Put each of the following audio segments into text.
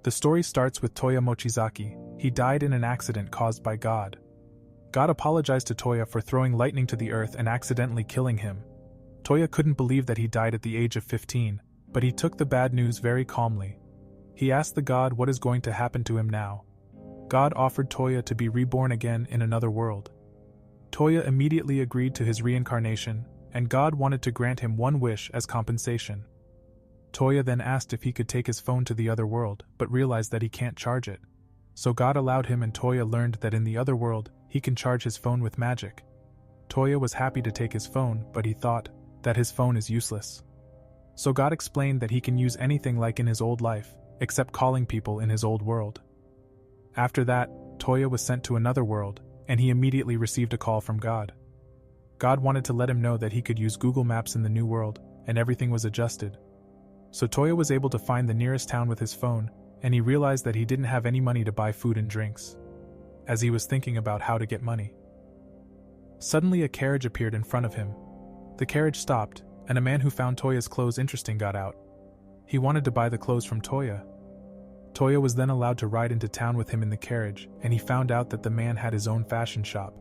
The story starts with Toya Mochizaki. He died in an accident caused by God. God apologized to Toya for throwing lightning to the earth and accidentally killing him. Toya couldn't believe that he died at the age of 15, but he took the bad news very calmly. He asked the god what is going to happen to him now. God offered Toya to be reborn again in another world. Toya immediately agreed to his reincarnation, and God wanted to grant him one wish as compensation. Toya then asked if he could take his phone to the other world, but realized that he can't charge it. So God allowed him, and Toya learned that in the other world, he can charge his phone with magic. Toya was happy to take his phone, but he thought that his phone is useless. So God explained that he can use anything like in his old life, except calling people in his old world. After that, Toya was sent to another world, and he immediately received a call from God. God wanted to let him know that he could use Google Maps in the new world, and everything was adjusted. So Toya was able to find the nearest town with his phone, and he realized that he didn't have any money to buy food and drinks. As he was thinking about how to get money, suddenly a carriage appeared in front of him. The carriage stopped, and a man who found Toya's clothes interesting got out. He wanted to buy the clothes from Toya. Toya was then allowed to ride into town with him in the carriage, and he found out that the man had his own fashion shop.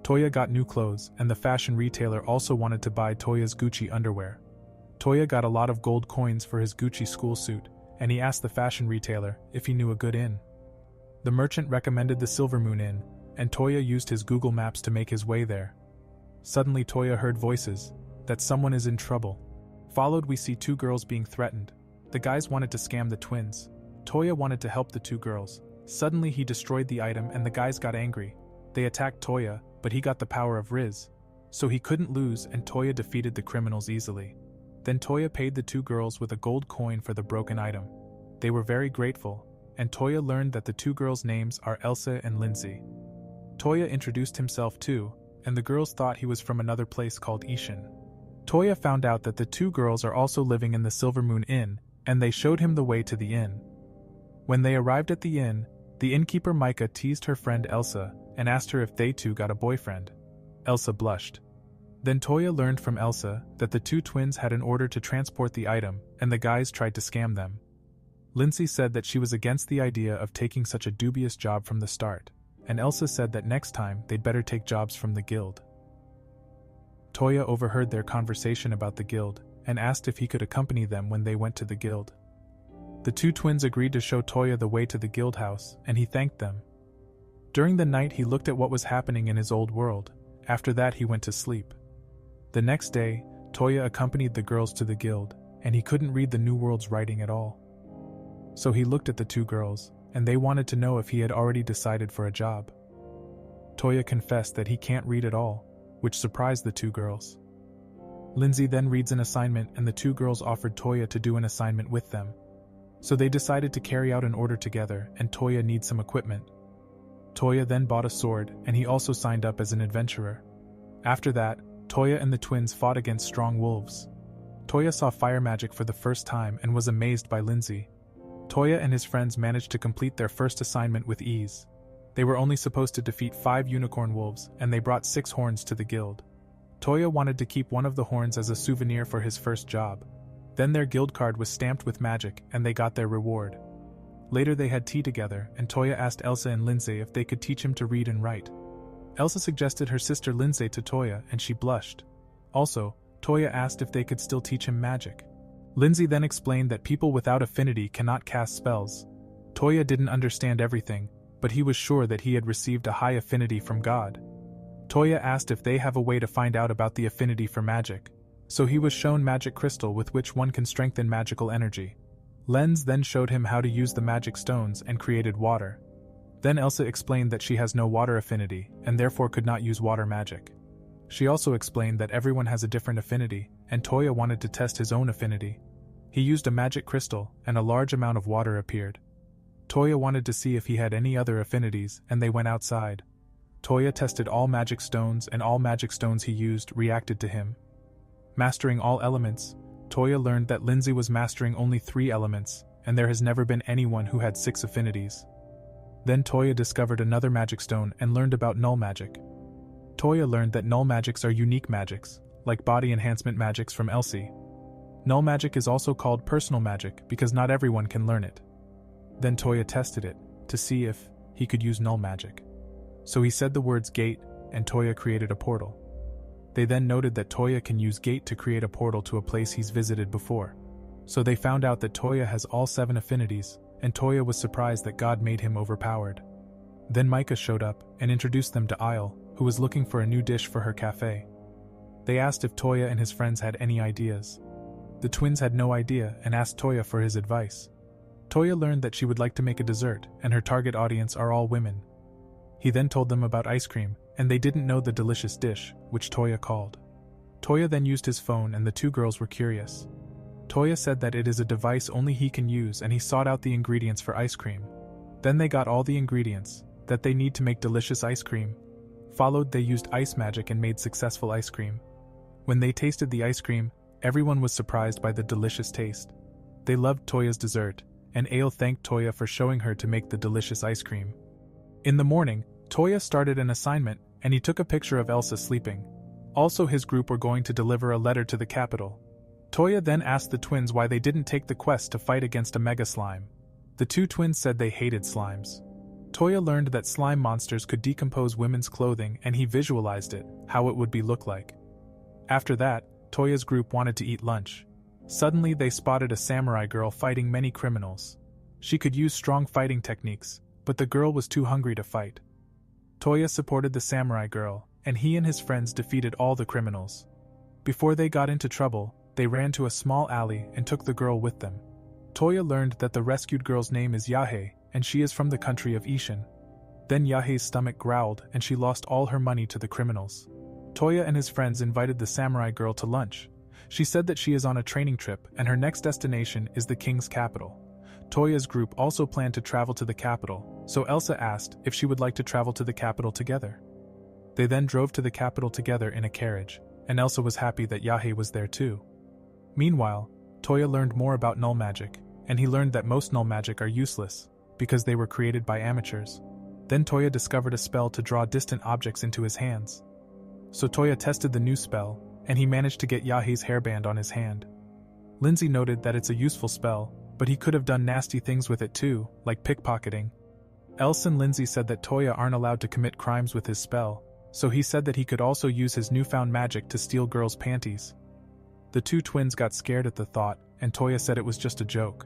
Toya got new clothes, and the fashion retailer also wanted to buy Toya's Gucci underwear. Toya got a lot of gold coins for his Gucci school suit, and he asked the fashion retailer if he knew a good inn. The merchant recommended the Silver Moon Inn, and Toya used his Google Maps to make his way there. Suddenly Toya heard voices, that someone is in trouble. Followed we see two girls being threatened. The guys wanted to scam the twins. Toya wanted to help the two girls. Suddenly he destroyed the item and the guys got angry. They attacked Toya, but he got the power of Rizz. So he couldn't lose, and Toya defeated the criminals easily. Then Toya paid the two girls with a gold coin for the broken item. They were very grateful, and Toya learned that the two girls' names are Elsa and Lindsay. Toya introduced himself too, and the girls thought he was from another place called Ishin. Toya found out that the two girls are also living in the Silver Moon Inn, and they showed him the way to the inn. When they arrived at the inn, the innkeeper Micah teased her friend Elsa and asked her if they too got a boyfriend. Elsa blushed. Then Toya learned from Elsa that the two twins had an order to transport the item, and the guys tried to scam them. Lindsay said that she was against the idea of taking such a dubious job from the start, and Elsa said that next time they'd better take jobs from the guild. Toya overheard their conversation about the guild, and asked if he could accompany them when they went to the guild. The two twins agreed to show Toya the way to the guild house, and he thanked them. During the night he looked at what was happening in his old world. After that he went to sleep. The next day, Toya accompanied the girls to the guild, and he couldn't read the new world's writing at all. So he looked at the two girls, and they wanted to know if he had already decided for a job. Toya confessed that he can't read at all, which surprised the two girls. Lindsay then reads an assignment, and the two girls offered Toya to do an assignment with them. So they decided to carry out an order together, and Toya needs some equipment. Toya then bought a sword, and he also signed up as an adventurer. After that, Toya and the twins fought against strong wolves. Toya saw fire magic for the first time and was amazed by Lindsay. Toya and his friends managed to complete their first assignment with ease. They were only supposed to defeat 5 unicorn wolves, and they brought 6 horns to the guild. Toya wanted to keep one of the horns as a souvenir for his first job. Then their guild card was stamped with magic, and they got their reward. Later they had tea together, and Toya asked Elsa and Lindsay if they could teach him to read and write. Elsa suggested her sister Lindsay to Toya, and she blushed. Also, Toya asked if they could still teach him magic. Lindsay then explained that people without affinity cannot cast spells. Toya didn't understand everything, but he was sure that he had received a high affinity from God. Toya asked if they have a way to find out about the affinity for magic. So he was shown magic crystal with which one can strengthen magical energy. Lenz then showed him how to use the magic stones and created water. Then Elsa explained that she has no water affinity, and therefore could not use water magic. She also explained that everyone has a different affinity, and Toya wanted to test his own affinity. He used a magic crystal, and a large amount of water appeared. Toya wanted to see if he had any other affinities, and they went outside. Toya tested all magic stones, and all magic stones he used reacted to him. Mastering all elements, Toya learned that Lindsay was mastering only 3 elements, and there has never been anyone who had 6 affinities. Then Toya discovered another magic stone and learned about null magic. Toya learned that null magics are unique magics, like body enhancement magics from Elsie. Null magic is also called personal magic because not everyone can learn it. Then Toya tested it, to see if he could use null magic. So he said the words gate, and Toya created a portal. They then noted that Toya can use gate to create a portal to a place he's visited before. So they found out that Toya has all 7 affinities, and Toya was surprised that God made him overpowered. Then Micah showed up and introduced them to Isle, who was looking for a new dish for her cafe. They asked if Toya and his friends had any ideas. The twins had no idea and asked Toya for his advice. Toya learned that she would like to make a dessert, and her target audience are all women. He then told them about ice cream, and they didn't know the delicious dish, which Toya called. Toya then used his phone, and the 2 girls were curious. Toya said that it is a device only he can use, and he sought out the ingredients for ice cream. Then they got all the ingredients that they need to make delicious ice cream. Followed, they used ice magic and made successful ice cream. When they tasted the ice cream, everyone was surprised by the delicious taste. They loved Toya's dessert, and Ail thanked Toya for showing her to make the delicious ice cream. In the morning, Toya started an assignment, and he took a picture of Elsa sleeping. Also, his group were going to deliver a letter to the capital. Toya then asked the twins why they didn't take the quest to fight against a mega slime. The 2 twins said they hated slimes. Toya learned that slime monsters could decompose women's clothing, and he visualized it, how it would look like. After that, Toya's group wanted to eat lunch. Suddenly they spotted a samurai girl fighting many criminals. She could use strong fighting techniques, but the girl was too hungry to fight. Toya supported the samurai girl, and he and his friends defeated all the criminals. Before they got into trouble, they ran to a small alley and took the girl with them. Toya learned that the rescued girl's name is Yahe, and she is from the country of Ishin. Then Yahe's stomach growled, and she lost all her money to the criminals. Toya and his friends invited the samurai girl to lunch. She said that she is on a training trip, and her next destination is the king's capital. Toya's group also planned to travel to the capital, so Elsa asked if she would like to travel to the capital together. They then drove to the capital together in a carriage, and Elsa was happy that Yahe was there too. Meanwhile, Toya learned more about null magic, and he learned that most null magic are useless, because they were created by amateurs. Then Toya discovered a spell to draw distant objects into his hands. So Toya tested the new spell, and he managed to get Yahe's hairband on his hand. Lindsay noted that it's a useful spell, but he could have done nasty things with it too, like pickpocketing. Elsa and Lindsay said that Toya aren't allowed to commit crimes with his spell, so he said that he could also use his newfound magic to steal girls' panties. The 2 twins got scared at the thought, and Toya said it was just a joke.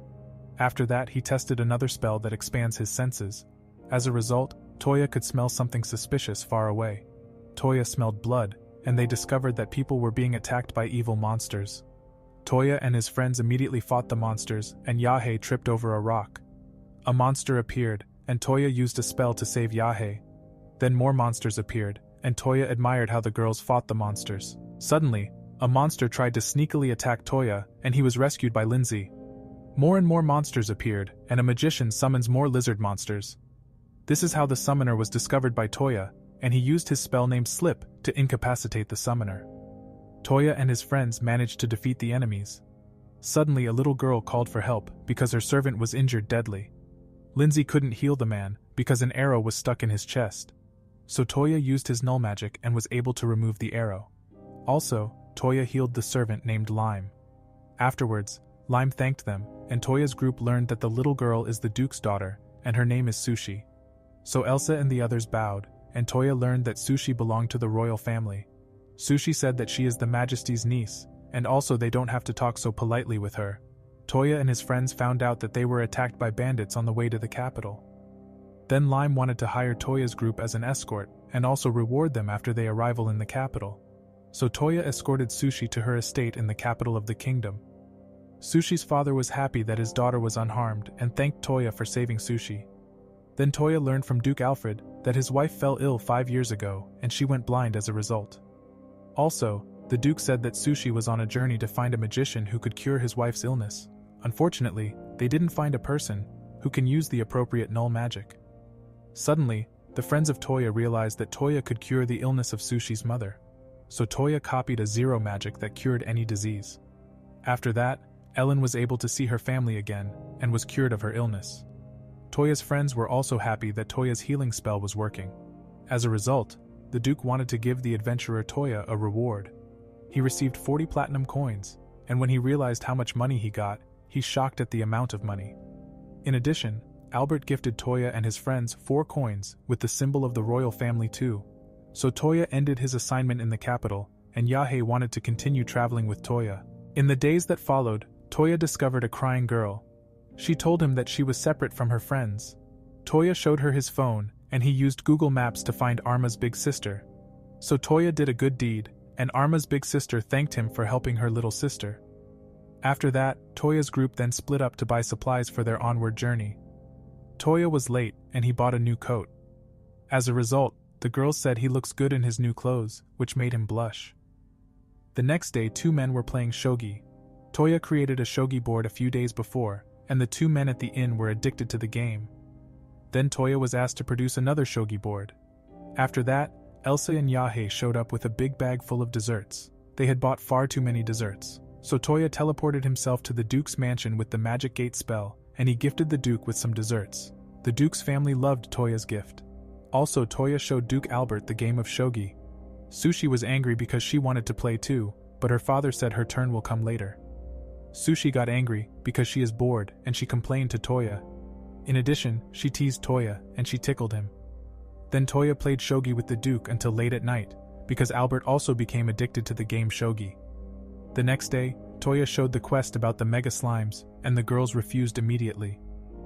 After that, he tested another spell that expands his senses. As a result, Toya could smell something suspicious far away. Toya smelled blood, and they discovered that people were being attacked by evil monsters. Toya and his friends immediately fought the monsters, and Yahe tripped over a rock. A monster appeared, and Toya used a spell to save Yahe. Then more monsters appeared, and Toya admired how the girls fought the monsters. Suddenly, a monster tried to sneakily attack Toya, and he was rescued by Lindsay. More and more monsters appeared, and a magician summons more lizard monsters. This is how the summoner was discovered by Toya, and he used his spell named Slip to incapacitate the summoner. Toya and his friends managed to defeat the enemies. Suddenly a little girl called for help because her servant was injured deadly. Lindsay couldn't heal the man because an arrow was stuck in his chest. So Toya used his null magic and was able to remove the arrow. Also, Toya healed the servant named Lime. Afterwards, Lime thanked them, and Toya's group learned that the little girl is the Duke's daughter, and her name is Sushi. So Elsa and the others bowed, and Toya learned that Sushi belonged to the royal family. Sushi said that she is the Majesty's niece, and also they don't have to talk so politely with her. Toya and his friends found out that they were attacked by bandits on the way to the capital. Then Lime wanted to hire Toya's group as an escort, and also reward them after their arrival in the capital. So Toya escorted Sushi to her estate in the capital of the kingdom. Sushi's father was happy that his daughter was unharmed and thanked Toya for saving Sushi. Then Toya learned from Duke Alfred that his wife fell ill 5 years ago and she went blind as a result. Also, the Duke said that Sushi was on a journey to find a magician who could cure his wife's illness. Unfortunately, they didn't find a person who can use the appropriate null magic. Suddenly, the friends of Toya realized that Toya could cure the illness of Sushi's mother. So Toya copied a zero magic that cured any disease. After that, Ellen was able to see her family again and was cured of her illness. Toya's friends were also happy that Toya's healing spell was working. As a result, the Duke wanted to give the adventurer Toya a reward. He received 40 platinum coins, and when he realized how much money he got, he's shocked at the amount of money. In addition, Albert gifted Toya and his friends 4 coins with the symbol of the royal family too. So Toya ended his assignment in the capital, and Yahei wanted to continue traveling with Toya. In the days that followed, Toya discovered a crying girl. She told him that she was separate from her friends. Toya showed her his phone, and he used Google Maps to find Arma's big sister. So Toya did a good deed, and Arma's big sister thanked him for helping her little sister. After that, Toya's group then split up to buy supplies for their onward journey. Toya was late, and he bought a new coat. As a result, the girls said he looks good in his new clothes, which made him blush. The next day 2 men were playing shogi. Toya created a shogi board a few days before, and the 2 men at the inn were addicted to the game. Then Toya was asked to produce another shogi board. After that, Elsa and Yahei showed up with a big bag full of desserts. They had bought far too many desserts. So Toya teleported himself to the Duke's mansion with the magic gate spell, and he gifted the Duke with some desserts. The Duke's family loved Toya's gift. Also, Toya showed Duke Albert the game of shogi. Sushi was angry because she wanted to play too, but her father said her turn will come later. Sushi got angry because she is bored and she complained to Toya. In addition, she teased Toya and she tickled him. Then Toya played shogi with the Duke until late at night, because Albert also became addicted to the game shogi. The next day, Toya showed the quest about the mega slimes, and the girls refused immediately.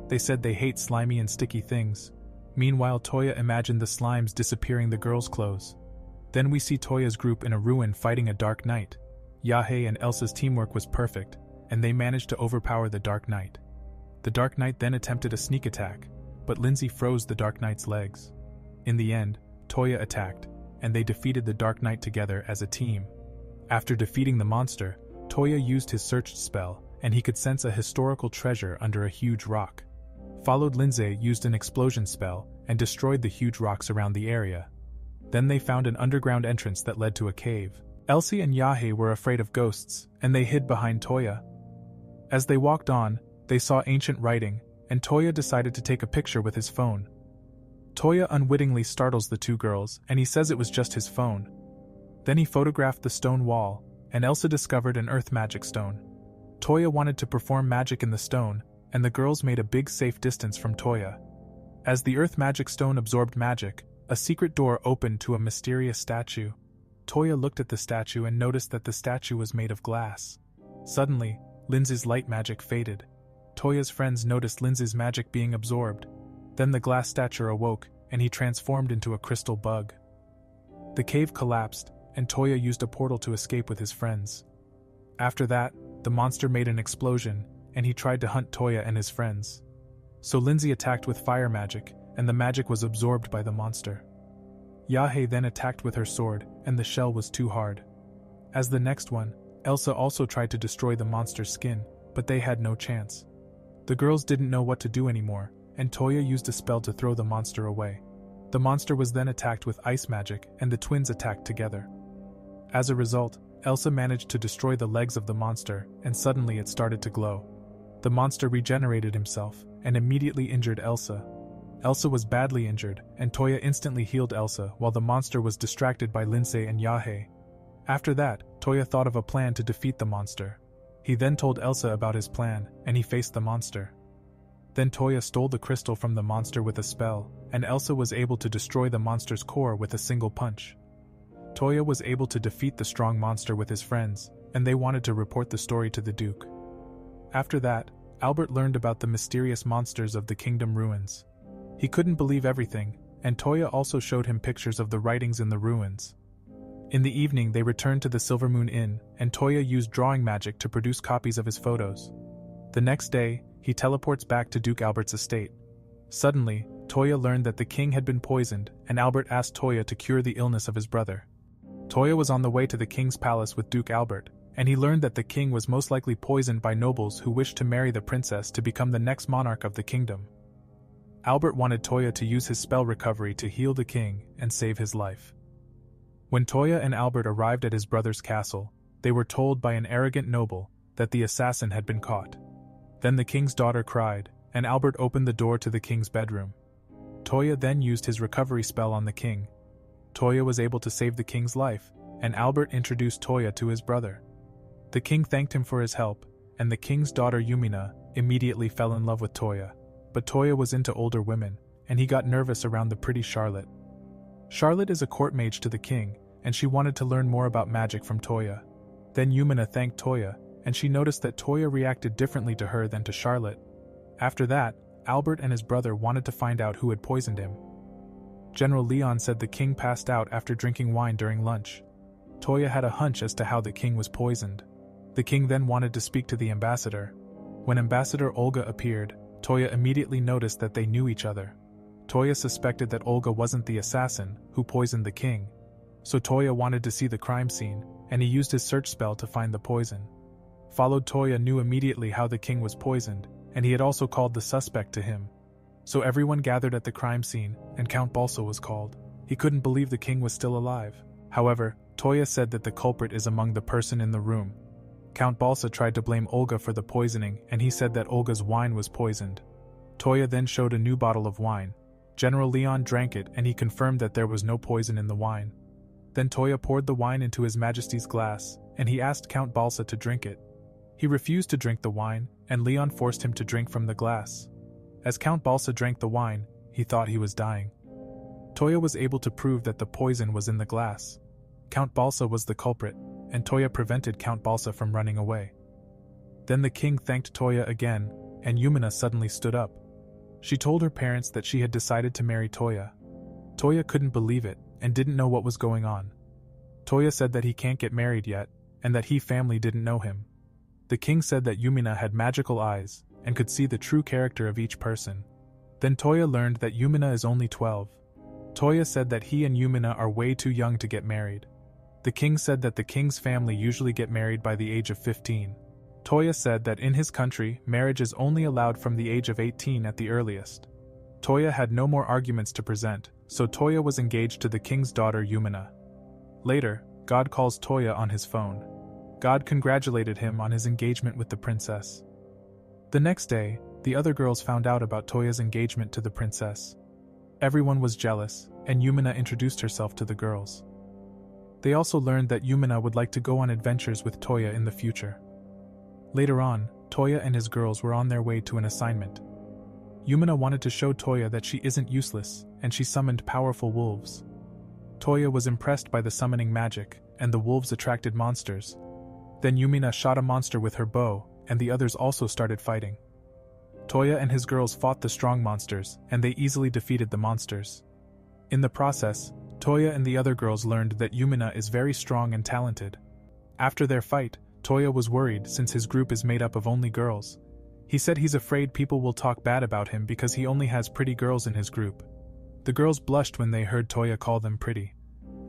They said they hate slimy and sticky things. Meanwhile, Toya imagined the slimes disappearing the girls' clothes. Then we see Toya's group in a ruin fighting a dark knight. Yahei and Elsa's teamwork was perfect, and they managed to overpower the dark knight. The dark knight then attempted a sneak attack, but Lindsay froze the dark knight's legs. In the end, Toya attacked, and they defeated the dark knight together as a team. After defeating the monster, Toya used his search spell, and he could sense a historical treasure under a huge rock. Followed Lindsay used an explosion spell and destroyed the huge rocks around the area. Then they found an underground entrance that led to a cave. Elsie and Yahei were afraid of ghosts, and they hid behind Toya. As they walked on, they saw ancient writing, and Toya decided to take a picture with his phone. Toya unwittingly startles the 2 girls, and he says it was just his phone. Then he photographed the stone wall, and Elsa discovered an earth magic stone. Toya wanted to perform magic in the stone, and the girls made a big safe distance from Toya. As the earth magic stone absorbed magic, a secret door opened to a mysterious statue. Toya looked at the statue and noticed that the statue was made of glass. Suddenly, Lindsay's light magic faded. Toya's friends noticed Lindsay's magic being absorbed. Then the glass statue awoke, and he transformed into a crystal bug. The cave collapsed, and Toya used a portal to escape with his friends. After that, the monster made an explosion, and he tried to hunt Toya and his friends. So Lindsay attacked with fire magic, and the magic was absorbed by the monster. Yahei then attacked with her sword, and the shell was too hard. As the next one, Elsa also tried to destroy the monster's skin, but they had no chance. The girls didn't know what to do anymore, and Toya used a spell to throw the monster away. The monster was then attacked with ice magic, and the twins attacked together. As a result, Elsa managed to destroy the legs of the monster, and suddenly it started to glow. The monster regenerated himself, and immediately injured Elsa. Elsa was badly injured, and Toya instantly healed Elsa while the monster was distracted by Lindsay and Yahei. After that, Toya thought of a plan to defeat the monster. He then told Elsa about his plan, and he faced the monster. Then Toya stole the crystal from the monster with a spell, and Elsa was able to destroy the monster's core with a single punch. Toya was able to defeat the strong monster with his friends, and they wanted to report the story to the Duke. After that, Albert learned about the mysterious monsters of the kingdom ruins. He couldn't believe everything, and Toya also showed him pictures of the writings in the ruins. In the evening they returned to the Silver Moon Inn, and Toya used drawing magic to produce copies of his photos. The next day, he teleports back to Duke Albert's estate. Suddenly, Toya learned that the king had been poisoned, and Albert asked Toya to cure the illness of his brother. Toya was on the way to the king's palace with Duke Albert, and he learned that the king was most likely poisoned by nobles who wished to marry the princess to become the next monarch of the kingdom. Albert wanted Toya to use his spell recovery to heal the king and save his life. When Toya and Albert arrived at his brother's castle, they were told by an arrogant noble that the assassin had been caught. Then the king's daughter cried, and Albert opened the door to the king's bedroom. Toya then used his recovery spell on the king. Toya was able to save the king's life, and Albert introduced Toya to his brother. The king thanked him for his help, and the king's daughter Yumina immediately fell in love with Toya. but Toya was into older women, and he got nervous around the pretty Charlotte. Charlotte is a court mage to the king, and she wanted to learn more about magic from Toya. Then Yumina thanked Toya, and she noticed that Toya reacted differently to her than to Charlotte. After that, Albert and his brother wanted to find out who had poisoned him. General Leon said the king passed out after drinking wine during lunch. Toya had a hunch as to how the king was poisoned. The king then wanted to speak to the ambassador. When Ambassador Olga appeared, Toya immediately noticed that they knew each other. Toya suspected that Olga wasn't the assassin who poisoned the king. So Toya wanted to see the crime scene, and he used his search spell to find the poison. Followed Toya knew immediately how the king was poisoned, and he had also called the suspect to him. So everyone gathered at the crime scene, and Count Balsa was called. He couldn't believe the king was still alive. However, Toya said that the culprit is among the person in the room. Count Balsa tried to blame Olga for the poisoning, and he said that Olga's wine was poisoned. Toya then showed a new bottle of wine. General Leon drank it, and he confirmed that there was no poison in the wine. Then Toya poured the wine into His Majesty's glass, and he asked Count Balsa to drink it. He refused to drink the wine, and Leon forced him to drink from the glass. As Count Balsa drank the wine, he thought he was dying. Toya was able to prove that the poison was in the glass. Count Balsa was the culprit, and Toya prevented Count Balsa from running away. Then the king thanked Toya again, and Yumina suddenly stood up. She told her parents that she had decided to marry Toya. Toya couldn't believe it, and didn't know what was going on. Toya said that he can't get married yet, and that family didn't know him. The king said that Yumina had magical eyes, and could see the true character of each person. Then Toya learned that Yumina is only 12. Toya said that he and Yumina are way too young to get married. The king said that the king's family usually get married by the age of 15. Toya said that in his country, marriage is only allowed from the age of 18 at the earliest. Toya had no more arguments to present, so Toya was engaged to the king's daughter Yumina. Later, God calls Toya on his phone. God congratulated him on his engagement with the princess. The next day, the other girls found out about Toya's engagement to the princess. Everyone was jealous, and Yumina introduced herself to the girls. They also learned that Yumina would like to go on adventures with Toya in the future. Later on, Toya and his girls were on their way to an assignment. Yumina wanted to show Toya that she isn't useless, and she summoned powerful wolves. Toya was impressed by the summoning magic, and the wolves attracted monsters. Then Yumina shot a monster with her bow, and the others also started fighting. Toya and his girls fought the strong monsters, and they easily defeated the monsters. In the process, Toya and the other girls learned that Yumina is very strong and talented. After their fight, Toya was worried since his group is made up of only girls. He said he's afraid people will talk bad about him because he only has pretty girls in his group. The girls blushed when they heard Toya call them pretty.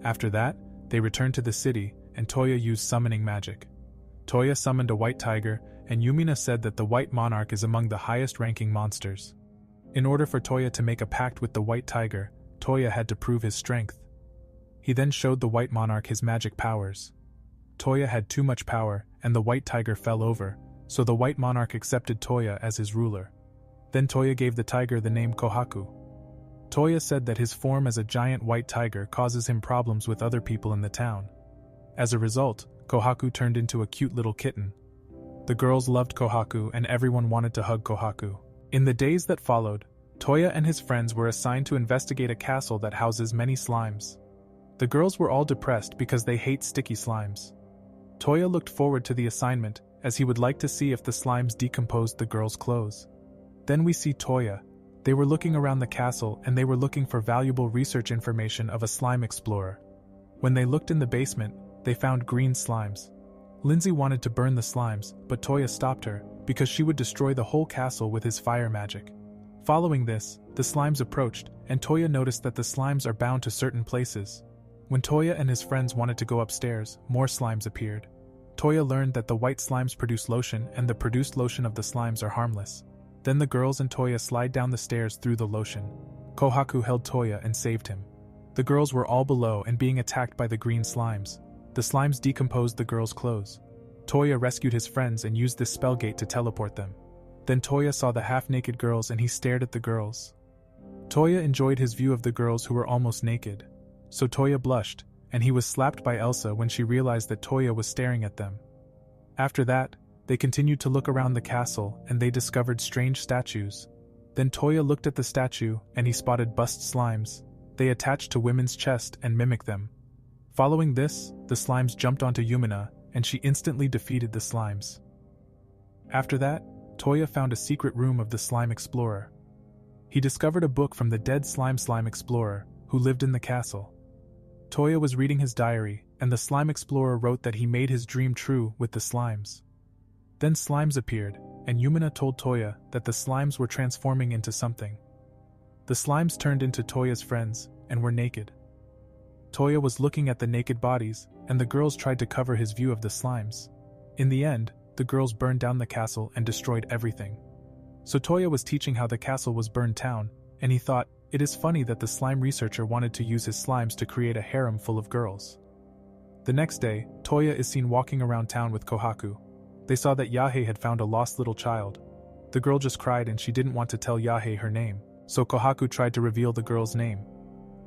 After that, they returned to the city, and Toya used summoning magic. Toya summoned a white tiger, and Yumina said that the white monarch is among the highest-ranking monsters. In order for Toya to make a pact with the white tiger, Toya had to prove his strength. He then showed the white monarch his magic powers. Toya had too much power, and the white tiger fell over, so the white monarch accepted Toya as his ruler. Then Toya gave the tiger the name Kohaku. Toya said that his form as a giant white tiger causes him problems with other people in the town. As a result, Kohaku turned into a cute little kitten. The girls loved Kohaku, and everyone wanted to hug Kohaku. In the days that followed, Toya and his friends were assigned to investigate a castle that houses many slimes. The girls were all depressed because they hate sticky slimes. Toya looked forward to the assignment, as he would like to see if the slimes decomposed the girls' clothes. Then we see Toya. They were looking around the castle, and they were looking for valuable research information of a slime explorer. When they looked in the basement, they found green slimes. Lindsay wanted to burn the slimes, but Toya stopped her, because she would destroy the whole castle with his fire magic. Following this, the slimes approached, and Toya noticed that the slimes are bound to certain places. When Toya and his friends wanted to go upstairs, more slimes appeared. Toya learned that the white slimes produce lotion, and the produced lotion of the slimes are harmless. Then the girls and Toya slide down the stairs through the lotion. Kohaku held Toya and saved him. The girls were all below and being attacked by the green slimes. The slimes decomposed the girls' clothes. Toya rescued his friends and used this spellgate to teleport them. Then Toya saw the half-naked girls and he stared at the girls. Toya enjoyed his view of the girls who were almost naked. So Toya blushed, and he was slapped by Elsa when she realized that Toya was staring at them. After that, they continued to look around the castle and they discovered strange statues. Then Toya looked at the statue, and he spotted bust slimes. They attached to women's chest and mimicked them. Following this, the slimes jumped onto Yumina, and she instantly defeated the slimes. After that, Toya found a secret room of the Slime Explorer. He discovered a book from the dead Slime Explorer, who lived in the castle. Toya was reading his diary, and the Slime Explorer wrote that he made his dream true with the slimes. Then slimes appeared, and Yumina told Toya that the slimes were transforming into something. The slimes turned into Toya's friends, and were naked. Toya was looking at the naked bodies, and the girls tried to cover his view of the slimes. In the end, the girls burned down the castle and destroyed everything. So Toya was teaching how the castle was burned down, and he thought, it is funny that the slime researcher wanted to use his slimes to create a harem full of girls. The next day, Toya is seen walking around town with Kohaku. They saw that Yahe had found a lost little child. The girl just cried and she didn't want to tell Yahe her name, so Kohaku tried to reveal the girl's name.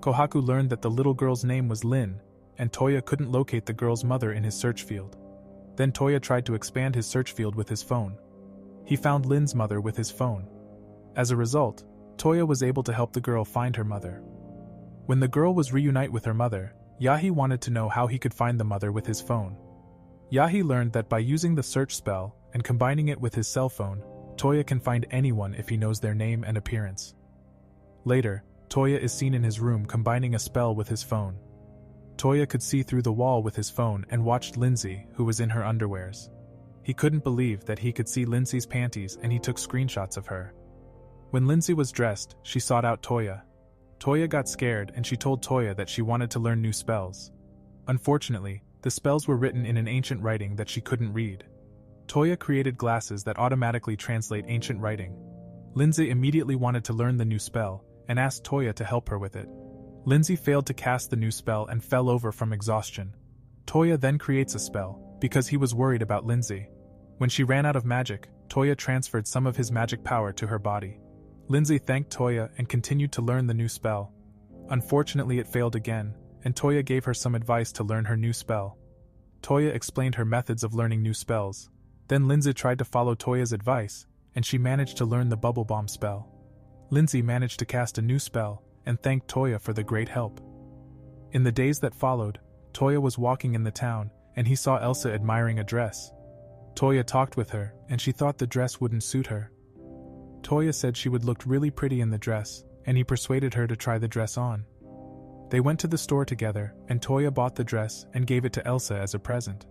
Kohaku learned that the little girl's name was Lin, and Toya couldn't locate the girl's mother in his search field. Then Toya tried to expand his search field with his phone. He found Lin's mother with his phone. As a result, Toya was able to help the girl find her mother. When the girl was reunite with her mother, Yahi wanted to know how he could find the mother with his phone. Yahi learned that by using the search spell and combining it with his cell phone, Toya can find anyone if he knows their name and appearance. Later, Toya is seen in his room combining a spell with his phone. Toya could see through the wall with his phone and watched Lindsay, who was in her underwears. He couldn't believe that he could see Lindsay's panties and he took screenshots of her. When Lindsay was dressed, she sought out Toya. Toya got scared and she told Toya that she wanted to learn new spells. Unfortunately, the spells were written in an ancient writing that she couldn't read. Toya created glasses that automatically translate ancient writing. Lindsay immediately wanted to learn the new spell and asked Toya to help her with it. Lindsay failed to cast the new spell and fell over from exhaustion. Toya then creates a spell, because he was worried about Lindsay. When she ran out of magic, Toya transferred some of his magic power to her body. Lindsay thanked Toya and continued to learn the new spell. Unfortunately, it failed again, and Toya gave her some advice to learn her new spell. Toya explained her methods of learning new spells. Then Lindsay tried to follow Toya's advice, and she managed to learn the bubble bomb spell. Lindsay managed to cast a new spell, and thanked Toya for the great help. In the days that followed, Toya was walking in the town, and he saw Elsa admiring a dress. Toya talked with her, and she thought the dress wouldn't suit her. Toya said she would look really pretty in the dress, and he persuaded her to try the dress on. They went to the store together, and Toya bought the dress and gave it to Elsa as a present.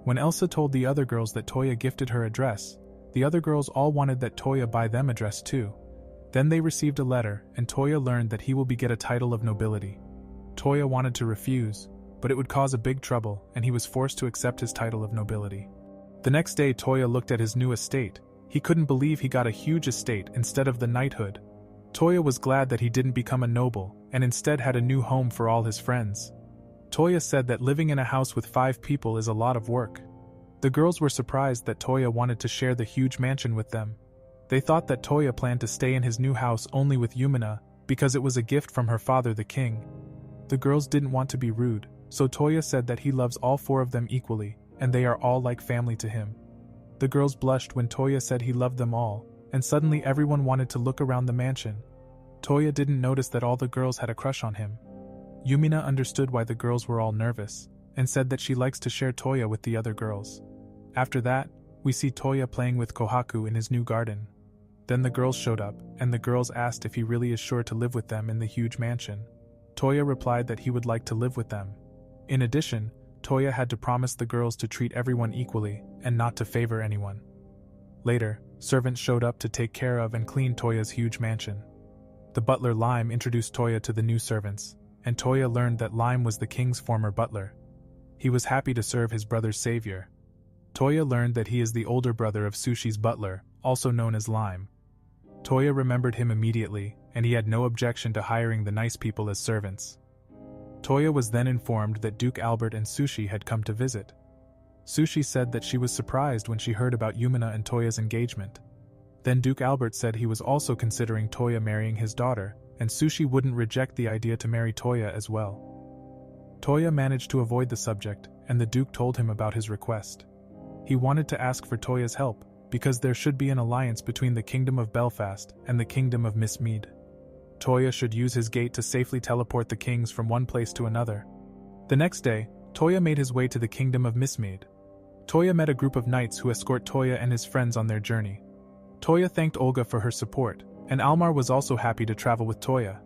When Elsa told the other girls that Toya gifted her a dress, the other girls all wanted that Toya buy them a dress too. Then they received a letter, and Toya learned that he will get a title of nobility. Toya wanted to refuse, but it would cause a big trouble, and he was forced to accept his title of nobility. The next day Toya looked at his new estate. He couldn't believe he got a huge estate instead of the knighthood. Toya was glad that he didn't become a noble, and instead had a new home for all his friends. Toya said that living in a house with 5 people is a lot of work. The girls were surprised that Toya wanted to share the huge mansion with them. They thought that Toya planned to stay in his new house only with Yumina, because it was a gift from her father the king. The girls didn't want to be rude, so Toya said that he loves all 4 of them equally, and they are all like family to him. The girls blushed when Toya said he loved them all, and suddenly everyone wanted to look around the mansion. Toya didn't notice that all the girls had a crush on him. Yumina understood why the girls were all nervous, and said that she likes to share Toya with the other girls. After that, we see Toya playing with Kohaku in his new garden. Then the girls showed up, and the girls asked if he really is sure to live with them in the huge mansion. Toya replied that he would like to live with them. In addition, Toya had to promise the girls to treat everyone equally, and not to favor anyone. Later, servants showed up to take care of and clean Toya's huge mansion. The butler Lime introduced Toya to the new servants, and Toya learned that Lime was the king's former butler. He was happy to serve his brother's savior. Toya learned that he is the older brother of Sushi's butler, also known as Lime. Toya remembered him immediately, and he had no objection to hiring the nice people as servants. Toya was then informed that Duke Albert and Sushi had come to visit. Sushi said that she was surprised when she heard about Yumina and Toya's engagement. Then Duke Albert said he was also considering Toya marrying his daughter, and Sushi wouldn't reject the idea to marry Toya as well. Toya managed to avoid the subject, and the Duke told him about his request. He wanted to ask for Toya's help, because there should be an alliance between the Kingdom of Belfast and the Kingdom of Miss Mead. Toya should use his gate to safely teleport the kings from one place to another. The next day, Toya made his way to the Kingdom of Miss Mead. Toya met a group of knights who escort Toya and his friends on their journey. Toya thanked Olga for her support, and Almar was also happy to travel with Toya.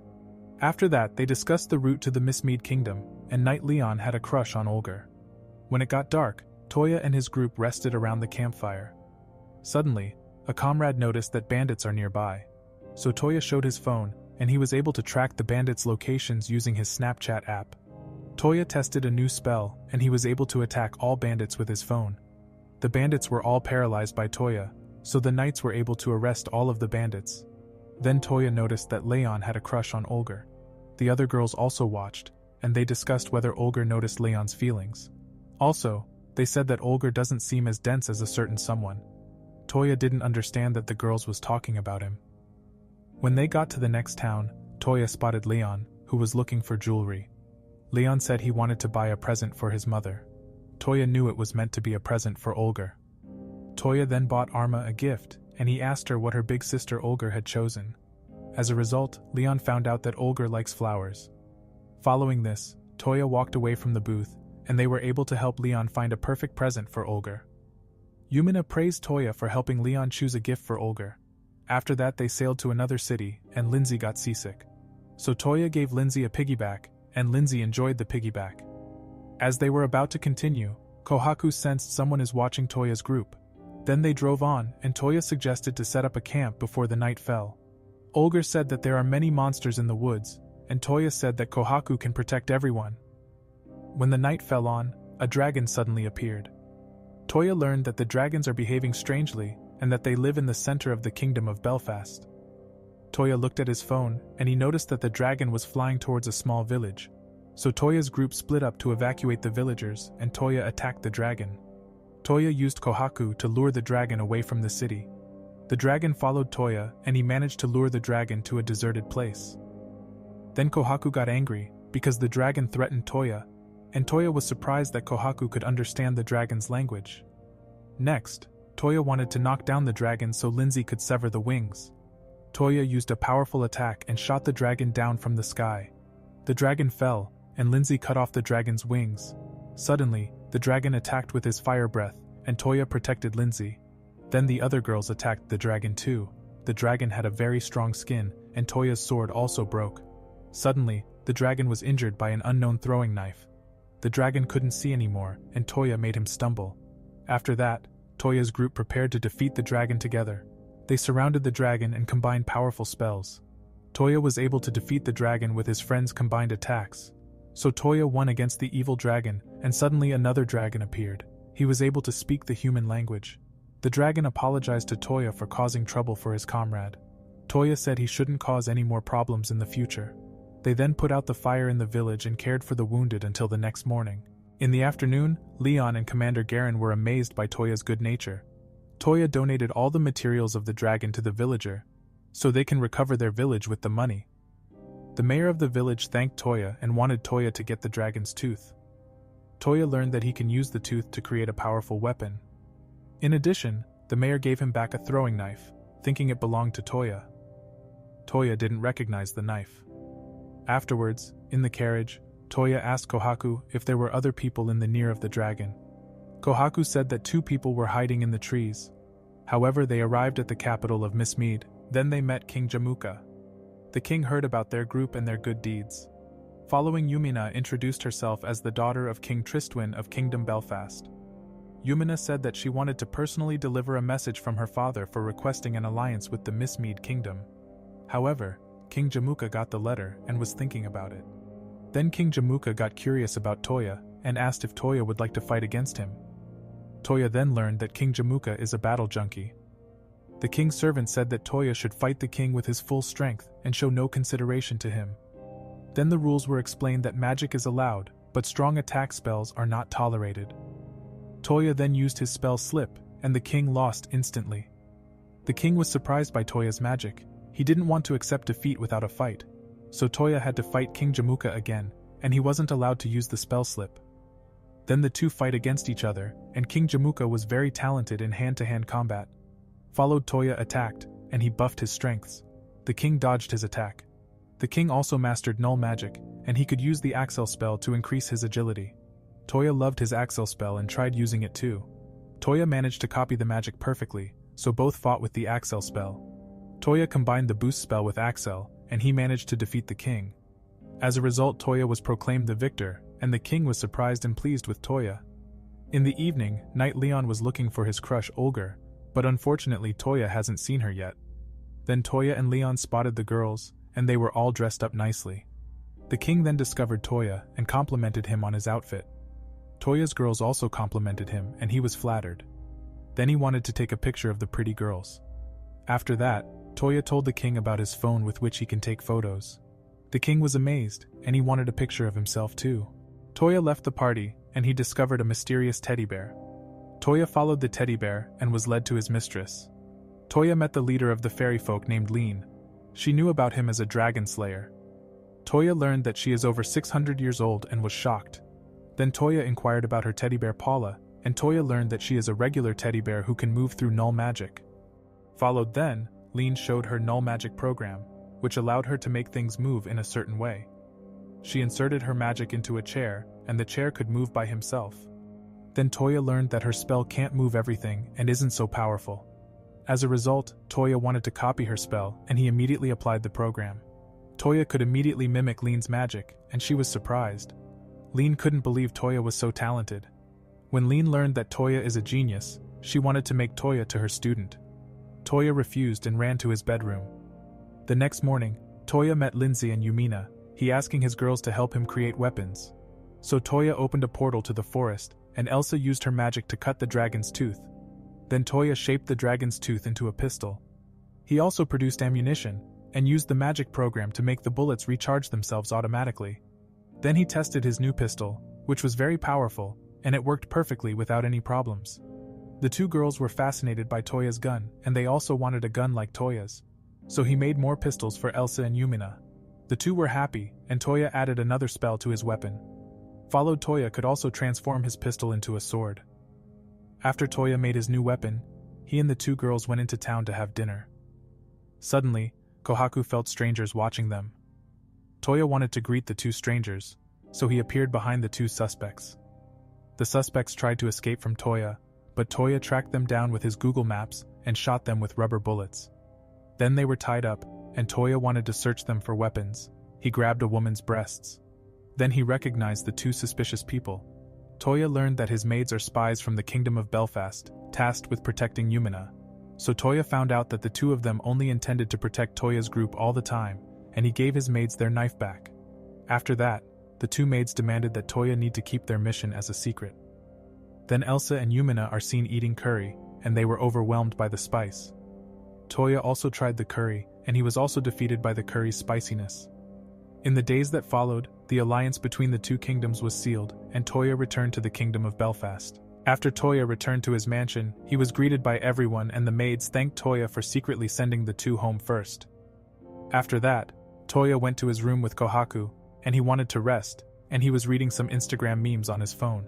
After that, they discussed the route to the Miss Mead Kingdom, and Knight Leon had a crush on Olga. When it got dark, Toya and his group rested around the campfire. Suddenly, a comrade noticed that bandits are nearby. So Toya showed his phone, and he was able to track the bandits' locations using his Snapchat app. Toya tested a new spell, and he was able to attack all bandits with his phone. The bandits were all paralyzed by Toya, so the knights were able to arrest all of the bandits. Then Toya noticed that Leon had a crush on Olga. The other girls also watched, and they discussed whether Olga noticed Leon's feelings. Also, they said that Olga doesn't seem as dense as a certain someone. Toya didn't understand that the girls was talking about him. When they got to the next town, Toya spotted Leon, who was looking for jewelry. Leon said he wanted to buy a present for his mother. Toya knew it was meant to be a present for Olga. Toya then bought Arma a gift, and he asked her what her big sister Olga had chosen. As a result, Leon found out that Olga likes flowers. Following this, Toya walked away from the booth, and they were able to help Leon find a perfect present for Olga. Yumina praised Toya for helping Leon choose a gift for Olga. After that, they sailed to another city, and Lindsay got seasick. So Toya gave Lindsay a piggyback, and Lindsay enjoyed the piggyback. As they were about to continue, Kohaku sensed someone is watching Toya's group. Then they drove on, and Toya suggested to set up a camp before the night fell. Olga said that there are many monsters in the woods, and Toya said that Kohaku can protect everyone. When the night fell on, a dragon suddenly appeared. Toya learned that the dragons are behaving strangely, and that they live in the center of the Kingdom of Belfast. Toya looked at his phone, and he noticed that the dragon was flying towards a small village. So Toya's group split up to evacuate the villagers, and Toya attacked the dragon. Toya used Kohaku to lure the dragon away from the city. The dragon followed Toya, and he managed to lure the dragon to a deserted place. Then Kohaku got angry, because the dragon threatened Toya, and Toya was surprised that Kohaku could understand the dragon's language. Next, Toya wanted to knock down the dragon so Lindsay could sever the wings. Toya used a powerful attack and shot the dragon down from the sky. The dragon fell, and Lindsay cut off the dragon's wings. Suddenly, the dragon attacked with his fire breath, and Toya protected Lindsay. Then the other girls attacked the dragon too. The dragon had a very strong skin, and Toya's sword also broke. Suddenly, the dragon was injured by an unknown throwing knife. The dragon couldn't see anymore, and Toya made him stumble. After that, Toya's group prepared to defeat the dragon together. They surrounded the dragon and combined powerful spells. Toya was able to defeat the dragon with his friends' combined attacks. So Toya won against the evil dragon, and suddenly another dragon appeared. He was able to speak the human language. The dragon apologized to Toya for causing trouble for his comrade. Toya said he shouldn't cause any more problems in the future. They then put out the fire in the village and cared for the wounded until the next morning. In the afternoon, Leon and Commander Garen were amazed by Toya's good nature. Toya donated all the materials of the dragon to the villager, so they can recover their village with the money. The mayor of the village thanked Toya and wanted Toya to get the dragon's tooth. Toya learned that he can use the tooth to create a powerful weapon. In addition, the mayor gave him back a throwing knife, thinking it belonged to Toya. Toya didn't recognize the knife. Afterwards, in the carriage, Toya asked Kohaku if there were other people in the near of the dragon. Kohaku said that 2 people were hiding in the trees. However, they arrived at the capital of Miss Mead. Then they met King Jamuka. The king heard about their group and their good deeds. Following, Yumina introduced herself as the daughter of King Tristwin of Kingdom Belfast. Yumina said that she wanted to personally deliver a message from her father for requesting an alliance with the Miss Mead Kingdom. However, King Jamuka got the letter and was thinking about it. Then King Jamuka got curious about Toya and asked if Toya would like to fight against him. Toya then learned that King Jamuka is a battle junkie. The king's servant said that Toya should fight the king with his full strength and show no consideration to him. Then the rules were explained that magic is allowed, but strong attack spells are not tolerated. Toya then used his spell Slip, and the king lost instantly. The king was surprised by Toya's magic. He didn't want to accept defeat without a fight, so Toya had to fight King Jamuka again, and he wasn't allowed to use the spell Slip. Then the two fight against each other, and King Jamuka was very talented in hand-to-hand combat. Followed Toya attacked, and he buffed his strengths. The king dodged his attack. The king also mastered null magic, and he could use the Axel spell to increase his agility. Toya loved his Axel spell and tried using it too. Toya managed to copy the magic perfectly, so both fought with the Axel spell. Toya combined the boost spell with Axel, and he managed to defeat the king. As a result, Toya was proclaimed the victor, and the king was surprised and pleased with Toya. In the evening, Knight Leon was looking for his crush Olga, but unfortunately Toya hasn't seen her yet. Then Toya and Leon spotted the girls, and they were all dressed up nicely. The king then discovered Toya and complimented him on his outfit. Toya's girls also complimented him, and he was flattered. Then he wanted to take a picture of the pretty girls. After that, Toya told the king about his phone with which he can take photos. The king was amazed, and he wanted a picture of himself too. Toya left the party, and he discovered a mysterious teddy bear. Toya followed the teddy bear and was led to his mistress. Toya met the leader of the fairy folk named Lean. She knew about him as a dragon slayer. Toya learned that she is over 600 years old and was shocked. Then Toya inquired about her teddy bear Paula, and Toya learned that she is a regular teddy bear who can move through null magic. Followed then, Lean showed her null magic program, which allowed her to make things move in a certain way. She inserted her magic into a chair, and the chair could move by himself. Then Toya learned that her spell can't move everything and isn't so powerful. As a result, Toya wanted to copy her spell, and he immediately applied the program. Toya could immediately mimic Lean's magic, and she was surprised. Lean couldn't believe Toya was so talented. When Lean learned that Toya is a genius, she wanted to make Toya to her student. Toya refused and ran to his bedroom. The next morning, Toya met Lindsay and Yumina, he asking his girls to help him create weapons. So Toya opened a portal to the forest, and Elsa used her magic to cut the dragon's tooth. Then Toya shaped the dragon's tooth into a pistol. He also produced ammunition, and used the magic program to make the bullets recharge themselves automatically. Then he tested his new pistol, which was very powerful, and it worked perfectly without any problems. The two girls were fascinated by Toya's gun, and they also wanted a gun like Toya's. So he made more pistols for Elsa and Yumina. The two were happy, and Toya added another spell to his weapon. Followed Toya could also transform his pistol into a sword. After Toya made his new weapon, he and the two girls went into town to have dinner. Suddenly, Kohaku felt strangers watching them. Toya wanted to greet the two strangers, so he appeared behind the two suspects. The suspects tried to escape from Toya, but Toya tracked them down with his Google Maps and shot them with rubber bullets. Then they were tied up, and Toya wanted to search them for weapons. He grabbed a woman's breasts. Then he recognized the two suspicious people. Toya learned that his maids are spies from the Kingdom of Belfast, tasked with protecting Yumina. So Toya found out that the two of them only intended to protect Toya's group all the time, and he gave his maids their knife back. After that, the two maids demanded that Toya need to keep their mission as a secret. Then Elsa and Yumina are seen eating curry, and they were overwhelmed by the spice. Toya also tried the curry, and he was also defeated by the curry's spiciness. In the days that followed, the alliance between the two kingdoms was sealed, and Toya returned to the Kingdom of Belfast. After Toya returned to his mansion, he was greeted by everyone, and the maids thanked Toya for secretly sending the two home first. After that, Toya went to his room with Kohaku, and he wanted to rest, and he was reading some Instagram memes on his phone.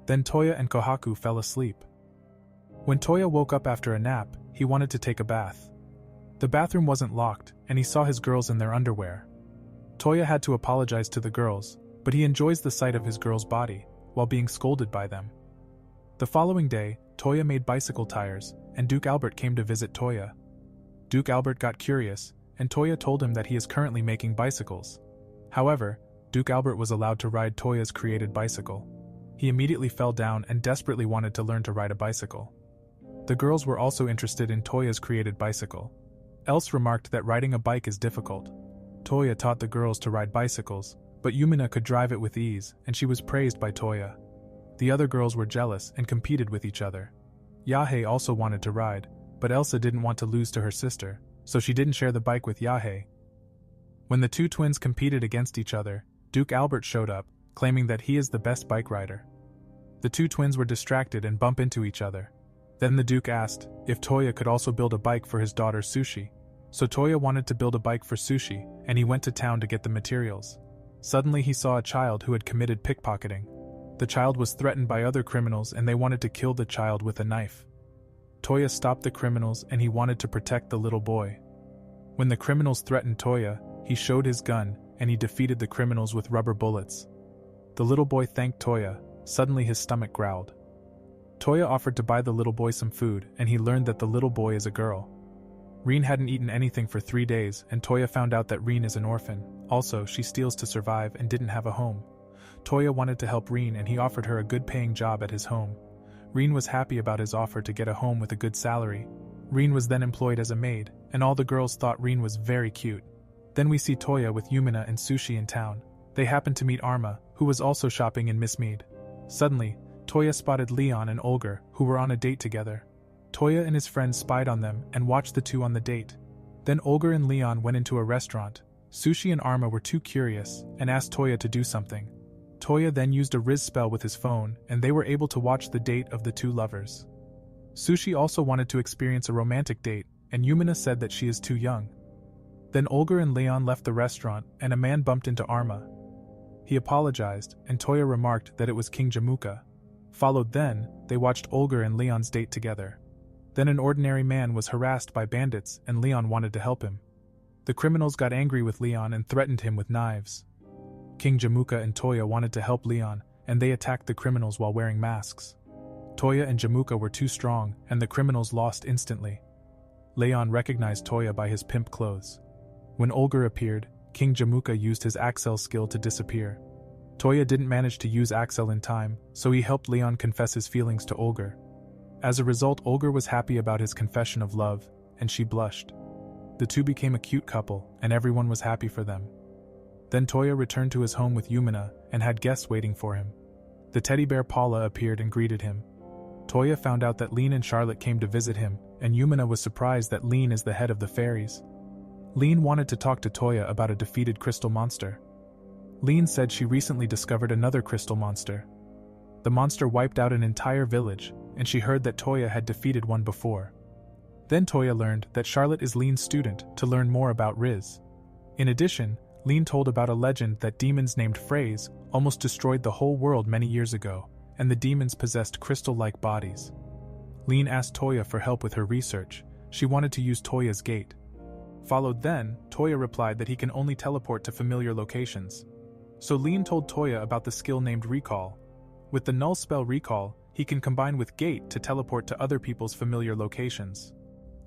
Then Toya and Kohaku fell asleep. When Toya woke up after a nap, he wanted to take a bath. The bathroom wasn't locked, and he saw his girls in their underwear. Toya had to apologize to the girls, but he enjoys the sight of his girl's body, while being scolded by them. The following day, Toya made bicycle tires, and Duke Albert came to visit Toya. Duke Albert got curious, and Toya told him that he is currently making bicycles. However, Duke Albert was allowed to ride Toya's created bicycle. He immediately fell down and desperately wanted to learn to ride a bicycle. The girls were also interested in Toya's created bicycle. Else remarked that riding a bike is difficult. Toya taught the girls to ride bicycles, but Yumina could drive it with ease, and she was praised by Toya. The other girls were jealous and competed with each other. Yahei also wanted to ride, but Elsa didn't want to lose to her sister, so she didn't share the bike with Yahei. When the two twins competed against each other, Duke Albert showed up, claiming that he is the best bike rider. The two twins were distracted and bump into each other. Then the Duke asked if Toya could also build a bike for his daughter Sushi. So Toya wanted to build a bike for Sushi, and he went to town to get the materials. Suddenly he saw a child who had committed pickpocketing. The child was threatened by other criminals and they wanted to kill the child with a knife. Toya stopped the criminals and he wanted to protect the little boy. When the criminals threatened Toya, he showed his gun and he defeated the criminals with rubber bullets. The little boy thanked Toya. Suddenly his stomach growled. Toya offered to buy the little boy some food and he learned that the little boy is a girl. Reen hadn't eaten anything for 3 days and Toya found out that Reen is an orphan. Also, she steals to survive and didn't have a home. Toya wanted to help Reen and he offered her a good-paying job at his home. Reen was happy about his offer to get a home with a good salary. Reen was then employed as a maid, and all the girls thought Reen was very cute. Then we see Toya with Yumina and Sushi in town. They happen to meet Arma, who was also shopping in Miss Mead. Suddenly, Toya spotted Leon and Olger, who were on a date together. Toya and his friends spied on them and watched the two on the date. Then Olger and Leon went into a restaurant. Sushi and Arma were too curious and asked Toya to do something. Toya then used a Rizz spell with his phone and they were able to watch the date of the two lovers. Sushi also wanted to experience a romantic date and Yumina said that she is too young. Then Olger and Leon left the restaurant and a man bumped into Arma. He apologized and Toya remarked that it was King Jamuka. Followed then, they watched Olger and Leon's date together. Then an ordinary man was harassed by bandits and Leon wanted to help him. The criminals got angry with Leon and threatened him with knives. King Jamuka and Toya wanted to help Leon, and they attacked the criminals while wearing masks. Toya and Jamuka were too strong, and the criminals lost instantly. Leon recognized Toya by his pimp clothes. When Olger appeared, King Jamuka used his Axel skill to disappear. Toya didn't manage to use Axel in time, so he helped Leon confess his feelings to Olger. As a result, Olger was happy about his confession of love, and she blushed. The two became a cute couple, and everyone was happy for them. Then Toya returned to his home with Yumina and had guests waiting for him. The teddy bear Paula appeared and greeted him. Toya found out that Lean and Charlotte came to visit him, and Yumina was surprised that Lean is the head of the fairies. Lean wanted to talk to Toya about a defeated crystal monster. Lean said she recently discovered another crystal monster. The monster wiped out an entire village, and she heard that Toya had defeated one before. Then Toya learned that Charlotte is Lean's student to learn more about Rizz. In addition, Lean told about a legend that demons named Phrase almost destroyed the whole world many years ago, and the demons possessed crystal-like bodies. Lean asked Toya for help with her research. She wanted to use Toya's gate. Followed then, Toya replied that he can only teleport to familiar locations. So Lean told Toya about the skill named Recall. With the null spell Recall, he can combine with Gate to teleport to other people's familiar locations.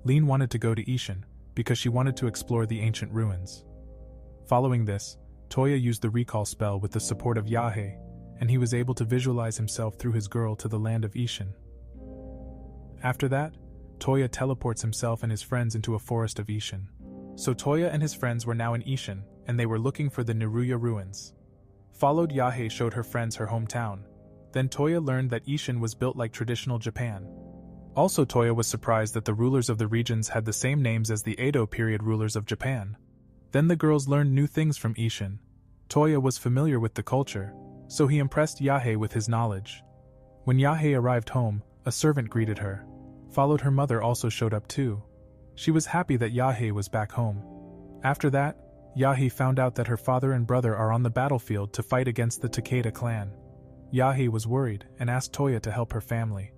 Lean wanted to go to Ishin, because she wanted to explore the ancient ruins. Following this, Toya used the recall spell with the support of Yahe, and he was able to visualize himself through his girl to the land of Ishin. After that, Toya teleports himself and his friends into a forest of Ishin. So Toya and his friends were now in Ishin, and they were looking for the Neruya ruins. Followed Yahe showed her friends her hometown. Then Toya learned that Ishin was built like traditional Japan. Also Toya was surprised that the rulers of the regions had the same names as the Edo period rulers of Japan. Then the girls learned new things from Ishin. Toya was familiar with the culture, so he impressed Yahe with his knowledge. When Yahe arrived home, a servant greeted her. Followed her mother also showed up too. She was happy that Yahe was back home. After that, Yahe found out that her father and brother are on the battlefield to fight against the Takeda clan. Yahe was worried and asked Toya to help her family.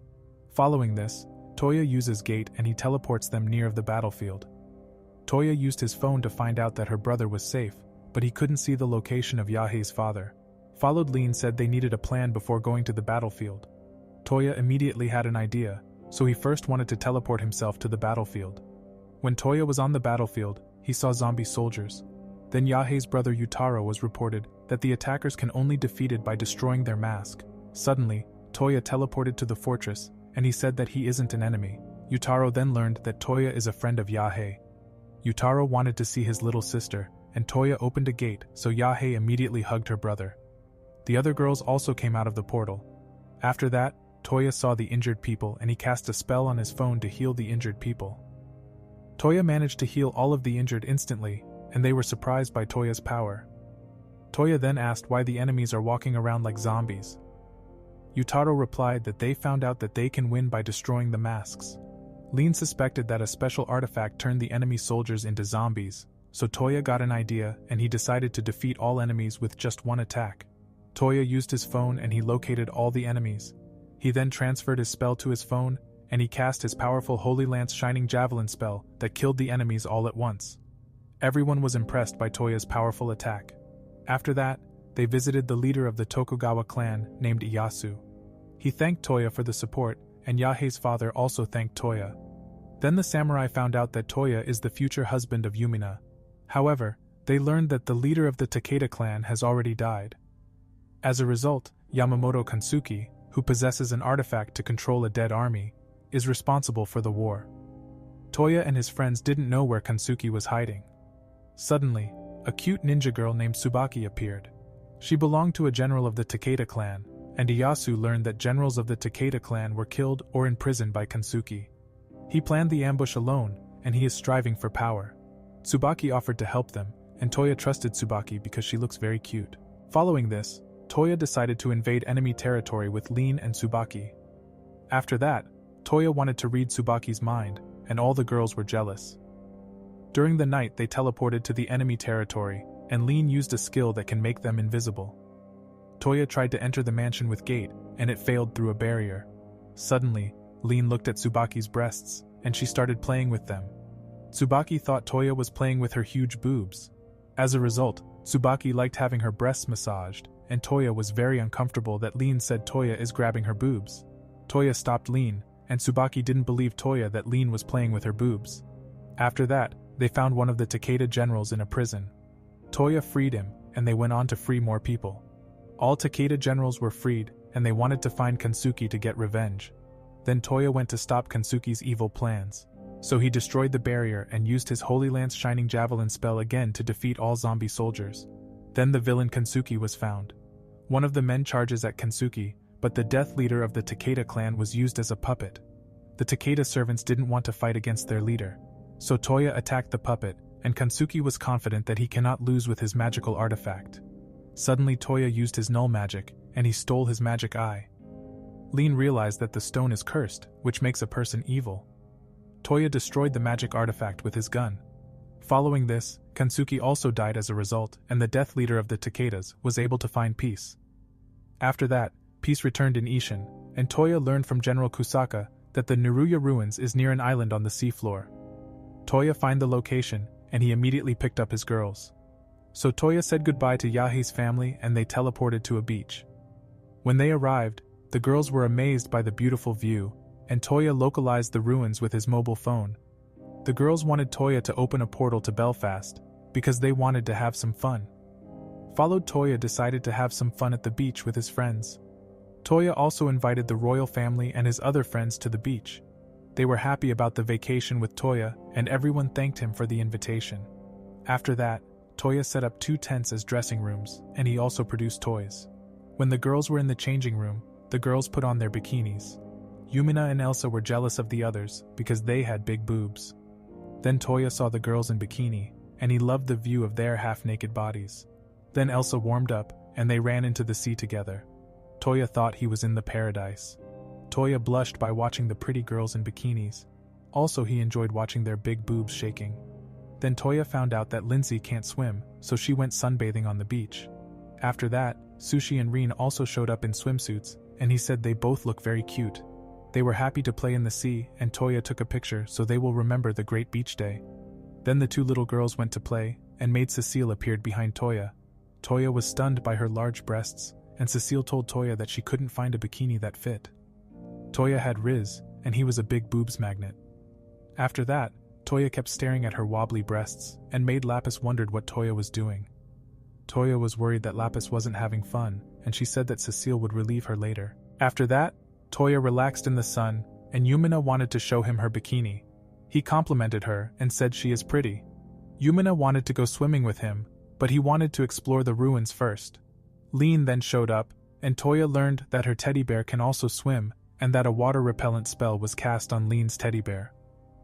Following this, Toya uses Gate and he teleports them near the battlefield. Toya used his phone to find out that her brother was safe, but he couldn't see the location of Yahe's father. Followed Lean said they needed a plan before going to the battlefield. Toya immediately had an idea, so he first wanted to teleport himself to the battlefield. When Toya was on the battlefield, he saw zombie soldiers. Then Yahe's brother Yutaro was reported that the attackers can only be defeated by destroying their mask. Suddenly, Toya teleported to the fortress, and he said that he isn't an enemy. Yutaro then learned that Toya is a friend of Yahe. Yutaro wanted to see his little sister, and Toya opened a gate, so Yahe immediately hugged her brother. The other girls also came out of the portal. After that, Toya saw the injured people and he cast a spell on his phone to heal the injured people. Toya managed to heal all of the injured instantly, and they were surprised by Toya's power. Toya then asked why the enemies are walking around like zombies. Yutaro replied that they found out that they can win by destroying the masks. Lean suspected that a special artifact turned the enemy soldiers into zombies, so Toya got an idea and he decided to defeat all enemies with just one attack. Toya used his phone and he located all the enemies. He then transferred his spell to his phone, and he cast his powerful Holy Lance Shining Javelin spell that killed the enemies all at once. Everyone was impressed by Toya's powerful attack. After that, they visited the leader of the Tokugawa clan named Iyasu. He thanked Toya for the support, and Yahei's father also thanked Toya. Then the samurai found out that Toya is the future husband of Yumina. However, they learned that the leader of the Takeda clan has already died. As a result, Yamamoto Kansuki, who possesses an artifact to control a dead army, is responsible for the war. Toya and his friends didn't know where Kansuki was hiding. Suddenly, a cute ninja girl named Tsubaki appeared. She belonged to a general of the Takeda clan, and Iyasu learned that generals of the Takeda clan were killed or imprisoned by Kansuki. He planned the ambush alone, and he is striving for power. Tsubaki offered to help them, and Toya trusted Tsubaki because she looks very cute. Following this, Toya decided to invade enemy territory with Lin and Tsubaki. After that, Toya wanted to read Tsubaki's mind, and all the girls were jealous. During the night they teleported to the enemy territory, and Lin used a skill that can make them invisible. Toya tried to enter the mansion with gate, and it failed through a barrier. Suddenly, Lin looked at Tsubaki's breasts, and she started playing with them. Tsubaki thought Toya was playing with her huge boobs. As a result, Tsubaki liked having her breasts massaged, and Toya was very uncomfortable that Lin said Toya is grabbing her boobs. Toya stopped Lin, and Tsubaki didn't believe Toya that Lin was playing with her boobs. After that, they found one of the Takeda generals in a prison. Toya freed him, and they went on to free more people. All Takeda generals were freed, and they wanted to find Kansuki to get revenge. Then Toya went to stop Kansuki's evil plans. So he destroyed the barrier and used his Holy Lance Shining Javelin spell again to defeat all zombie soldiers. Then the villain Kansuki was found. One of the men charges at Kansuki, but the death leader of the Takeda clan was used as a puppet. The Takeda servants didn't want to fight against their leader. So Toya attacked the puppet, and Kansuki was confident that he cannot lose with his magical artifact. Suddenly Toya used his null magic, and he stole his magic eye. Lin realized that the stone is cursed, which makes a person evil. Toya destroyed the magic artifact with his gun. Following this, Kansuki also died as a result, and the death leader of the Takedas was able to find peace. After that, peace returned in Ishin, and Toya learned from General Kusaka that the Naruya ruins is near an island on the seafloor. Toya found the location, and he immediately picked up his girls. So Toya said goodbye to Yahei's family and they teleported to a beach. When they arrived, the girls were amazed by the beautiful view, and Toya localized the ruins with his mobile phone. The girls wanted Toya to open a portal to Belfast, because they wanted to have some fun. Followed Toya decided to have some fun at the beach with his friends. Toya also invited the royal family and his other friends to the beach. They were happy about the vacation with Toya, and everyone thanked him for the invitation. After that, Toya set up 2 tents as dressing rooms, and he also produced toys. When the girls were in the changing room, the girls put on their bikinis. Yumina and Elsa were jealous of the others because they had big boobs. Then Toya saw the girls in bikini, and he loved the view of their half-naked bodies. Then Elsa warmed up, and they ran into the sea together. Toya thought he was in the paradise. Toya blushed by watching the pretty girls in bikinis. Also, he enjoyed watching their big boobs shaking. Then Toya found out that Lindsay can't swim, so she went sunbathing on the beach. After that, Sushi and Rin also showed up in swimsuits, and he said they both look very cute. They were happy to play in the sea, and Toya took a picture so they will remember the great beach day. Then the 2 little girls went to play, and Maid Cecile appeared behind Toya. Toya was stunned by her large breasts, and Cecile told Toya that she couldn't find a bikini that fit. Toya had Rizz, and he was a big boobs magnet. After that, Toya kept staring at her wobbly breasts, and Maid Lapis wondered what Toya was doing. Toya was worried that Lapis wasn't having fun, and she said that Cecile would relieve her later. After that, Toya relaxed in the sun, and Yumina wanted to show him her bikini. He complimented her and said she is pretty. Yumina wanted to go swimming with him, but he wanted to explore the ruins first. Lin then showed up, and Toya learned that her teddy bear can also swim, and that a water-repellent spell was cast on Lin's teddy bear.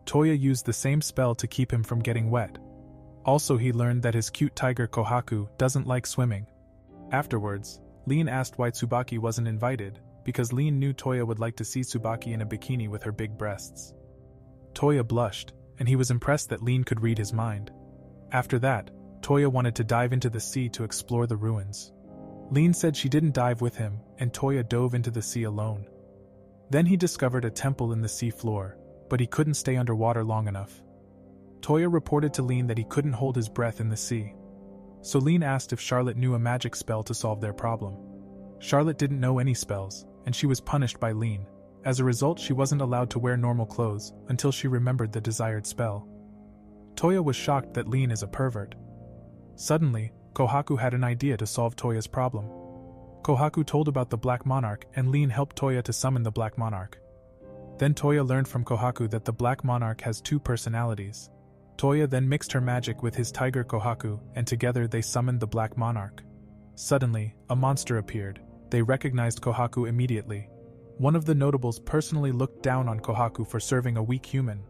Toya used the same spell to keep him from getting wet. Also, he learned that his cute tiger Kohaku doesn't like swimming. Afterwards, Lin asked why Tsubaki wasn't invited, because Lin knew Toya would like to see Tsubaki in a bikini with her big breasts. Toya blushed, and he was impressed that Lin could read his mind. After that, Toya wanted to dive into the sea to explore the ruins. Lin said she didn't dive with him, and Toya dove into the sea alone. Then he discovered a temple in the sea floor, but he couldn't stay underwater long enough. Toya reported to Lean that he couldn't hold his breath in the sea. So Lean asked if Charlotte knew a magic spell to solve their problem. Charlotte didn't know any spells, and she was punished by Lean. As a result, she wasn't allowed to wear normal clothes until she remembered the desired spell. Toya was shocked that Lean is a pervert. Suddenly, Kohaku had an idea to solve Toya's problem. Kohaku told about the Black Monarch and Lean helped Toya to summon the Black Monarch. Then Toya learned from Kohaku that the Black Monarch has two personalities. Toya then mixed her magic with his tiger Kohaku and together they summoned the Black Monarch. Suddenly, a monster appeared. They recognized Kohaku immediately. One of the notables personally looked down on Kohaku for serving a weak human.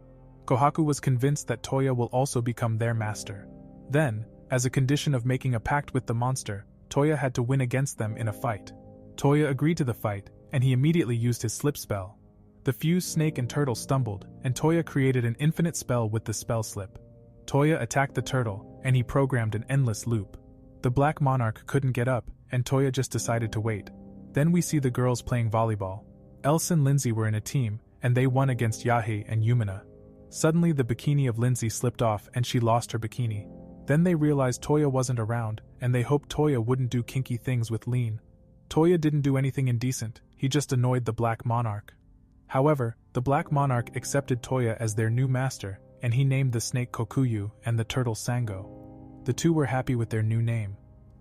Kohaku was convinced that Toya will also become their master. Then, as a condition of making a pact with the monster, Toya had to win against them in a fight. Toya agreed to the fight, and he immediately used his slip spell. The fused snake and turtle stumbled, and Toya created an infinite spell with the spell slip. Toya attacked the turtle, and he programmed an endless loop. The Black Monarch couldn't get up, and Toya just decided to wait. Then we see the girls playing volleyball. Else and Lindsay were in a team, and they won against Yahe and Yumina. Suddenly the bikini of Lindsay slipped off and she lost her bikini. Then they realized Toya wasn't around, and they hoped Toya wouldn't do kinky things with Lean. Toya didn't do anything indecent, he just annoyed the Black Monarch. However, the Black Monarch accepted Toya as their new master, and he named the snake Kokuyu and the turtle Sango. The two were happy with their new name.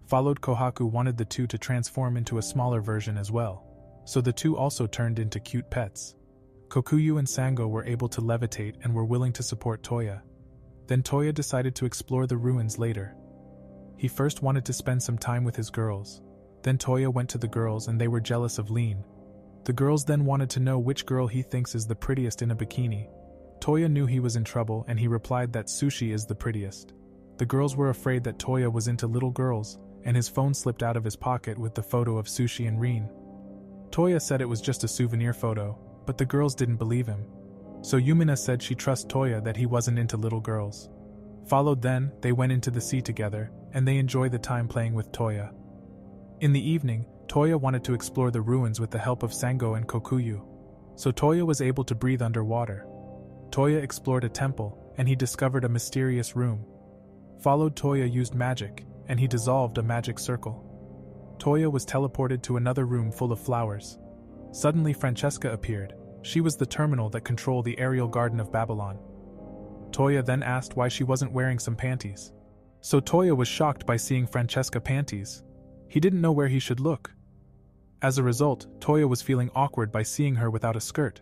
Followed Kohaku wanted the two to transform into a smaller version as well, so the two also turned into cute pets. Kokuyu and Sango were able to levitate and were willing to support Toya. Then Toya decided to explore the ruins later. He first wanted to spend some time with his girls. Then Toya went to the girls and they were jealous of Lean. The girls then wanted to know which girl he thinks is the prettiest in a bikini. Toya knew he was in trouble and he replied that Sushi is the prettiest. The girls were afraid that Toya was into little girls, and his phone slipped out of his pocket with the photo of Sushi and Reen. Toya said it was just a souvenir photo, but the girls didn't believe him. So Yumina said she trusts Toya that he wasn't into little girls. Followed then, they went into the sea together, and they enjoyed the time playing with Toya. In the evening, Toya wanted to explore the ruins with the help of Sango and Kokuyu. So Toya was able to breathe underwater. Toya explored a temple, and he discovered a mysterious room. Followed Toya used magic, and he dissolved a magic circle. Toya was teleported to another room full of flowers. Suddenly Francesca appeared. She was the terminal that controlled the aerial garden of Babylon. Toya then asked why she wasn't wearing some panties. So Toya was shocked by seeing Francesca panties. He didn't know where he should look. As a result, Toya was feeling awkward by seeing her without a skirt.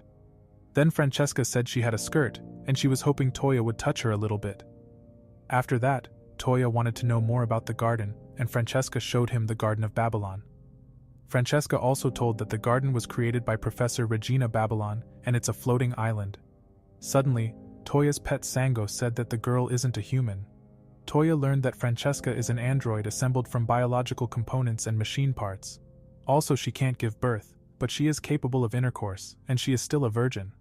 Then Francesca said she had a skirt, and she was hoping Toya would touch her a little bit. After that, Toya wanted to know more about the garden, and Francesca showed him the Garden of Babylon. Francesca also told that the garden was created by Professor Regina Babylon, and it's a floating island. Suddenly, Toya's pet Sango said that the girl isn't a human. Toya learned that Francesca is an android assembled from biological components and machine parts. Also, she can't give birth, but she is capable of intercourse, and she is still a virgin.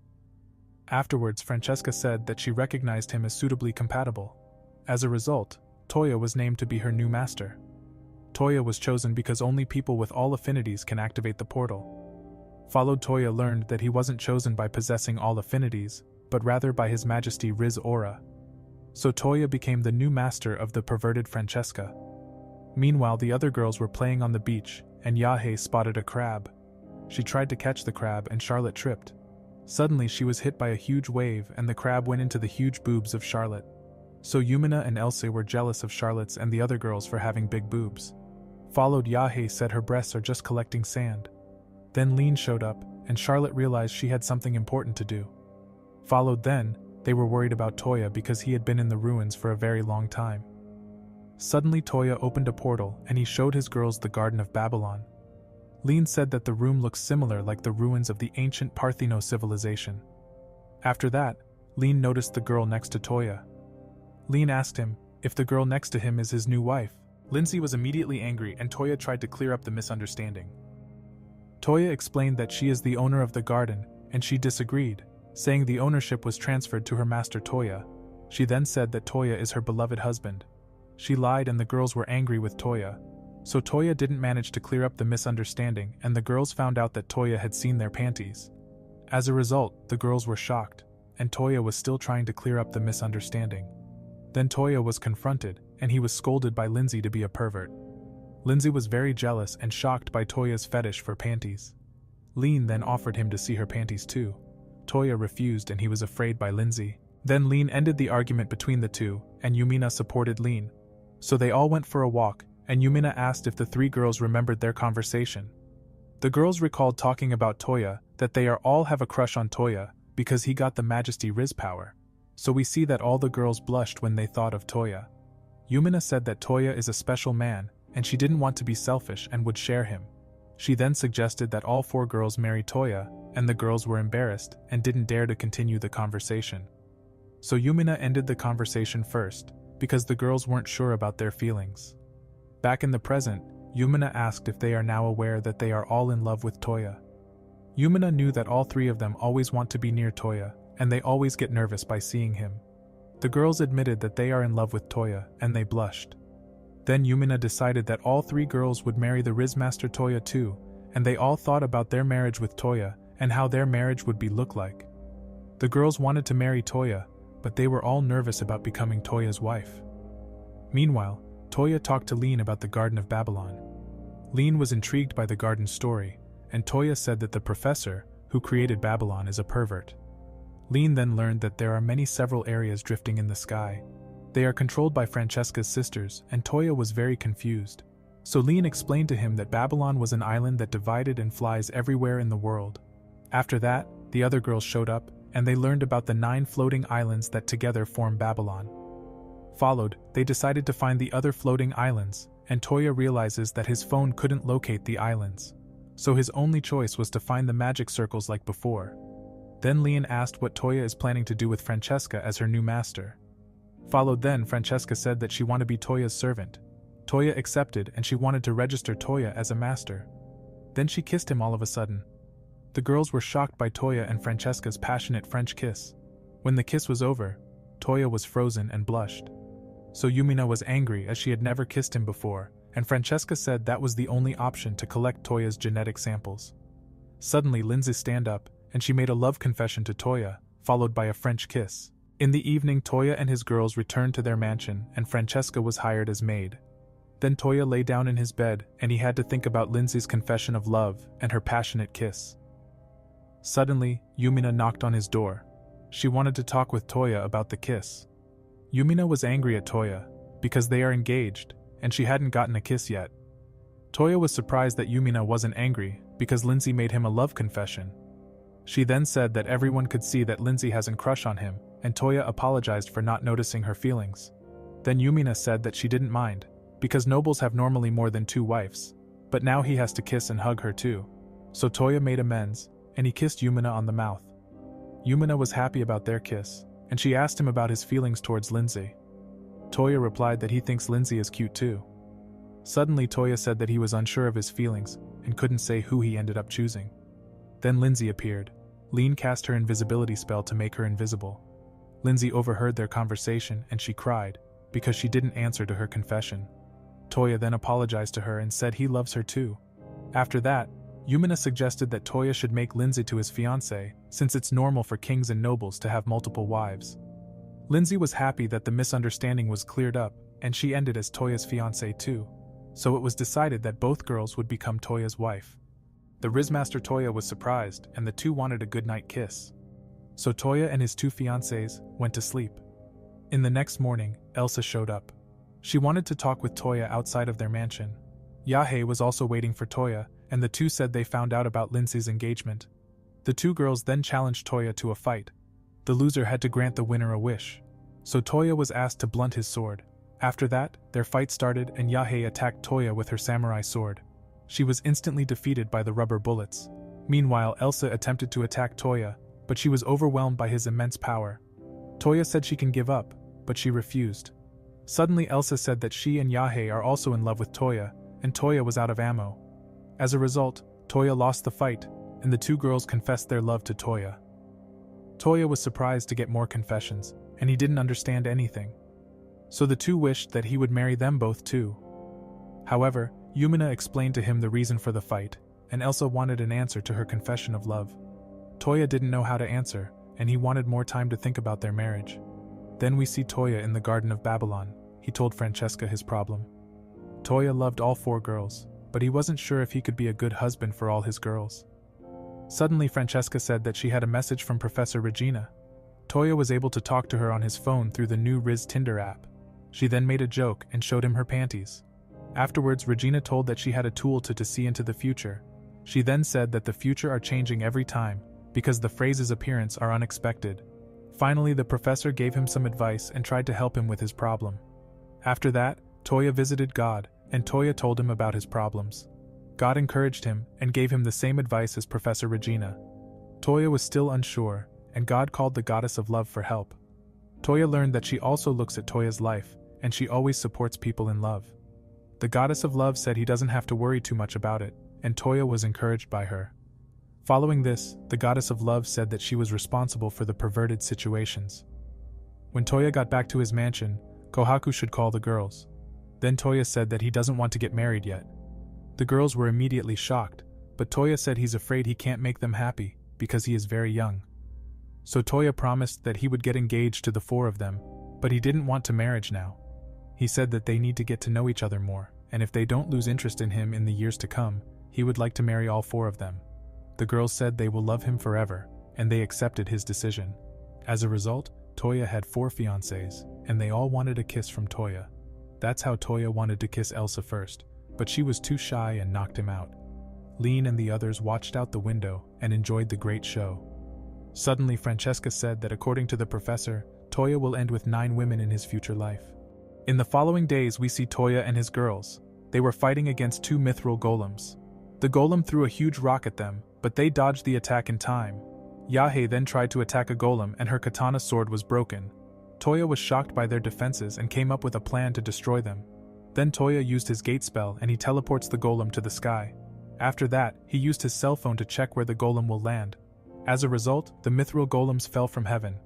Afterwards, Francesca said that she recognized him as suitably compatible. As a result, Toya was named to be her new master. Toya was chosen because only people with all affinities can activate the portal. Followed Toya learned that he wasn't chosen by possessing all affinities, but rather by His Majesty Rizz aura. So Toya became the new master of the perverted Francesca. Meanwhile, the other girls were playing on the beach, and Yahe spotted a crab. She tried to catch the crab and Charlotte tripped. Suddenly she was hit by a huge wave and the crab went into the huge boobs of Charlotte. So Yumina and Elsa were jealous of Charlotte's and the other girls for having big boobs. Followed Yahe said her breasts are just collecting sand. Then Lean showed up, and Charlotte realized she had something important to do. Followed then, they were worried about Toya because he had been in the ruins for a very long time. Suddenly Toya opened a portal and he showed his girls the Garden of Babylon. Lean said that the room looks similar like the ruins of the ancient Partheno civilization. After that, Lean noticed the girl next to Toya. Lean asked him if the girl next to him is his new wife. Lindsay was immediately angry and Toya tried to clear up the misunderstanding. Toya explained that she is the owner of the garden, and she disagreed, saying the ownership was transferred to her master Toya. She then said that Toya is her beloved husband. She lied and the girls were angry with Toya. So Toya didn't manage to clear up the misunderstanding and the girls found out that Toya had seen their panties. As a result, the girls were shocked, and Toya was still trying to clear up the misunderstanding. Then Toya was confronted, and he was scolded by Lindsay to be a pervert. Lindsay was very jealous and shocked by Toya's fetish for panties. Lean then offered him to see her panties too. Toya refused and he was afraid by Lindsay. Then Lean ended the argument between the two, and Yumina supported Lean. So they all went for a walk, and Yumina asked if the three girls remembered their conversation. The girls recalled talking about Toya, that they all have a crush on Toya, because he got the Majesty Rizz power. So we see that all the girls blushed when they thought of Toya. Yumina said that Toya is a special man, and she didn't want to be selfish and would share him. She then suggested that all four girls marry Toya, and the girls were embarrassed and didn't dare to continue the conversation. So Yumina ended the conversation first, because the girls weren't sure about their feelings. Back in the present, Yumina asked if they are now aware that they are all in love with Toya. Yumina knew that all three of them always want to be near Toya, and they always get nervous by seeing him. The girls admitted that they are in love with Toya, and they blushed. Then Yumina decided that all three girls would marry the Rizz Master Toya too, and they all thought about their marriage with Toya, and how their marriage would look like. The girls wanted to marry Toya, but they were all nervous about becoming Toya's wife. Meanwhile, Toya talked to Lean about the Garden of Babylon. Lean was intrigued by the garden story, and Toya said that the professor, who created Babylon, is a pervert. Lean then learned that there are several areas drifting in the sky. They are controlled by Francesca's sisters, and Toya was very confused. So Lean explained to him that Babylon was an island that divided and flies everywhere in the world. After that, the other girls showed up, and they learned about the 9 floating islands that together form Babylon. Followed, they decided to find the other floating islands, and Toya realizes that his phone couldn't locate the islands. So his only choice was to find the magic circles like before. Then Leon asked what Toya is planning to do with Francesca as her new master. Followed then, Francesca said that she wanted to be Toya's servant. Toya accepted and she wanted to register Toya as a master. Then she kissed him all of a sudden. The girls were shocked by Toya and Francesca's passionate French kiss. When the kiss was over, Toya was frozen and blushed. So Yumina was angry as she had never kissed him before, and Francesca said that was the only option to collect Toya's genetic samples. Suddenly Lindsay stand up, and she made a love confession to Toya, followed by a French kiss. In the evening, Toya and his girls returned to their mansion, and Francesca was hired as maid. Then Toya lay down in his bed, and he had to think about Lindsay's confession of love and her passionate kiss. Suddenly, Yumina knocked on his door. She wanted to talk with Toya about the kiss. Yumina was angry at Toya, because they are engaged, and she hadn't gotten a kiss yet. Toya was surprised that Yumina wasn't angry, because Lindsay made him a love confession. She then said that everyone could see that Lindsay hasn't crush on him, and Toya apologized for not noticing her feelings. Then Yumina said that she didn't mind, because nobles have normally more than 2 wives, but now he has to kiss and hug her too. So Toya made amends, and he kissed Yumina on the mouth. Yumina was happy about their kiss, and she asked him about his feelings towards Lindsay. Toya replied that he thinks Lindsay is cute too. Suddenly Toya said that he was unsure of his feelings, and couldn't say who he ended up choosing. Then Lindsay appeared. Lean cast her invisibility spell to make her invisible. Lindsay overheard their conversation and she cried, because she didn't answer to her confession. Toya then apologized to her and said he loves her too. After that, Yumina suggested that Toya should make Lindsay to his fiancée, since it's normal for kings and nobles to have multiple wives. Lindsay was happy that the misunderstanding was cleared up, and she ended as Toya's fiancée too. So it was decided that both girls would become Toya's wife. The Rizz Master Toya was surprised, and the two wanted a goodnight kiss. So Toya and his 2 fiancés went to sleep. In the next morning, Elsa showed up. She wanted to talk with Toya outside of their mansion. Yahe was also waiting for Toya, and the two said they found out about Lindsay's engagement. The 2 girls then challenged Toya to a fight. The loser had to grant the winner a wish. So Toya was asked to blunt his sword. After that, their fight started and Yahe attacked Toya with her samurai sword. She was instantly defeated by the rubber bullets. Meanwhile, Elsa attempted to attack Toya, but she was overwhelmed by his immense power. Toya said she can give up, but she refused. Suddenly Elsa said that she and Yahe are also in love with Toya, and Toya was out of ammo. As a result, Toya lost the fight, and the 2 girls confessed their love to Toya. Toya was surprised to get more confessions, and he didn't understand anything. So the 2 wished that he would marry them both too. However, Yumina explained to him the reason for the fight, and Elsa wanted an answer to her confession of love. Toya didn't know how to answer, and he wanted more time to think about their marriage. Then we see Toya in the Garden of Babylon. He told Francesca his problem. Toya loved all 4 girls, but he wasn't sure if he could be a good husband for all his girls. Suddenly Francesca said that she had a message from Professor Regina. Toya was able to talk to her on his phone through the new Rizz Tinder app. She then made a joke and showed him her panties. Afterwards, Regina told that she had a tool to see into the future. She then said that the future are changing every time, because the phrase's appearance are unexpected. Finally, the professor gave him some advice and tried to help him with his problem. After that, Toya visited God, and Toya told him about his problems. God encouraged him and gave him the same advice as Professor Regina. Toya was still unsure, and God called the goddess of love for help. Toya learned that she also looks at Toya's life, and she always supports people in love. The goddess of love said he doesn't have to worry too much about it, and Toya was encouraged by her. Following this, the goddess of love said that she was responsible for the perverted situations. When Toya got back to his mansion, Kohaku should call the girls. Then Toya said that he doesn't want to get married yet. The girls were immediately shocked, but Toya said he's afraid he can't make them happy, because he is very young. So Toya promised that he would get engaged to the 4 of them, but he didn't want to marriage now. He said that they need to get to know each other more, and if they don't lose interest in him in the years to come, he would like to marry all 4 of them. The girls said they will love him forever, and they accepted his decision. As a result, Toya had 4 fiancés, and they all wanted a kiss from Toya. That's how Toya wanted to kiss Elsa first, but she was too shy and knocked him out. Lean and the others watched out the window and enjoyed the great show. Suddenly Francesca said that according to the professor, Toya will end with 9 women in his future life. In the following days we see Toya and his girls. They were fighting against 2 mithril golems. The golem threw a huge rock at them, but they dodged the attack in time. Yahe then tried to attack a golem and her katana sword was broken. Toya was shocked by their defenses and came up with a plan to destroy them. Then Toya used his gate spell and he teleports the golem to the sky. After that, he used his cell phone to check where the golem will land. As a result, the mithril golems fell from heaven.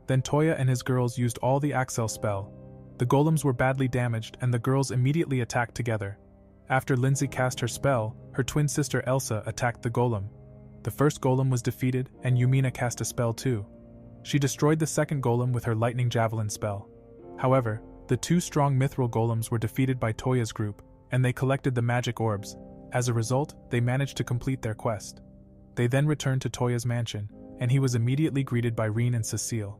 Then Toya and his girls used all the Axel spell. The golems were badly damaged and the girls immediately attacked together. After Lindsay cast her spell, her twin sister Elsa attacked the golem. The first golem was defeated and Yumina cast a spell too. She destroyed the second golem with her lightning javelin spell. However, the 2 strong mithril golems were defeated by Toya's group, and they collected the magic orbs. As a result, they managed to complete their quest. They then returned to Toya's mansion, and he was immediately greeted by Reen and Cecile.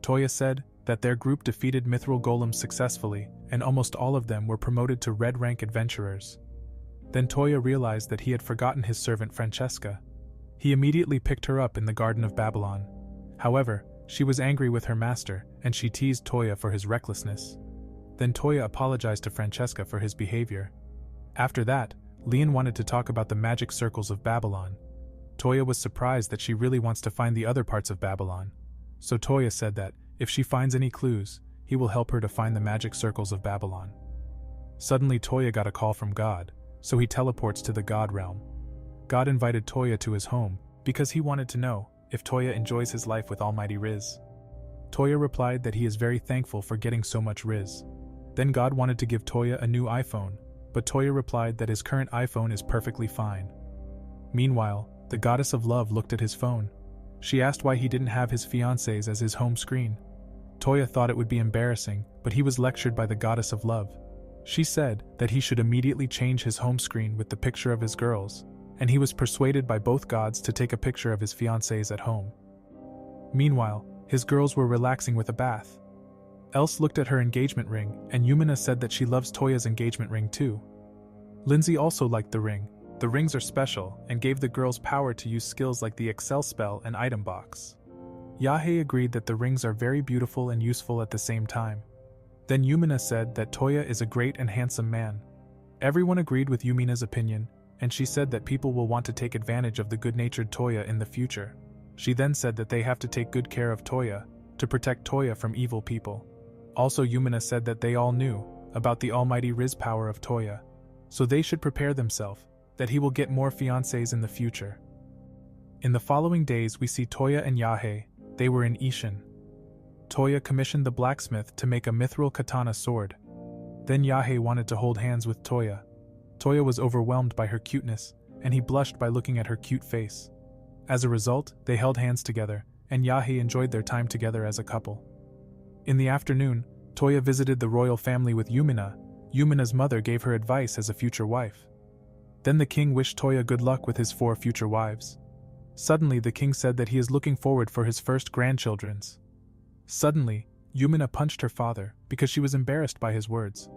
Toya said that their group defeated mithril golems successfully, and almost all of them were promoted to red rank adventurers. Then Toya realized that he had forgotten his servant Francesca. He immediately picked her up in the Garden of Babylon. However, she was angry with her master, and she teased Toya for his recklessness. Then Toya apologized to Francesca for his behavior. After that, Leon wanted to talk about the magic circles of Babylon. Toya was surprised that she really wants to find the other parts of Babylon. So Toya said that, if she finds any clues, he will help her to find the magic circles of Babylon. Suddenly Toya got a call from God, so he teleports to the God realm. God invited Toya to his home, because he wanted to know if Toya enjoys his life with Almighty Rizz. Toya replied that he is very thankful for getting so much Rizz. Then God wanted to give Toya a new iPhone, but Toya replied that his current iPhone is perfectly fine. Meanwhile, the goddess of love looked at his phone. She asked why he didn't have his fiancés as his home screen. Toya thought it would be embarrassing, but he was lectured by the goddess of love. She said that he should immediately change his home screen with the picture of his girls, and he was persuaded by both gods to take a picture of his fiancés at home. Meanwhile, his girls were relaxing with a bath. Else looked at her engagement ring, and Yumina said that she loves Toya's engagement ring too. Lindsay also liked the ring. The rings are special, and gave the girls power to use skills like the Excel spell and item box. Yahe agreed that the rings are very beautiful and useful at the same time. Then Yumina said that Toya is a great and handsome man. Everyone agreed with Yumina's opinion, and she said that people will want to take advantage of the good-natured Toya in the future. She then said that they have to take good care of Toya, to protect Toya from evil people. Also Yumina said that they all knew about the almighty Rizz power of Toya, so they should prepare themselves, that he will get more fiancés in the future. In the following days we see Toya and Yahe. They were in Ishin. Toya commissioned the blacksmith to make a mithril katana sword. Then Yahe wanted to hold hands with Toya. Toya was overwhelmed by her cuteness, and he blushed by looking at her cute face. As a result, they held hands together, and Yahe enjoyed their time together as a couple. In the afternoon, Toya visited the royal family with Yumina. Yumina's mother gave her advice as a future wife. Then the king wished Toya good luck with his 4 future wives. Suddenly the king said that he is looking forward for his first grandchildren's. Suddenly, Yumina punched her father because she was embarrassed by his words.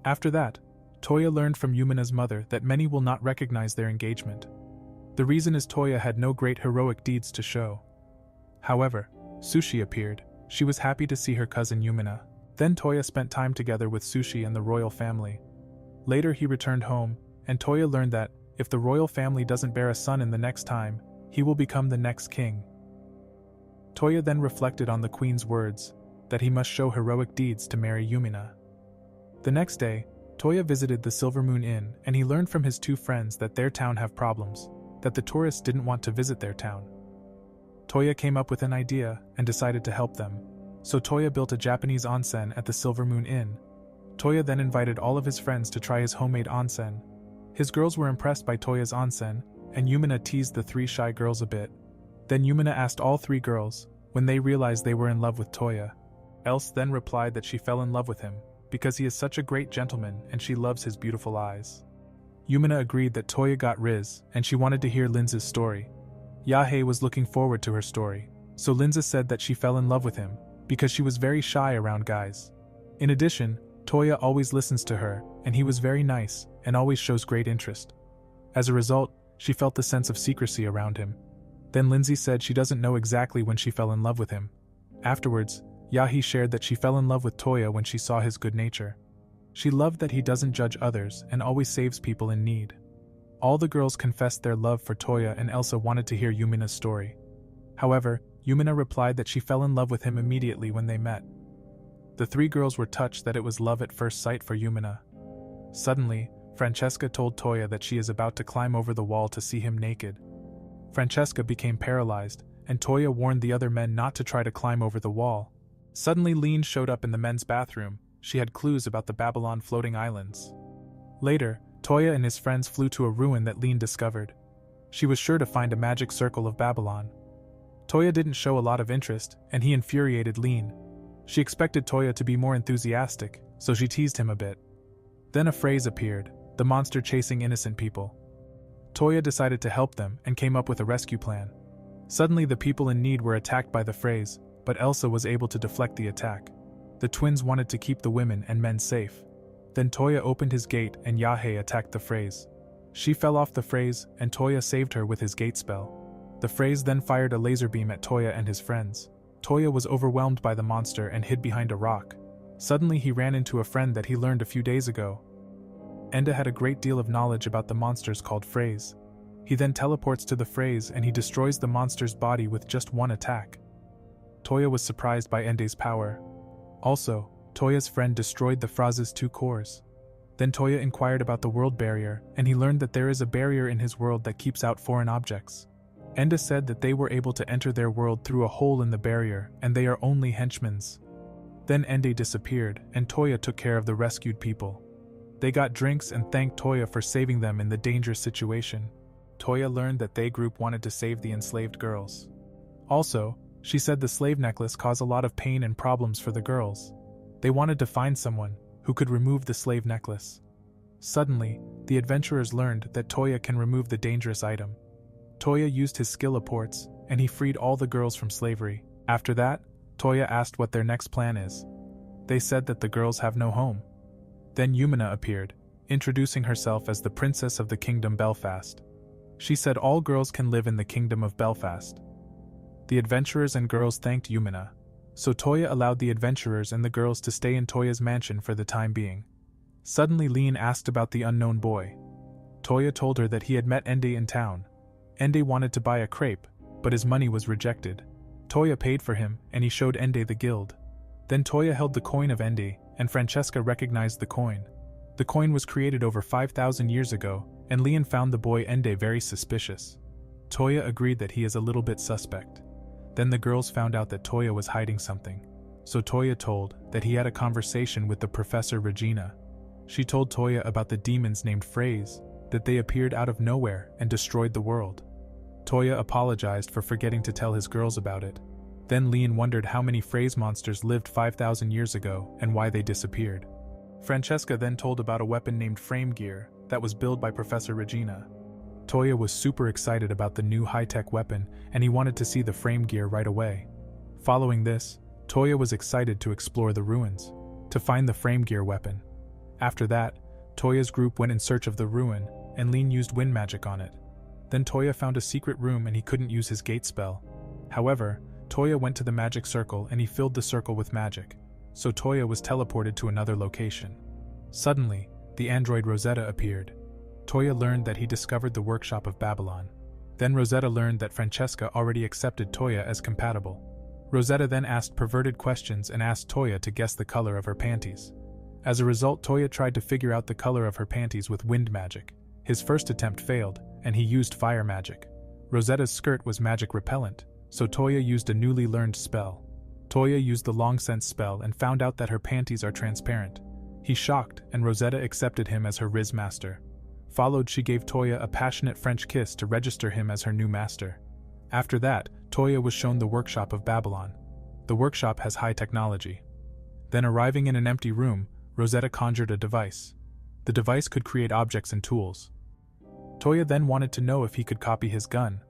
After that, Toya learned from Yumina's mother that many will not recognize their engagement. The reason is Toya had no great heroic deeds to show. However, Sushi appeared. She was happy to see her cousin Yumina. Then Toya spent time together with Sushi and the royal family. Later he returned home, and Toya learned that, if the royal family doesn't bear a son in the next time, he will become the next king. Toya then reflected on the queen's words, that he must show heroic deeds to marry Yumina. The next day, Toya visited the Silver Moon Inn, and he learned from his 2 friends that their town have problems, that the tourists didn't want to visit their town. Toya came up with an idea and decided to help them, so Toya built a Japanese onsen at the Silver Moon Inn. Toya then invited all of his friends to try his homemade onsen. His girls were impressed by Toya's onsen, and Yumina teased the 3 shy girls a bit. Then Yumina asked all 3 girls, when they realized they were in love with Toya. Else then replied that she fell in love with him, because he is such a great gentleman and she loves his beautiful eyes. Yumina agreed that Toya got Rizz, and she wanted to hear Linz's story. Yahe was looking forward to her story, so Linza said that she fell in love with him, because she was very shy around guys. In addition, Toya always listens to her, and he was very nice, and always shows great interest. As a result, she felt the sense of secrecy around him. Then Lindsay said she doesn't know exactly when she fell in love with him. Afterwards, Yahi shared that she fell in love with Toya when she saw his good nature. She loved that he doesn't judge others and always saves people in need. All the girls confessed their love for Toya, and Elsa wanted to hear Yumina's story. However, Yumina replied that she fell in love with him immediately when they met. The 3 girls were touched that it was love at first sight for Yumina. Suddenly, Francesca told Toya that she is about to climb over the wall to see him naked. Francesca became paralyzed, and Toya warned the other men not to try to climb over the wall. Suddenly Lean showed up in the men's bathroom. She had clues about the Babylon floating islands. Later, Toya and his friends flew to a ruin that Lean discovered. She was sure to find a magic circle of Babylon. Toya didn't show a lot of interest, and he infuriated Lean. She expected Toya to be more enthusiastic, so she teased him a bit. Then a phrase appeared, the monster chasing innocent people. Toya decided to help them and came up with a rescue plan. Suddenly the people in need were attacked by the phrase, but Elsa was able to deflect the attack. The twins wanted to keep the women and men safe. Then Toya opened his gate and Yahe attacked the phrase. She fell off the phrase, and Toya saved her with his gate spell. The phrase then fired a laser beam at Toya and his friends. Toya was overwhelmed by the monster and hid behind a rock. Suddenly he ran into a friend that he learned a few days ago. Enda had a great deal of knowledge about the monsters called phrase. He then teleports to the phrase and he destroys the monster's body with just one attack. Toya was surprised by Ende's power. Also, Toya's friend destroyed the phrase's 2 cores. Then Toya inquired about the world barrier, and he learned that there is a barrier in his world that keeps out foreign objects. Enda said that they were able to enter their world through a hole in the barrier, and they are only henchmen's. Then Ende disappeared, and Toya took care of the rescued people. They got drinks and thanked Toya for saving them in the dangerous situation. Toya learned that they group wanted to save the enslaved girls. Also, she said the slave necklace caused a lot of pain and problems for the girls. They wanted to find someone who could remove the slave necklace. Suddenly, the adventurers learned that Toya can remove the dangerous item. Toya used his skill apports, and he freed all the girls from slavery. After that, Toya asked what their next plan is. They said that the girls have no home. Then Yumina appeared, introducing herself as the princess of the kingdom Belfast. She said all girls can live in the kingdom of Belfast. The adventurers and girls thanked Yumina, so Toya allowed the adventurers and the girls to stay in Toya's mansion for the time being. Suddenly Lean asked about the unknown boy. Toya told her that he had met Ende in town. Ende wanted to buy a crepe, but his money was rejected. Toya paid for him, and he showed Ende the guild. Then Toya held the coin of Ende, and Francesca recognized the coin. The coin was created over 5,000 years ago, and Leon found the boy Ende very suspicious. Toya agreed that he is a little bit suspect. Then the girls found out that Toya was hiding something. So Toya told that he had a conversation with the Professor Regina. She told Toya about the demons named Phrase, that they appeared out of nowhere and destroyed the world. Toya apologized for forgetting to tell his girls about it. Then Leon wondered how many phrase monsters lived 5,000 years ago and why they disappeared. Francesca then told about a weapon named Frame Gear that was built by Professor Regina. Toya was super excited about the new high-tech weapon and he wanted to see the frame gear right away. Following this, Toya was excited to explore the ruins, to find the frame gear weapon. After that, Toya's group went in search of the ruin and Leon used wind magic on it. Then Toya found a secret room and he couldn't use his gate spell. However, Toya went to the magic circle and he filled the circle with magic, so Toya was teleported to another location. Suddenly, the android Rosetta appeared. Toya learned that he discovered the workshop of Babylon. Then Rosetta learned that Francesca already accepted Toya as compatible. Rosetta then asked perverted questions and asked Toya to guess the color of her panties. As a result, Toya tried to figure out the color of her panties with wind magic. His first attempt failed, and he used fire magic. Rosetta's skirt was magic repellent, so Toya used a newly learned spell. Toya used the long sense spell and found out that her panties are transparent. He shocked, and Rosetta accepted him as her Rizz master. Followed, she gave Toya a passionate French kiss to register him as her new master. After that, Toya was shown the workshop of Babylon. The workshop has high technology. Then, arriving in an empty room, Rosetta conjured a device. The device could create objects and tools. Toya then wanted to know if he could copy his gun.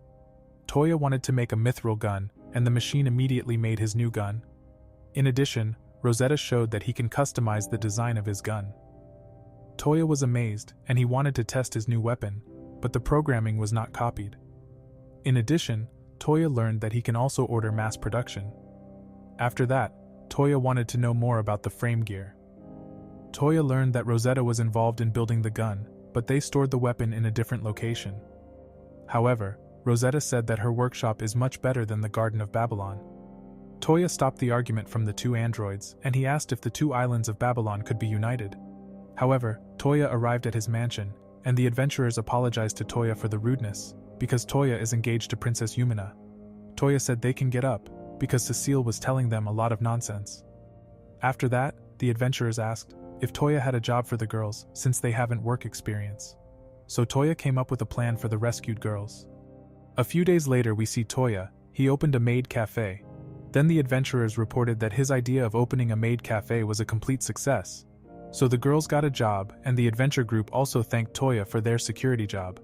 Toya wanted to make a mithril gun, and the machine immediately made his new gun. In addition, Rosetta showed that he can customize the design of his gun. Toya was amazed, and he wanted to test his new weapon, but the programming was not copied. In addition, Toya learned that he can also order mass production. After that, Toya wanted to know more about the frame gear. Toya learned that Rosetta was involved in building the gun, but they stored the weapon in a different location. However, Rosetta said that her workshop is much better than the Garden of Babylon. Toya stopped the argument from the two androids, and he asked if the two islands of Babylon could be united. However, Toya arrived at his mansion, and the adventurers apologized to Toya for the rudeness, because Toya is engaged to Princess Yumina. Toya said they can get up, because Cecile was telling them a lot of nonsense. After that, the adventurers asked if Toya had a job for the girls, since they haven't work experience. So Toya came up with a plan for the rescued girls. A few days later, we see Toya. He opened a maid cafe. Then the adventurers reported that his idea of opening a maid cafe was a complete success. So the girls got a job, and the adventure group also thanked Toya for their security job.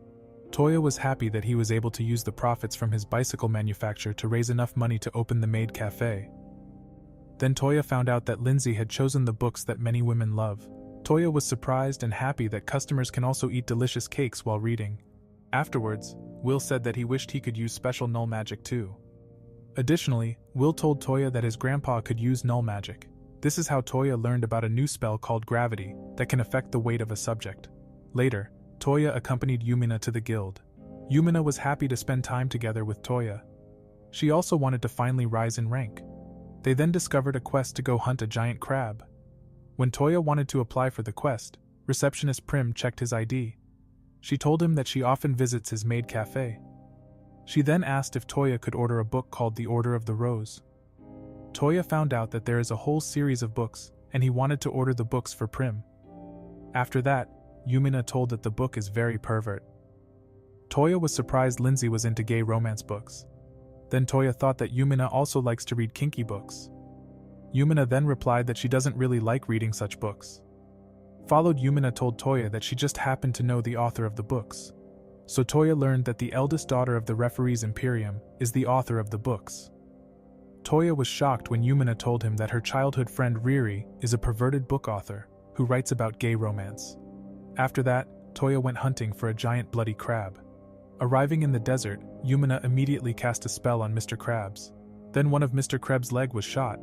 Toya was happy that he was able to use the profits from his bicycle manufacture to raise enough money to open the maid cafe. Then Toya found out that Lindsay had chosen the books that many women love. Toya was surprised and happy that customers can also eat delicious cakes while reading. Afterwards, Will said that he wished he could use special null magic too. Additionally, Will told Toya that his grandpa could use null magic. This is how Toya learned about a new spell called Gravity that can affect the weight of a subject. Later, Toya accompanied Yumina to the guild. Yumina was happy to spend time together with Toya. She also wanted to finally rise in rank. They then discovered a quest to go hunt a giant crab. When Toya wanted to apply for the quest, receptionist Prim checked his ID. She told him that she often visits his maid cafe. She then asked if Toya could order a book called The Order of the Rose. Toya found out that there is a whole series of books, and he wanted to order the books for Prim. After that, Yumina told that the book is very pervert. Toya was surprised Lindsay was into gay romance books. Then Toya thought that Yumina also likes to read kinky books. Yumina then replied that she doesn't really like reading such books. Followed, Yumina told Toya that she just happened to know the author of the books. So Toya learned that the eldest daughter of the referee's Imperium is the author of the books. Toya was shocked when Yumina told him that her childhood friend Riri is a perverted book author who writes about gay romance. After that, Toya went hunting for a giant bloody crab. Arriving in the desert, Yumina immediately cast a spell on Mr. Krabs. Then one of Mr. Krabs' leg was shot.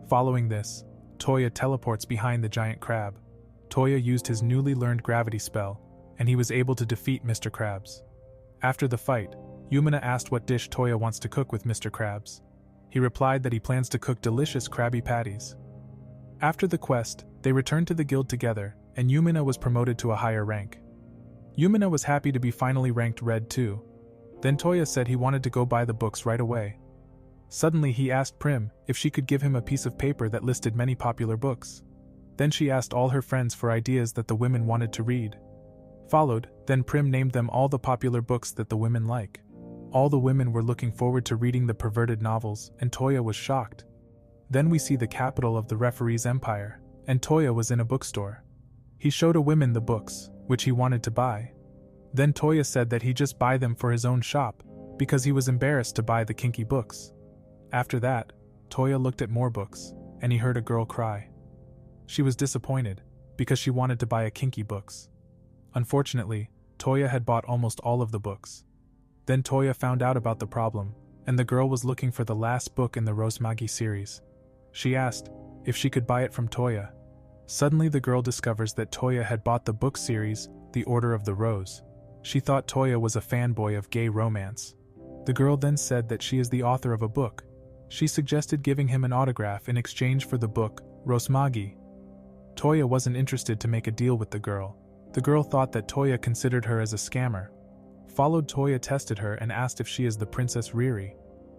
Following this, Toya teleports behind the giant crab. Toya used his newly learned gravity spell, and he was able to defeat Mr. Krabs. After the fight, Yumina asked what dish Toya wants to cook with Mr. Krabs. He replied that he plans to cook delicious Krabby Patties. After the quest, they returned to the guild together, and Yumina was promoted to a higher rank. Yumina was happy to be finally ranked red too. Then Toya said he wanted to go buy the books right away. Suddenly he asked Prim if she could give him a piece of paper that listed many popular books. Then she asked all her friends for ideas that the women wanted to read. Then Prim named them all the popular books that the women like. All the women were looking forward to reading the perverted novels, and Toya was shocked. Then we see the capital of the referee's empire, and Toya was in a bookstore. He showed a woman the books, which he wanted to buy. Then Toya said that he'd just buy them for his own shop, because he was embarrassed to buy the kinky books. After that, Toya looked at more books, and he heard a girl cry. She was disappointed, because she wanted to buy a kinky books. Unfortunately, Toya had bought almost all of the books. Then Toya found out about the problem, and the girl was looking for the last book in the Rosmagi series. She asked if she could buy it from Toya. Suddenly the girl discovers that Toya had bought the book series, The Order of the Rose. She thought Toya was a fanboy of gay romance. The girl then said that she is the author of a book. She suggested giving him an autograph in exchange for the book, Rosmagi. Toya wasn't interested to make a deal with the girl. The girl thought that Toya considered her as a scammer. Toya tested her and asked if she is the Princess Riri.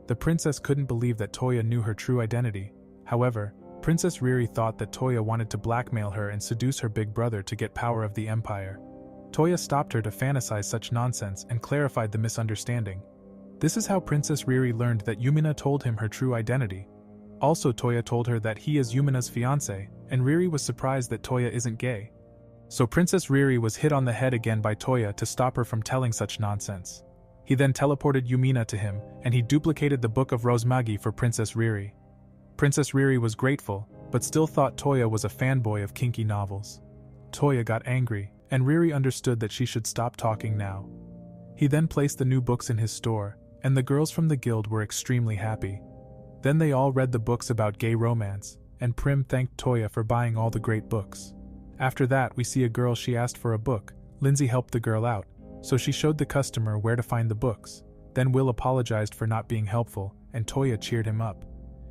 The princess couldn't believe that Toya knew her true identity. However, Princess Riri thought that Toya wanted to blackmail her and seduce her big brother to get power of the empire. Toya stopped her to fantasize such nonsense and clarified the misunderstanding. This is how Princess Riri learned that Yumina told him her true identity. Also, Toya told her that he is Yumina's fiancé, and Riri was surprised that Toya isn't gay. So Princess Riri was hit on the head again by Toya to stop her from telling such nonsense. He then teleported Yumina to him, and he duplicated the Book of Rosmagi for Princess Riri. Princess Riri was grateful, but still thought Toya was a fanboy of kinky novels. Toya got angry, and Riri understood that she should stop talking now. He then placed the new books in his store, and the girls from the guild were extremely happy. Then they all read the books about gay romance, and Prim thanked Toya for buying all the great books. After that, we see a girl. She asked for a book. Lindsay helped the girl out, so she showed the customer where to find the books. Then Will apologized for not being helpful, and Toya cheered him up.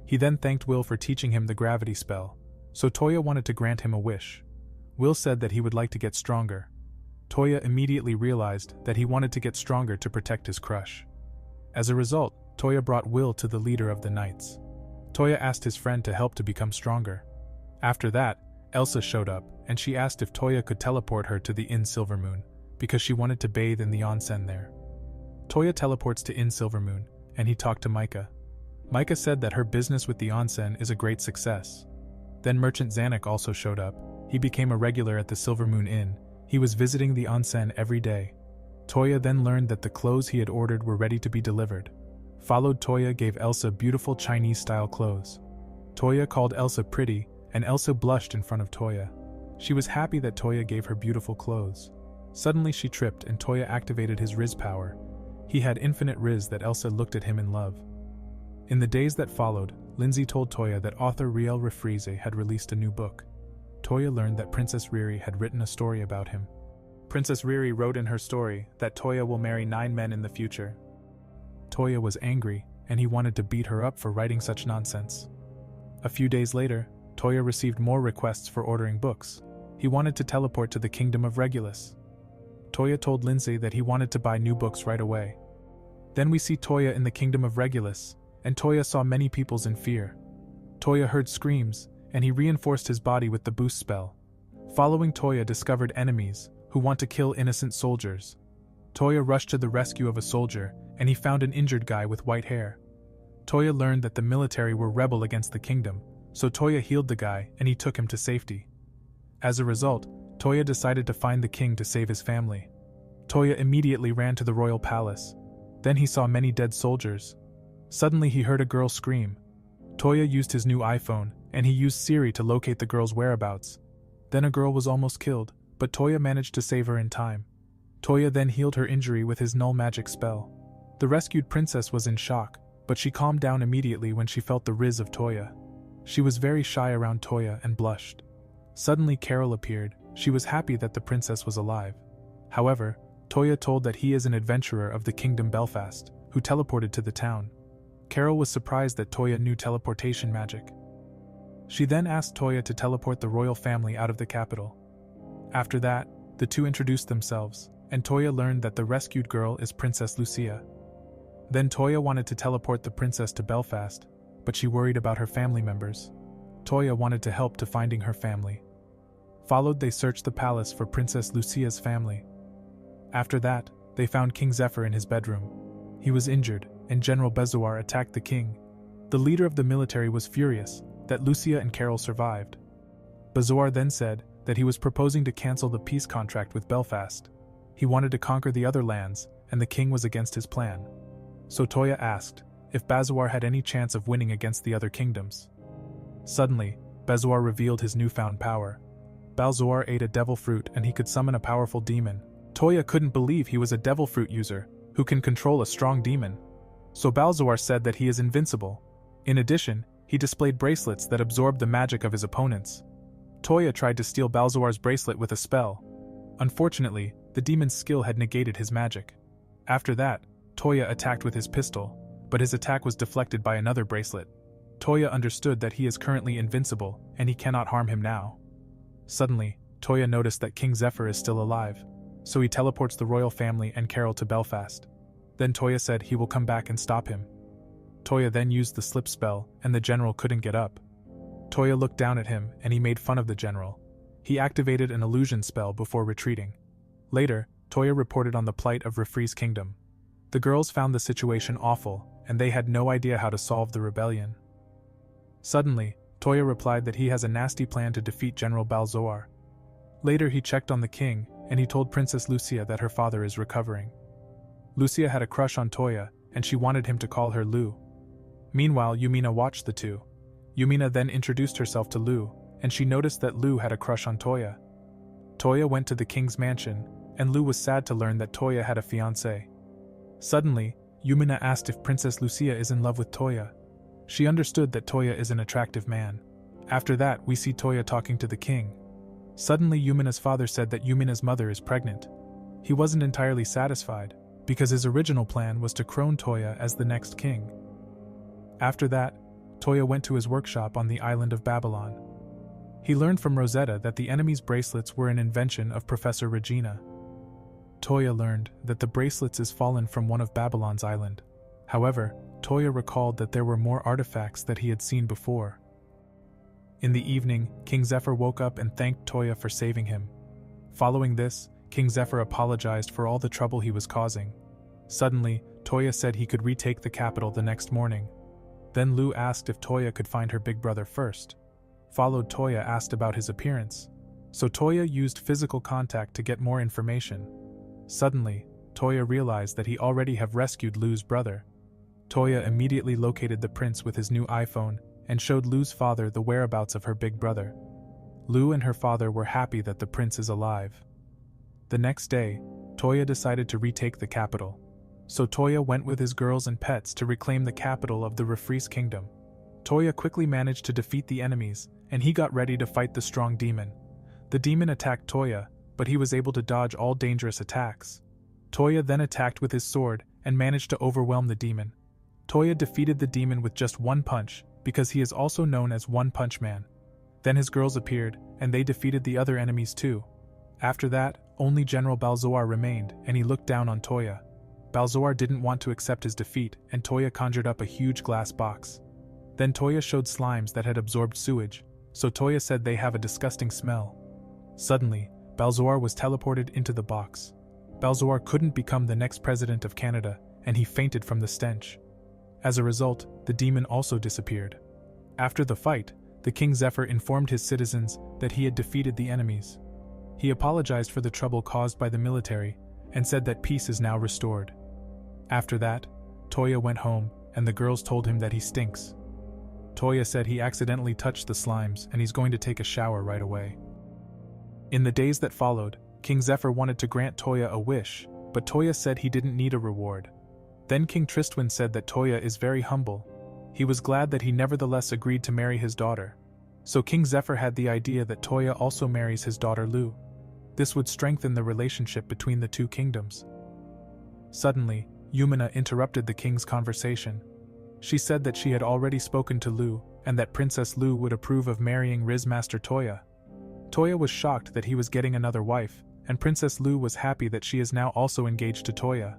He then thanked Will for teaching him the gravity spell, so Toya wanted to grant him a wish. Will said that he would like to get stronger. Toya immediately realized that he wanted to get stronger to protect his crush. As a result, Toya brought Will to the leader of the knights. Toya asked his friend to help to become stronger. After that, Elsa showed up, and she asked if Toya could teleport her to the Inn Silvermoon, because she wanted to bathe in the onsen there. Toya teleports to Inn Silvermoon, and he talked to Micah. Micah said that her business with the onsen is a great success. Then Merchant Zanuck also showed up. He became a regular at the Silvermoon Inn. He was visiting the onsen every day. Toya then learned that the clothes he had ordered were ready to be delivered. Toya gave Elsa beautiful Chinese-style clothes. Toya called Elsa pretty, and Elsa blushed in front of Toya. She was happy that Toya gave her beautiful clothes. Suddenly she tripped and Toya activated his Rizz power. He had infinite Rizz that Elsa looked at him in love. In the days that followed, Lindsay told Toya that author Riel Refrize had released a new book. Toya learned that Princess Riri had written a story about him. Princess Riri wrote in her story that Toya will marry 9 men in the future. Toya was angry, and he wanted to beat her up for writing such nonsense. A few days later, Toya received more requests for ordering books. He wanted to teleport to the kingdom of Regulus. Toya told Lindsay that he wanted to buy new books right away. Then we see Toya in the kingdom of Regulus, and Toya saw many peoples in fear. Toya heard screams, and he reinforced his body with the boost spell. Following Toya discovered enemies who want to kill innocent soldiers. Toya rushed to the rescue of a soldier, and he found an injured guy with white hair. Toya learned that the military were rebel against the kingdom, so Toya healed the guy and he took him to safety. As a result, Toya decided to find the king to save his family. Toya immediately ran to the royal palace. Then he saw many dead soldiers. Suddenly he heard a girl scream. Toya used his new iPhone, and he used Siri to locate the girl's whereabouts. Then a girl was almost killed, but Toya managed to save her in time. Toya then healed her injury with his null magic spell. The rescued princess was in shock, but she calmed down immediately when she felt the Rizz of Toya. She was very shy around Toya and blushed. Suddenly Carol appeared. She was happy that the princess was alive. However, Toya told that he is an adventurer of the Kingdom Belfast, who teleported to the town. Carol was surprised that Toya knew teleportation magic. She then asked Toya to teleport the royal family out of the capital. After that, the two introduced themselves, and Toya learned that the rescued girl is Princess Lucia. Then Toya wanted to teleport the princess to Belfast, but she worried about her family members. Toya wanted to help to finding her family. They searched the palace for Princess Lucia's family. After that, they found King Zephyr in his bedroom. He was injured, and General Bezoar attacked the king. The leader of the military was furious that Lucia and Carol survived. Bezoar then said that he was proposing to cancel the peace contract with Belfast. He wanted to conquer the other lands, and the king was against his plan. So Toya asked if Bezoar had any chance of winning against the other kingdoms. Suddenly, Bezoar revealed his newfound power. Bezoar ate a devil fruit and he could summon a powerful demon. Toya couldn't believe he was a devil fruit user who can control a strong demon. So Bezoar said that he is invincible. In addition, he displayed bracelets that absorbed the magic of his opponents. Toya tried to steal Bezoar's bracelet with a spell. Unfortunately, the demon's skill had negated his magic. After that, Toya attacked with his pistol, but his attack was deflected by another bracelet. Toya understood that he is currently invincible and he cannot harm him now. Suddenly, Toya noticed that King Zephyr is still alive, so he teleports the royal family and Carol to Belfast. Then Toya said he will come back and stop him. Toya then used the slip spell and the general couldn't get up. Toya looked down at him and he made fun of the general. He activated an illusion spell before retreating. Later, Toya reported on the plight of Rifri's kingdom. The girls found the situation awful and they had no idea how to solve the rebellion. Suddenly, Toya replied that he has a nasty plan to defeat General Bezoar. Later he checked on the king and he told Princess Lucia that her father is recovering. Lucia had a crush on Toya and she wanted him to call her Lu. Meanwhile, Yumina watched the two. Yumina then introduced herself to Lu, and she noticed that Lu had a crush on Toya. Toya went to the king's mansion, and Lu was sad to learn that Toya had a fiancé. Suddenly, Yumina asked if Princess Lucia is in love with Toya. She understood that Toya is an attractive man. After that, we see Toya talking to the king. Suddenly, Yumina's father said that Yumina's mother is pregnant. He wasn't entirely satisfied, because his original plan was to crown Toya as the next king. After that, Toya went to his workshop on the island of Babylon. He learned from Rosetta that the enemy's bracelets were an invention of Professor Regina. Toya learned that the bracelets is fallen from one of Babylon's island. However, Toya recalled that there were more artifacts that he had seen before. In the evening, King Zephyr woke up and thanked Toya for saving him. Following this, King Zephyr apologized for all the trouble he was causing. Suddenly, Toya said he could retake the capital the next morning. Then Lu asked if Toya could find her big brother first. Followed, Toya asked about his appearance. So Toya used physical contact to get more information. Suddenly, Toya realized that he already have rescued Lu's brother. Toya immediately located the prince with his new iPhone and showed Lu's father the whereabouts of her big brother. Lu and her father were happy that the prince is alive. The next day, Toya decided to retake the capital. So Toya went with his girls and pets to reclaim the capital of the Rifri's kingdom. Toya quickly managed to defeat the enemies, and he got ready to fight the strong demon. The demon attacked Toya, but he was able to dodge all dangerous attacks. Toya then attacked with his sword and managed to overwhelm the demon. Toya defeated the demon with just one punch, because he is also known as One Punch Man. Then his girls appeared, and they defeated the other enemies too. After that, only General Bezoar remained, and he looked down on Toya. Bezoar didn't want to accept his defeat, and Toya conjured up a huge glass box. Then Toya showed slimes that had absorbed sewage, so Toya said they have a disgusting smell. Suddenly, Bezoar was teleported into the box. Bezoar couldn't become the next president of Canada, and he fainted from the stench. As a result, the demon also disappeared. After the fight, the King Zephyr informed his citizens that he had defeated the enemies. He apologized for the trouble caused by the military, and said that peace is now restored. After that, Toya went home, and the girls told him that he stinks. Toya said he accidentally touched the slimes and he's going to take a shower right away. In the days that followed, King Zephyr wanted to grant Toya a wish, but Toya said he didn't need a reward. Then King Tristwin said that Toya is very humble. He was glad that he nevertheless agreed to marry his daughter. So King Zephyr had the idea that Toya also marries his daughter Lu. This would strengthen the relationship between the two kingdoms. Suddenly, Yumina interrupted the king's conversation. She said that she had already spoken to Lu, and that Princess Lu would approve of marrying Rizz Master Toya. Toya was shocked that he was getting another wife, and Princess Lu was happy that she is now also engaged to Toya.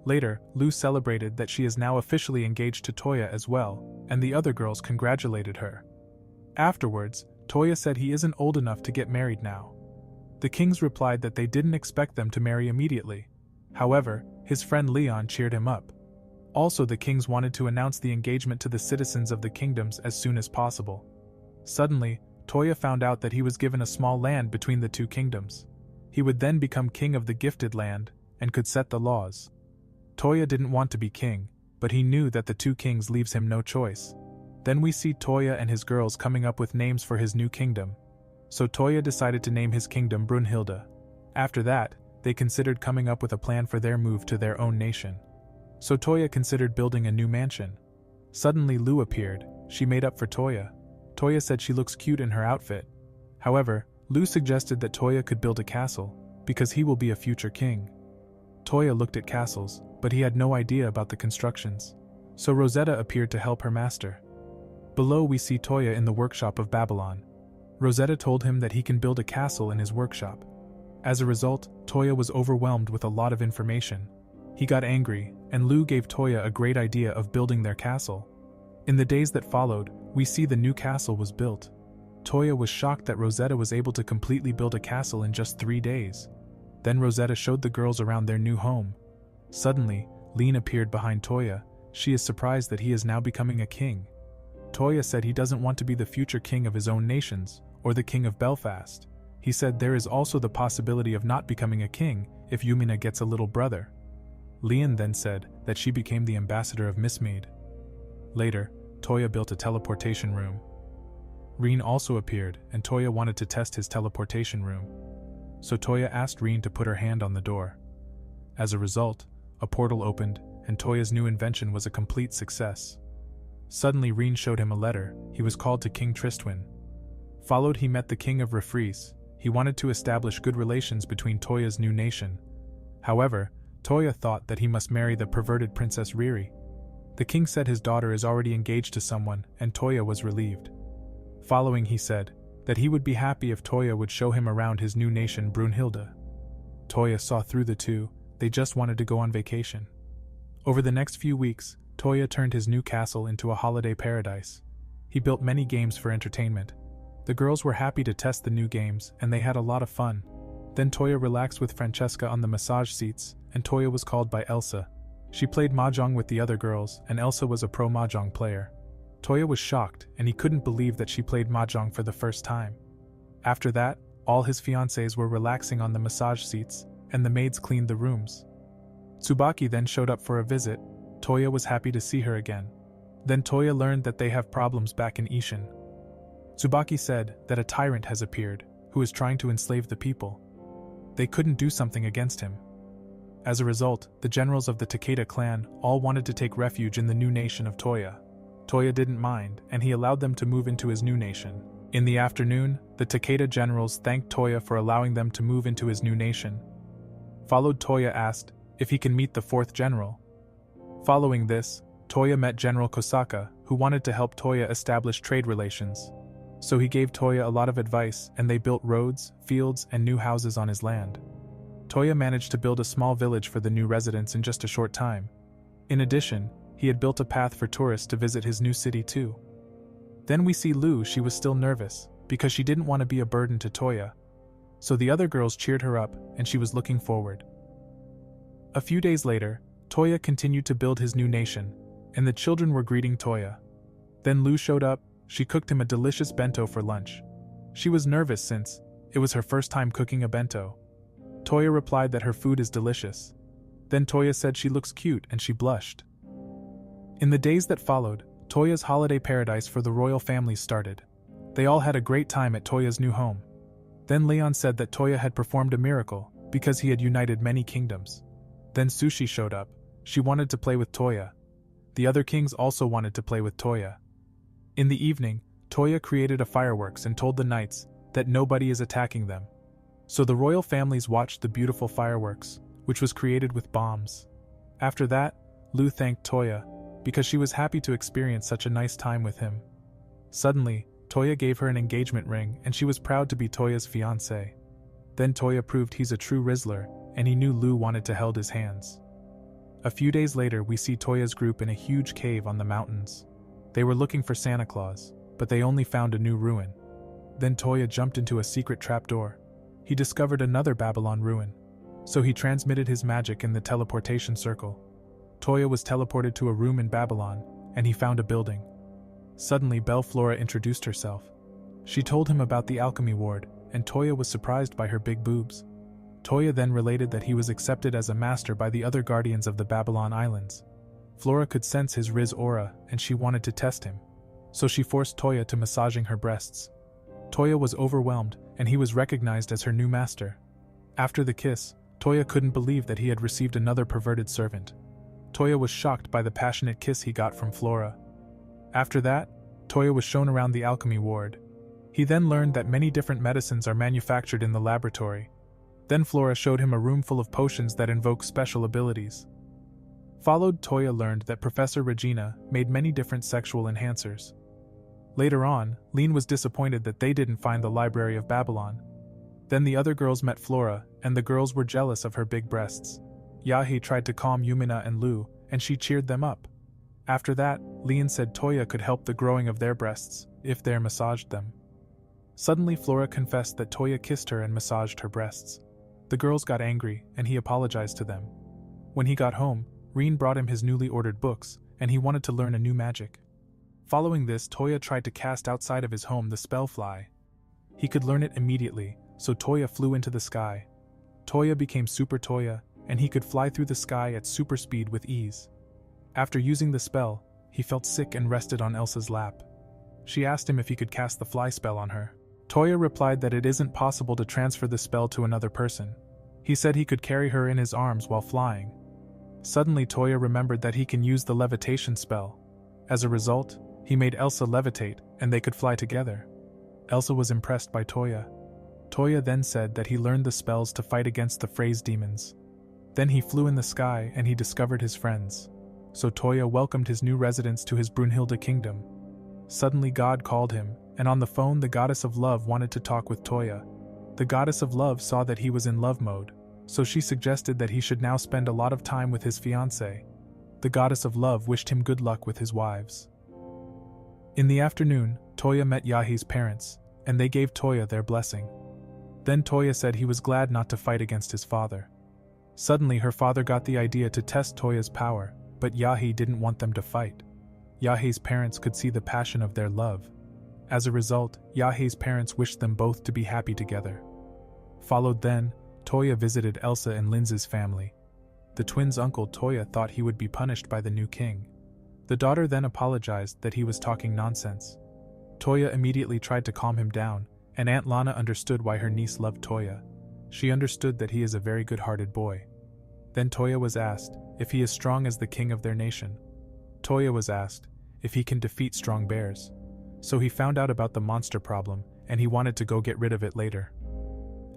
Later, Lu celebrated that she is now officially engaged to Toya as well, and the other girls congratulated her. Afterwards, Toya said he isn't old enough to get married now. The kings replied that they didn't expect them to marry immediately. However, his friend Leon cheered him up. Also, the kings wanted to announce the engagement to the citizens of the kingdoms as soon as possible. Suddenly, Toya found out that he was given a small land between the two kingdoms. He would then become king of the gifted land, and could set the laws. Toya didn't want to be king, but he knew that the two kings leaves him no choice. Then we see Toya and his girls coming up with names for his new kingdom. So Toya decided to name his kingdom Brunhilde. After that, they considered coming up with a plan for their move to their own nation. So Toya considered building a new mansion. Suddenly Lu appeared. She made up for Toya. Toya said she looks cute in her outfit. However, Lu suggested that Toya could build a castle, because he will be a future king. Toya looked at castles, but he had no idea about the constructions. So Rosetta appeared to help her master. Below we see Toya in the workshop of Babylon. Rosetta told him that he can build a castle in his workshop. As a result, Toya was overwhelmed with a lot of information. He got angry, and Lu gave Toya a great idea of building their castle. In the days that followed, we see the new castle was built. Toya was shocked that Rosetta was able to completely build a castle in just 3 days. Then Rosetta showed the girls around their new home. Suddenly, Lean appeared behind Toya. She is surprised that he is now becoming a king. Toya said he doesn't want to be the future king of his own nations, or the king of Belfast. He said there is also the possibility of not becoming a king if Yumina gets a little brother. Leon then said that she became the ambassador of Mistmead. Later, Toya built a teleportation room. Reen also appeared, and Toya wanted to test his teleportation room. So Toya asked Reen to put her hand on the door. As a result, a portal opened, and Toya's new invention was a complete success. Suddenly Reen showed him a letter. He was called to King Tristwin. Followed, he met the king of Refreeze. He wanted to establish good relations between Toya's new nation. However, Toya thought that he must marry the perverted Princess Riri. The king said his daughter is already engaged to someone, and Toya was relieved. Following, he said that he would be happy if Toya would show him around his new nation Brunhilde. Toya saw through the two. They just wanted to go on vacation. Over the next few weeks, Toya turned his new castle into a holiday paradise. He built many games for entertainment. The girls were happy to test the new games, and they had a lot of fun. Then Toya relaxed with Francesca on the massage seats, and Toya was called by Elsa. She played mahjong with the other girls, and Elsa was a pro mahjong player. Toya was shocked, and he couldn't believe that she played mahjong for the first time. After that, all his fiancées were relaxing on the massage seats, and the maids cleaned the rooms. Tsubaki then showed up for a visit. Toya was happy to see her again. Then Toya learned that they have problems back in Ishin. Tsubaki said that a tyrant has appeared, who is trying to enslave the people. They couldn't do something against him. As a result, the generals of the Takeda clan all wanted to take refuge in the new nation of Toya. Toya didn't mind, and he allowed them to move into his new nation. In the afternoon, the Takeda generals thanked Toya for allowing them to move into his new nation. Followed, Toya asked if he can meet the fourth general. Following this, Toya met General Kosaka, who wanted to help Toya establish trade relations. So he gave Toya a lot of advice, and they built roads, fields, and new houses on his land. Toya managed to build a small village for the new residents in just a short time. In addition, he had built a path for tourists to visit his new city too. Then we see Lu. She was still nervous, because she didn't want to be a burden to Toya. So the other girls cheered her up, and she was looking forward. A few days later, Toya continued to build his new nation, and the children were greeting Toya. Then Lu showed up. She cooked him a delicious bento for lunch. She was nervous since it was her first time cooking a bento. Toya replied that her food is delicious. Then Toya said she looks cute, and she blushed. In the days that followed, Toya's holiday paradise for the royal families started. They all had a great time at Toya's new home. Then Leon said that Toya had performed a miracle, because he had united many kingdoms. Then Sushi showed up. She wanted to play with Toya. The other kings also wanted to play with Toya. In the evening, Toya created a fireworks and told the knights that nobody is attacking them. So the royal families watched the beautiful fireworks, which was created with bombs. After that, Lu thanked Toya, because she was happy to experience such a nice time with him. Suddenly, Toya gave her an engagement ring, and she was proud to be Toya's fiancée. Then Toya proved he's a true Rizzler, and he knew Lu wanted to hold his hands. A few days later, we see Toya's group in a huge cave on the mountains. They were looking for Santa Claus, but they only found a new ruin. Then Toya jumped into a secret trapdoor. He discovered another Babylon ruin, so he transmitted his magic in the teleportation circle. Toya was teleported to a room in Babylon, and he found a building. Suddenly, Bellflora introduced herself. She told him about the alchemy ward, and Toya was surprised by her big boobs. Toya then related that he was accepted as a master by the other guardians of the Babylon Islands. Flora could sense his Rizz aura, and she wanted to test him. So she forced Toya to massaging her breasts. Toya was overwhelmed, and he was recognized as her new master. After the kiss, Toya couldn't believe that he had received another perverted servant. Toya was shocked by the passionate kiss he got from Flora. After that, Toya was shown around the alchemy ward. He then learned that many different medicines are manufactured in the laboratory. Then Flora showed him a room full of potions that invoke special abilities. Followed, Toya learned that Professor Regina made many different sexual enhancers. Later on, Lean was disappointed that they didn't find the Library of Babylon. Then the other girls met Flora, and the girls were jealous of her big breasts. Yahi tried to calm Yumina and Lu, and she cheered them up. After that, Lean said Toya could help the growing of their breasts, if they massaged them. Suddenly Flora confessed that Toya kissed her and massaged her breasts. The girls got angry, and he apologized to them. When he got home, Reen brought him his newly ordered books, and he wanted to learn a new magic. Following this, Toya tried to cast outside of his home the spell Fly. He could learn it immediately, so Toya flew into the sky. Toya became Super Toya, and he could fly through the sky at super speed with ease. After using the spell, he felt sick and rested on Elsa's lap. She asked him if he could cast the fly spell on her. Toya replied that it isn't possible to transfer the spell to another person. He said he could carry her in his arms while flying. Suddenly Toya remembered that he can use the levitation spell. As a result, he made Elsa levitate, and they could fly together. Elsa was impressed by Toya. Toya then said that he learned the spells to fight against the phrase demons. Then he flew in the sky and he discovered his friends. So Toya welcomed his new residents to his Brunhilde kingdom. Suddenly God called him, and on the phone the goddess of love wanted to talk with Toya. The goddess of love saw that he was in love mode, so she suggested that he should now spend a lot of time with his fiancée. The goddess of love wished him good luck with his wives. In the afternoon, Toya met Yahi's parents, and they gave Toya their blessing. Then Toya said he was glad not to fight against his father. Suddenly her father got the idea to test Toya's power, but Yahi didn't want them to fight. Yahi's parents could see the passion of their love. As a result, Yahi's parents wished them both to be happy together. Followed then, Toya visited Elsa and Linz's family. The twins' uncle Toya thought he would be punished by the new king. The daughter then apologized that he was talking nonsense. Toya immediately tried to calm him down, and Aunt Lana understood why her niece loved Toya. She understood that he is a very good-hearted boy. Then Toya was asked if he is strong as the king of their nation. Toya was asked if he can defeat strong bears. So he found out about the monster problem, and he wanted to go get rid of it later.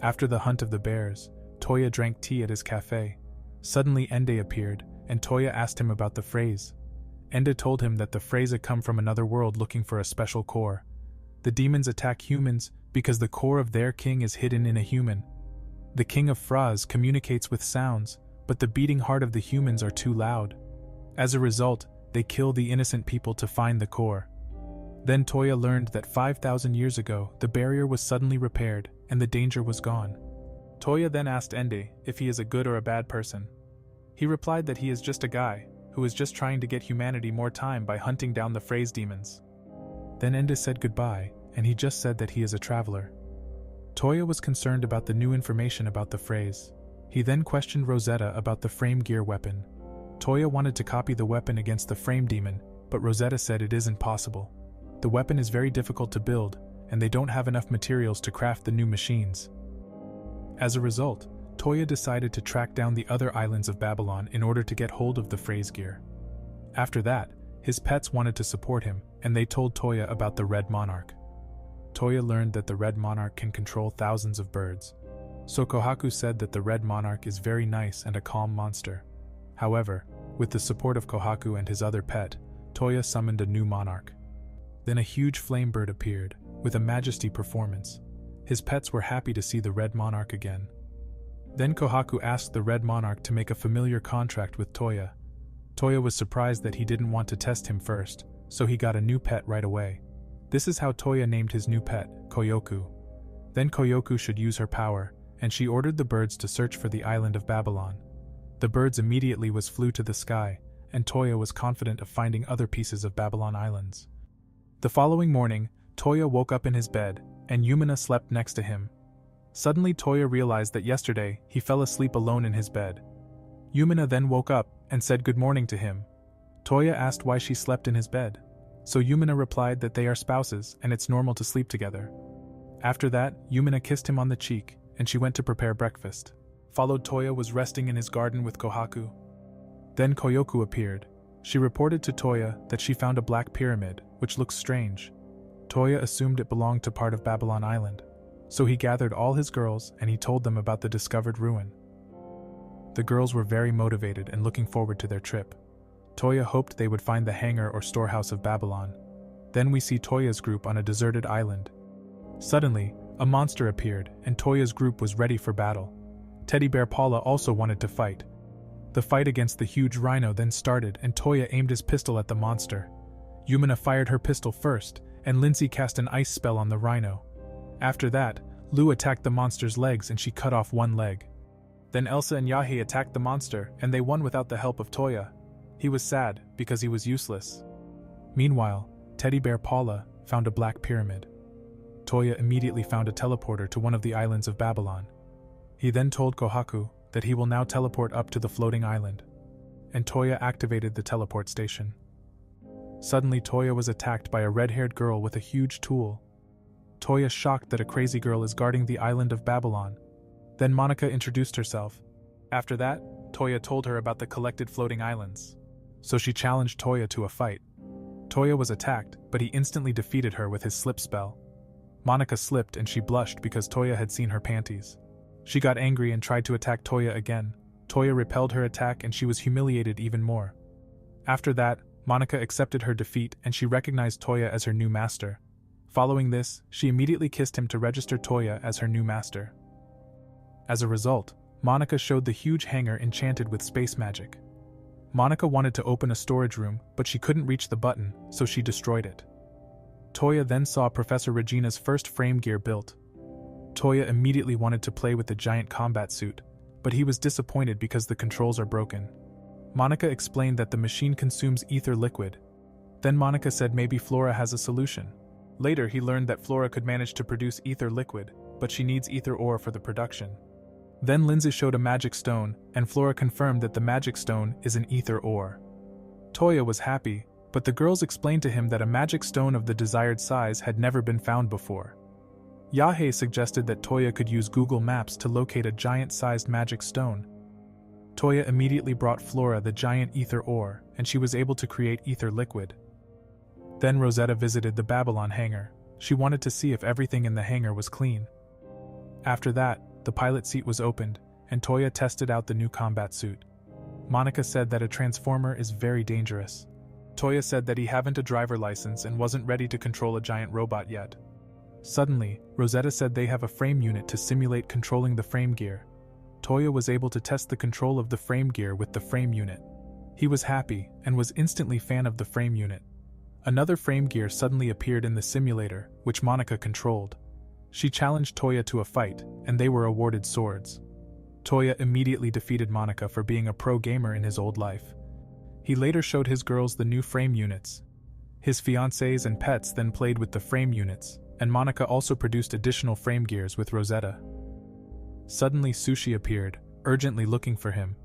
After the hunt of the bears, Toya drank tea at his cafe. Suddenly Ende appeared, and Toya asked him about the phrase. Ende told him that the phrase had come from another world looking for a special core. The demons attack humans because the core of their king is hidden in a human. The king of Fraz communicates with sounds, but the beating heart of the humans are too loud. As a result, they kill the innocent people to find the core. Then Toya learned that 5,000 years ago, the barrier was suddenly repaired, and the danger was gone. Toya then asked Ende if he is a good or a bad person. He replied that he is just a guy, who is just trying to get humanity more time by hunting down the phrase demons. Then Ende said goodbye, and he just said that he is a traveler. Toya was concerned about the new information about the phrase. He then questioned Rosetta about the frame gear weapon. Toya wanted to copy the weapon against the frame demon, but Rosetta said it isn't possible. The weapon is very difficult to build, and they don't have enough materials to craft the new machines. As a result, Toya decided to track down the other islands of Babylon in order to get hold of the phrase gear. After that, his pets wanted to support him, and they told Toya about the Red Monarch. Toya learned that the Red Monarch can control thousands of birds. So Kohaku said that the Red Monarch is very nice and a calm monster. However, with the support of Kohaku and his other pet, Toya summoned a new monarch. Then a huge flame bird appeared, with a majesty performance. His pets were happy to see the Red Monarch again. Then Kohaku asked the Red Monarch to make a familiar contract with Toya. Toya was surprised that he didn't want to test him first, so he got a new pet right away. This is how Toya named his new pet, Koyoku. Then Koyoku should use her power, and she ordered the birds to search for the island of Babylon. The birds immediately flew to the sky, and Toya was confident of finding other pieces of Babylon Islands. The following morning, Toya woke up in his bed, and Yumina slept next to him. Suddenly Toya realized that yesterday he fell asleep alone in his bed. Yumina then woke up and said good morning to him. Toya asked why she slept in his bed. So Yumina replied that they are spouses and it's normal to sleep together. After that, Yumina kissed him on the cheek, and she went to prepare breakfast. Followed Toya was resting in his garden with Kohaku. Then Koyoku appeared. She reported to Toya that she found a black pyramid, which looks strange. Toya assumed it belonged to part of Babylon Island. So he gathered all his girls and he told them about the discovered ruin. The girls were very motivated and looking forward to their trip. Toya hoped they would find the hangar or storehouse of Babylon. Then we see Toya's group on a deserted island. Suddenly, a monster appeared and Toya's group was ready for battle. Teddy Bear Paula also wanted to fight. The fight against the huge rhino then started and Toya aimed his pistol at the monster. Yumina fired her pistol first, and Lindsay cast an ice spell on the rhino. After that, Lu attacked the monster's legs and she cut off one leg. Then Elsa and Yahi attacked the monster and they won without the help of Toya. He was sad because he was useless. Meanwhile, Teddy Bear Paula found a black pyramid. Toya immediately found a teleporter to one of the islands of Babylon. He then told Kohaku that he will now teleport up to the floating island. And Toya activated the teleport station. Suddenly Toya was attacked by a red-haired girl with a huge tool. Toya shocked that a crazy girl is guarding the island of Babylon. Then Monica introduced herself. After that, Toya told her about the collected floating islands. So she challenged Toya to a fight. Toya was attacked, but he instantly defeated her with his slip spell. Monica slipped and she blushed because Toya had seen her panties. She got angry and tried to attack Toya again. Toya repelled her attack and she was humiliated even more. After that, Monica accepted her defeat and she recognized Toya as her new master. Following this, she immediately kissed him to register Toya as her new master. As a result, Monica showed the huge hangar enchanted with space magic. Monica wanted to open a storage room, but she couldn't reach the button, so she destroyed it. Toya then saw Professor Regina's first frame gear built. Toya immediately wanted to play with the giant combat suit, but he was disappointed because the controls are broken. Monica explained that the machine consumes ether liquid. Then Monica said maybe Flora has a solution. Later he learned that Flora could manage to produce ether liquid, but she needs ether ore for the production. Then Lindsay showed a magic stone, and Flora confirmed that the magic stone is an ether ore. Toya was happy, but the girls explained to him that a magic stone of the desired size had never been found before. Yahe suggested that Toya could use Google Maps to locate a giant-sized magic stone. Toya immediately brought Flora the giant ether ore, and she was able to create ether liquid. Then Rosetta visited the Babylon hangar. She wanted to see if everything in the hangar was clean. After that, the pilot seat was opened, and Toya tested out the new combat suit. Monica said that a transformer is very dangerous. Toya said that he hadn't a driver license and wasn't ready to control a giant robot yet. Suddenly, Rosetta said they have a frame unit to simulate controlling the frame gear. Toya was able to test the control of the frame gear with the frame unit. He was happy and was instantly fan of the frame unit. Another frame gear suddenly appeared in the simulator, which Monica controlled. She challenged Toya to a fight, and they were awarded swords. Toya immediately defeated Monica for being a pro gamer in his old life. He later showed his girls the new frame units. His fiancées and pets then played with the frame units, and Monica also produced additional frame gears with Rosetta. Suddenly Sushi appeared, urgently looking for him.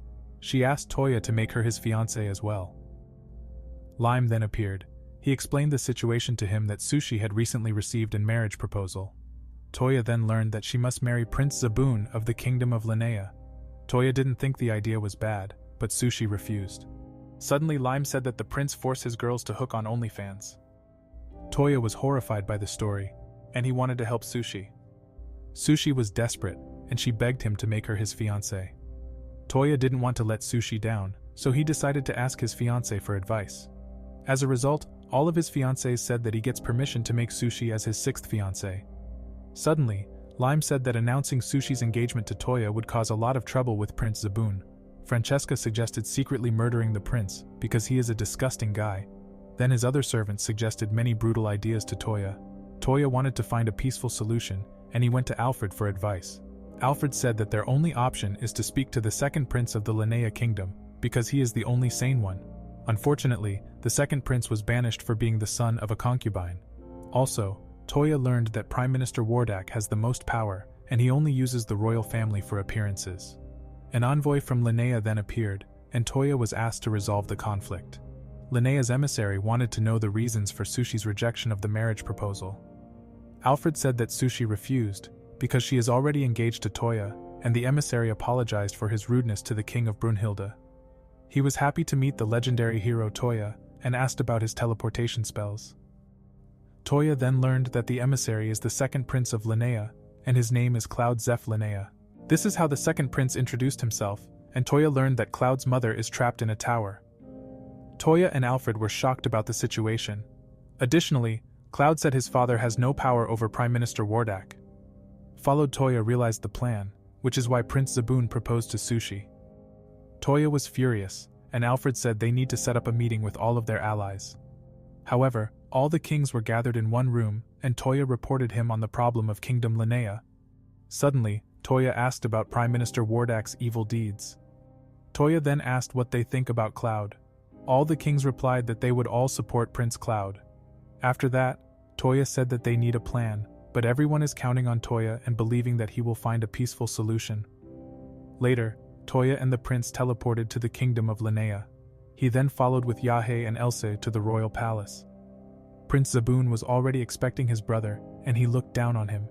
She asked Toya to make her his fiancée as well. Lime then appeared. He explained the situation to him that Sushi had recently received a marriage proposal. Toya then learned that she must marry Prince Zaboon of the Kingdom of Linnea. Toya didn't think the idea was bad, but Sushi refused. Suddenly Lime said that the prince forced his girls to hook on OnlyFans. Toya was horrified by the story, and he wanted to help Sushi. Sushi was desperate, and she begged him to make her his fiancée. Toya didn't want to let Sushi down, so he decided to ask his fiancée for advice. As a result, all of his fiancées said that he gets permission to make Sushi as his sixth fiancée. Suddenly, Lime said that announcing Sushi's engagement to Toya would cause a lot of trouble with Prince Zaboon. Francesca suggested secretly murdering the prince, because he is a disgusting guy. Then his other servants suggested many brutal ideas to Toya. Toya wanted to find a peaceful solution, and he went to Alfred for advice. Alfred said that their only option is to speak to the second prince of the Linnea kingdom, because he is the only sane one. Unfortunately, the second prince was banished for being the son of a concubine. Also, Toya learned that Prime Minister Wardak has the most power, and he only uses the royal family for appearances. An envoy from Linnea then appeared, and Toya was asked to resolve the conflict. Linnea's emissary wanted to know the reasons for Sushi's rejection of the marriage proposal. Alfred said that Sushi refused, because she is already engaged to Toya, and the emissary apologized for his rudeness to the king of Brunhilde. He was happy to meet the legendary hero Toya, and asked about his teleportation spells. Toya then learned that the emissary is the second prince of Linnea, and his name is Cloud Zeph Linnea. This is how the second prince introduced himself, and Toya learned that Cloud's mother is trapped in a tower. Toya and Alfred were shocked about the situation. Additionally, Cloud said his father has no power over Prime Minister Wardak. Followed Toya realized the plan, which is why Prince Zaboon proposed to Sushi. Toya was furious, and Alfred said they need to set up a meeting with all of their allies. However, all the kings were gathered in one room, and Toya reported him on the problem of Kingdom Linnea. Suddenly, Toya asked about Prime Minister Wardak's evil deeds. Toya then asked what they think about Cloud. All the kings replied that they would all support Prince Cloud. After that, Toya said that they need a plan, but everyone is counting on Toya and believing that he will find a peaceful solution. Later, Toya and the prince teleported to the kingdom of Linnea. He then followed with Yahe and Else to the royal palace. Prince Zaboon was already expecting his brother, and he looked down on him.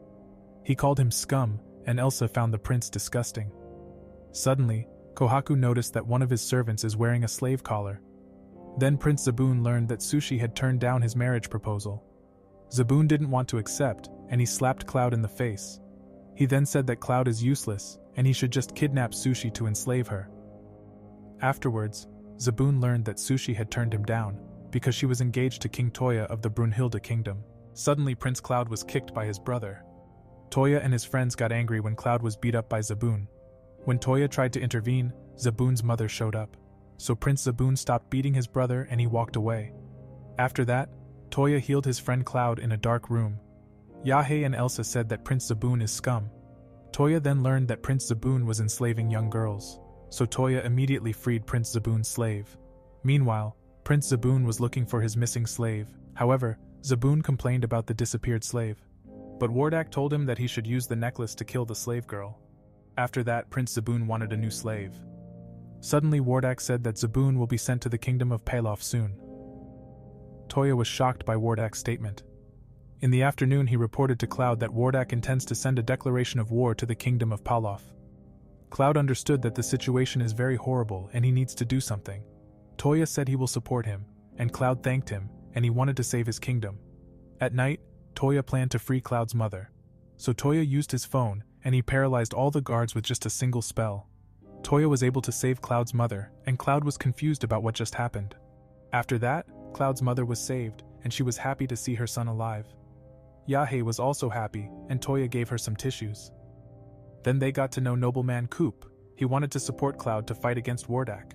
He called him scum, and Elsa found the prince disgusting. Suddenly, Kohaku noticed that one of his servants is wearing a slave collar. Then Prince Zaboon learned that Sushi had turned down his marriage proposal. Zaboon didn't want to accept, and he slapped Cloud in the face. He then said that Cloud is useless, and he should just kidnap Sushi to enslave her. Afterwards, Zaboon learned that Sushi had turned him down, because she was engaged to King Toya of the Brunhilde kingdom. Suddenly Prince Cloud was kicked by his brother. Toya and his friends got angry when Cloud was beat up by Zaboon. When Toya tried to intervene, Zaboon's mother showed up. So Prince Zaboon stopped beating his brother and he walked away. After that, Toya healed his friend Cloud in a dark room. Yahe and Elsa said that Prince Zaboon is scum. Toya then learned that Prince Zaboon was enslaving young girls, so Toya immediately freed Prince Zaboon's slave. Meanwhile, Prince Zaboon was looking for his missing slave. However, Zaboon complained about the disappeared slave. But Wardak told him that he should use the necklace to kill the slave girl. After that, Prince Zaboon wanted a new slave. Suddenly Wardak said that Zaboon will be sent to the kingdom of Palof soon. Toya was shocked by Wardak's statement. In the afternoon he reported to Cloud that Wardak intends to send a declaration of war to the kingdom of Palof. Cloud understood that the situation is very horrible and he needs to do something. Toya said he will support him, and Cloud thanked him, and he wanted to save his kingdom. At night, Toya planned to free Cloud's mother. So Toya used his phone, and he paralyzed all the guards with just a single spell. Toya was able to save Cloud's mother, and Cloud was confused about what just happened. After that, Cloud's mother was saved, and she was happy to see her son alive. Yahe was also happy, and Toya gave her some tissues. Then they got to know nobleman Coop. He wanted to support Cloud to fight against Wardak.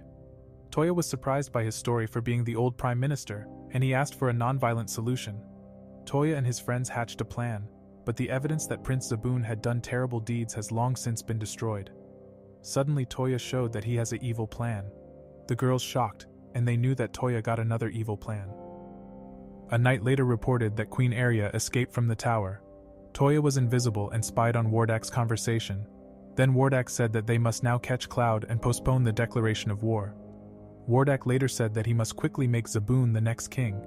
Toya was surprised by his story for being the old prime minister, and he asked for a non-violent solution. Toya and his friends hatched a plan, but the evidence that Prince Zaboon had done terrible deeds has long since been destroyed. Suddenly Toya showed that he has an evil plan. The girls shocked, and they knew that Toya got another evil plan. A night later reported that Queen Aria escaped from the tower. Toya was invisible and spied on Wardak's conversation. Then Wardak said that they must now catch Cloud and postpone the declaration of war. Wardak later said that he must quickly make Zaboon the next king.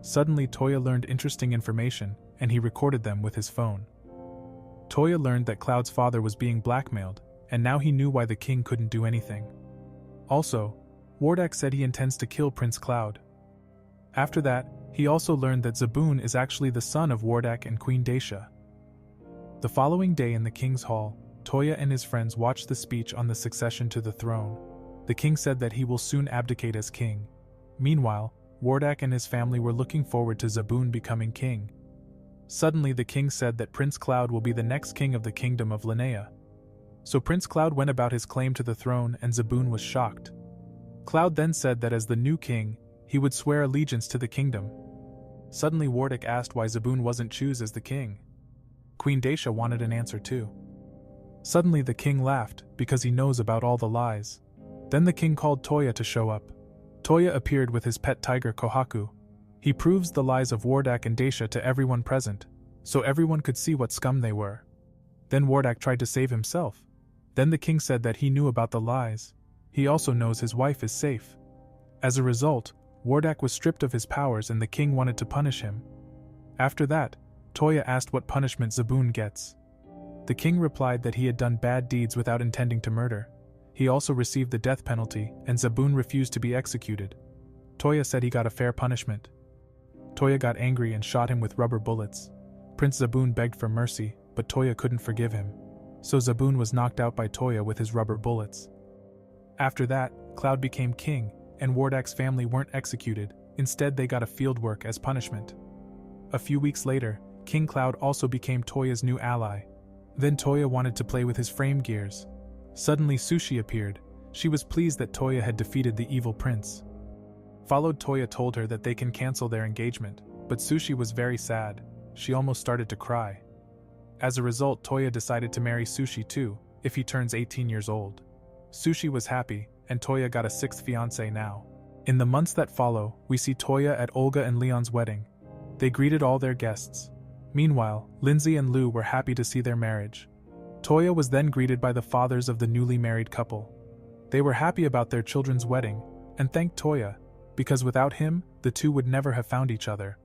Suddenly Toya learned interesting information, and he recorded them with his phone. Toya learned that Cloud's father was being blackmailed, and now he knew why the king couldn't do anything. Also, Wardak said he intends to kill Prince Cloud. After that, he also learned that Zaboon is actually the son of Wardak and Queen Dacia. The following day in the king's hall, Toya and his friends watched the speech on the succession to the throne. The king said that he will soon abdicate as king. Meanwhile, Wardak and his family were looking forward to Zaboon becoming king. Suddenly the king said that Prince Cloud will be the next king of the kingdom of Linnea. So Prince Cloud went about his claim to the throne and Zaboon was shocked. Cloud then said that as the new king, he would swear allegiance to the kingdom. Suddenly Wardak asked why Zaboon wasn't chosen as the king. Queen Dacia wanted an answer too. Suddenly the king laughed, because he knows about all the lies. Then the king called Toya to show up. Toya appeared with his pet tiger Kohaku. He proves the lies of Wardak and Daisha to everyone present, so everyone could see what scum they were. Then Wardak tried to save himself. Then the king said that he knew about the lies. He also knows his wife is safe. As a result, Wardak was stripped of his powers and the king wanted to punish him. After that, Toya asked what punishment Zaboon gets. The king replied that he had done bad deeds without intending to murder. He also received the death penalty, and Zaboon refused to be executed. Toya said he got a fair punishment. Toya got angry and shot him with rubber bullets. Prince Zaboon begged for mercy, but Toya couldn't forgive him. So Zaboon was knocked out by Toya with his rubber bullets. After that, Cloud became king, and Wardak's family weren't executed. Instead, they got a field work as punishment. A few weeks later, King Cloud also became Toya's new ally. Then Toya wanted to play with his frame gears. Suddenly Sushi appeared. She was pleased that Toya had defeated the evil prince. Toya told her that they can cancel their engagement, but Sushi was very sad. She almost started to cry. As a result, Toya decided to marry Sushi too, if he turns 18 years old. Sushi was happy, and Toya got a sixth fiancé now. In the months that follow, we see Toya at Olga and Leon's wedding. They greeted all their guests. Meanwhile, Lindsay and Lou were happy to see their marriage. Toya was then greeted by the fathers of the newly married couple. They were happy about their children's wedding, and thanked Toya, because without him, the two would never have found each other.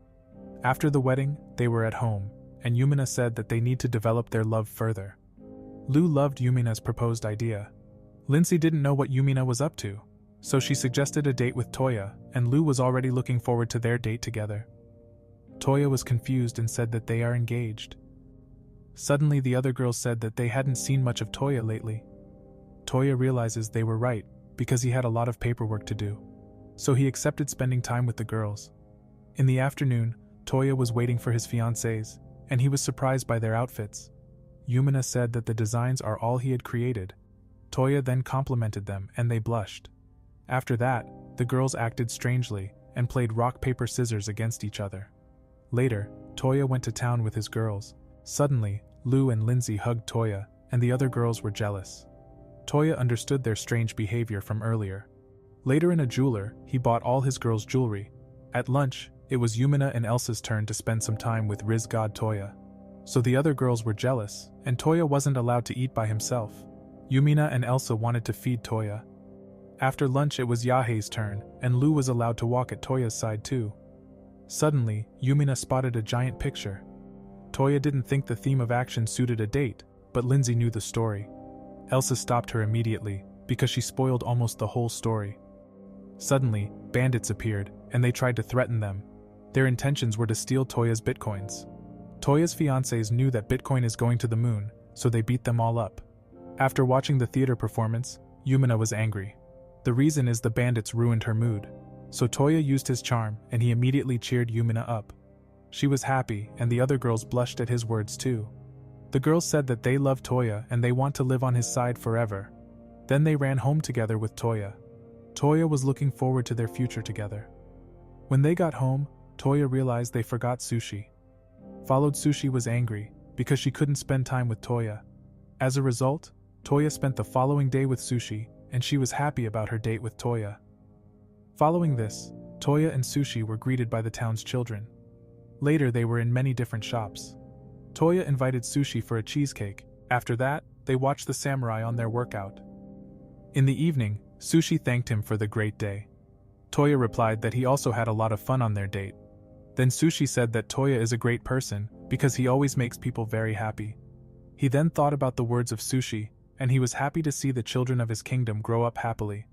After the wedding, they were at home, and Yumina said that they need to develop their love further. Lou loved Yumina's proposed idea. Lindsay didn't know what Yumina was up to, so she suggested a date with Toya, and Lou was already looking forward to their date together. Toya was confused and said that they are engaged. Suddenly the other girls said that they hadn't seen much of Toya lately. Toya realizes they were right, because he had a lot of paperwork to do. So he accepted spending time with the girls. In the afternoon, Toya was waiting for his fiancés, and he was surprised by their outfits. Yumina said that the designs are all he had created. Toya then complimented them, and they blushed. After that, the girls acted strangely, and played rock paper scissors against each other. Later, Toya went to town with his girls. Suddenly, Lou and Lindsay hugged Toya, and the other girls were jealous. Toya understood their strange behavior from earlier. Later in a jeweler, he bought all his girls' jewelry. At lunch, it was Yumina and Elsa's turn to spend some time with Rizz god Toya. So the other girls were jealous, and Toya wasn't allowed to eat by himself. Yumina and Elsa wanted to feed Toya. After lunch it was Yahei's turn, and Lou was allowed to walk at Toya's side too. Suddenly, Yumina spotted a giant picture. Toya didn't think the theme of action suited a date, but Lindsay knew the story. Elsa stopped her immediately, because she spoiled almost the whole story. Suddenly, bandits appeared, and they tried to threaten them. Their intentions were to steal Toya's bitcoins. Toya's fiancés knew that Bitcoin is going to the moon, so they beat them all up. After watching the theater performance, Yumina was angry. The reason is the bandits ruined her mood. So Toya used his charm, and he immediately cheered Yumina up. She was happy, and the other girls blushed at his words too. The girls said that they love Toya and they want to live on his side forever. Then they ran home together with Toya. Toya was looking forward to their future together. When they got home, Toya realized they forgot Sushi. Sushi was angry, because she couldn't spend time with Toya. As a result, Toya spent the following day with Sushi, and she was happy about her date with Toya. Following this, Toya and Sushi were greeted by the town's children. Later they were in many different shops. Toya invited Sushi for a cheesecake. After that, they watched the samurai on their workout. In the evening, Sushi thanked him for the great day. Toya replied that he also had a lot of fun on their date. Then Sushi said that Toya is a great person, because he always makes people very happy. He then thought about the words of Sushi, and he was happy to see the children of his kingdom grow up happily.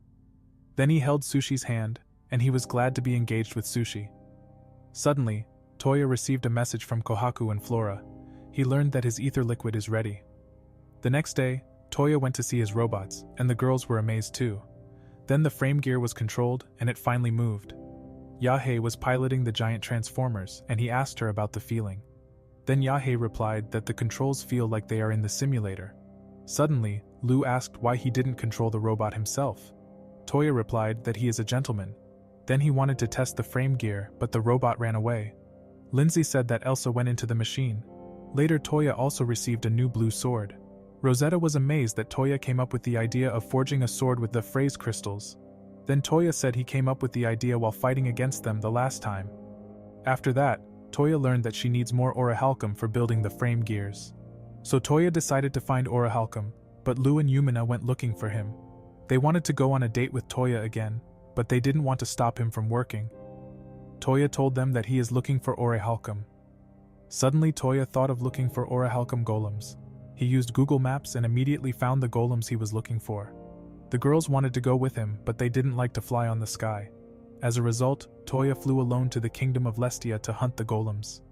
Then he held Sushi's hand, and he was glad to be engaged with Sushi. Suddenly, Toya received a message from Kohaku and Flora. He learned that his ether liquid is ready. The next day, Toya went to see his robots, and the girls were amazed too. Then the frame gear was controlled, and it finally moved. Yahei was piloting the giant transformers, and he asked her about the feeling. Then Yahei replied that the controls feel like they are in the simulator. Suddenly, Lou asked why he didn't control the robot himself. Toya replied that he is a gentleman. Then he wanted to test the frame gear, but the robot ran away. Lindsay said that Elsa went into the machine. Later Toya also received a new blue sword. Rosetta was amazed that Toya came up with the idea of forging a sword with the phrase crystals. Then Toya said he came up with the idea while fighting against them the last time. After that, Toya learned that she needs more orichalcum for building the frame gears. So Toya decided to find orichalcum, but Lu and Yumina went looking for him. They wanted to go on a date with Toya again, but they didn't want to stop him from working. Toya told them that he is looking for orichalcum. Suddenly Toya thought of looking for orichalcum golems. He used Google Maps and immediately found the golems he was looking for. The girls wanted to go with him, but they didn't like to fly on the sky. As a result, Toya flew alone to the kingdom of Lestia to hunt the golems.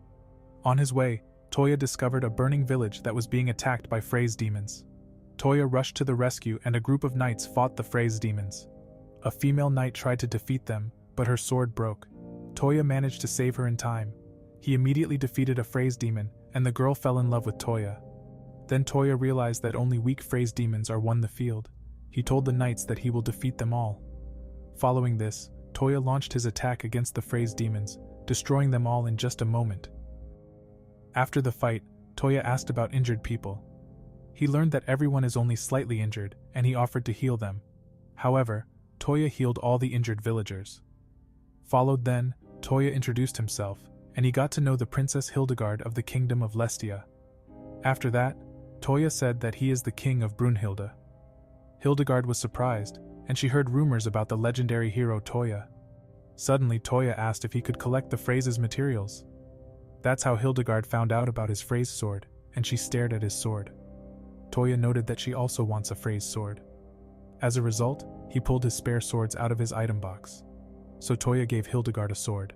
On his way, Toya discovered a burning village that was being attacked by Phrase demons. Toya rushed to the rescue and a group of knights fought the Phrase demons. A female knight tried to defeat them, but her sword broke. Toya managed to save her in time. He immediately defeated a Phrase demon, and the girl fell in love with Toya. Then Toya realized that only weak Phrase demons are won the field. He told the knights that he will defeat them all. Following this, Toya launched his attack against the Phrase demons, destroying them all in just a moment. After the fight, Toya asked about injured people. He learned that everyone is only slightly injured, and he offered to heal them. However, Toya healed all the injured villagers. Followed then, Toya introduced himself, and he got to know the Princess Hildegard of the Kingdom of Lestia. After that, Toya said that he is the king of Brunhilde. Hildegard was surprised, and she heard rumors about the legendary hero Toya. Suddenly Toya asked if he could collect the Phrase's materials. That's how Hildegard found out about his Phrase sword, and she stared at his sword. Toya noted that she also wants a Phrase sword. As a result, he pulled his spare swords out of his item box. So Toya gave Hildegard a sword.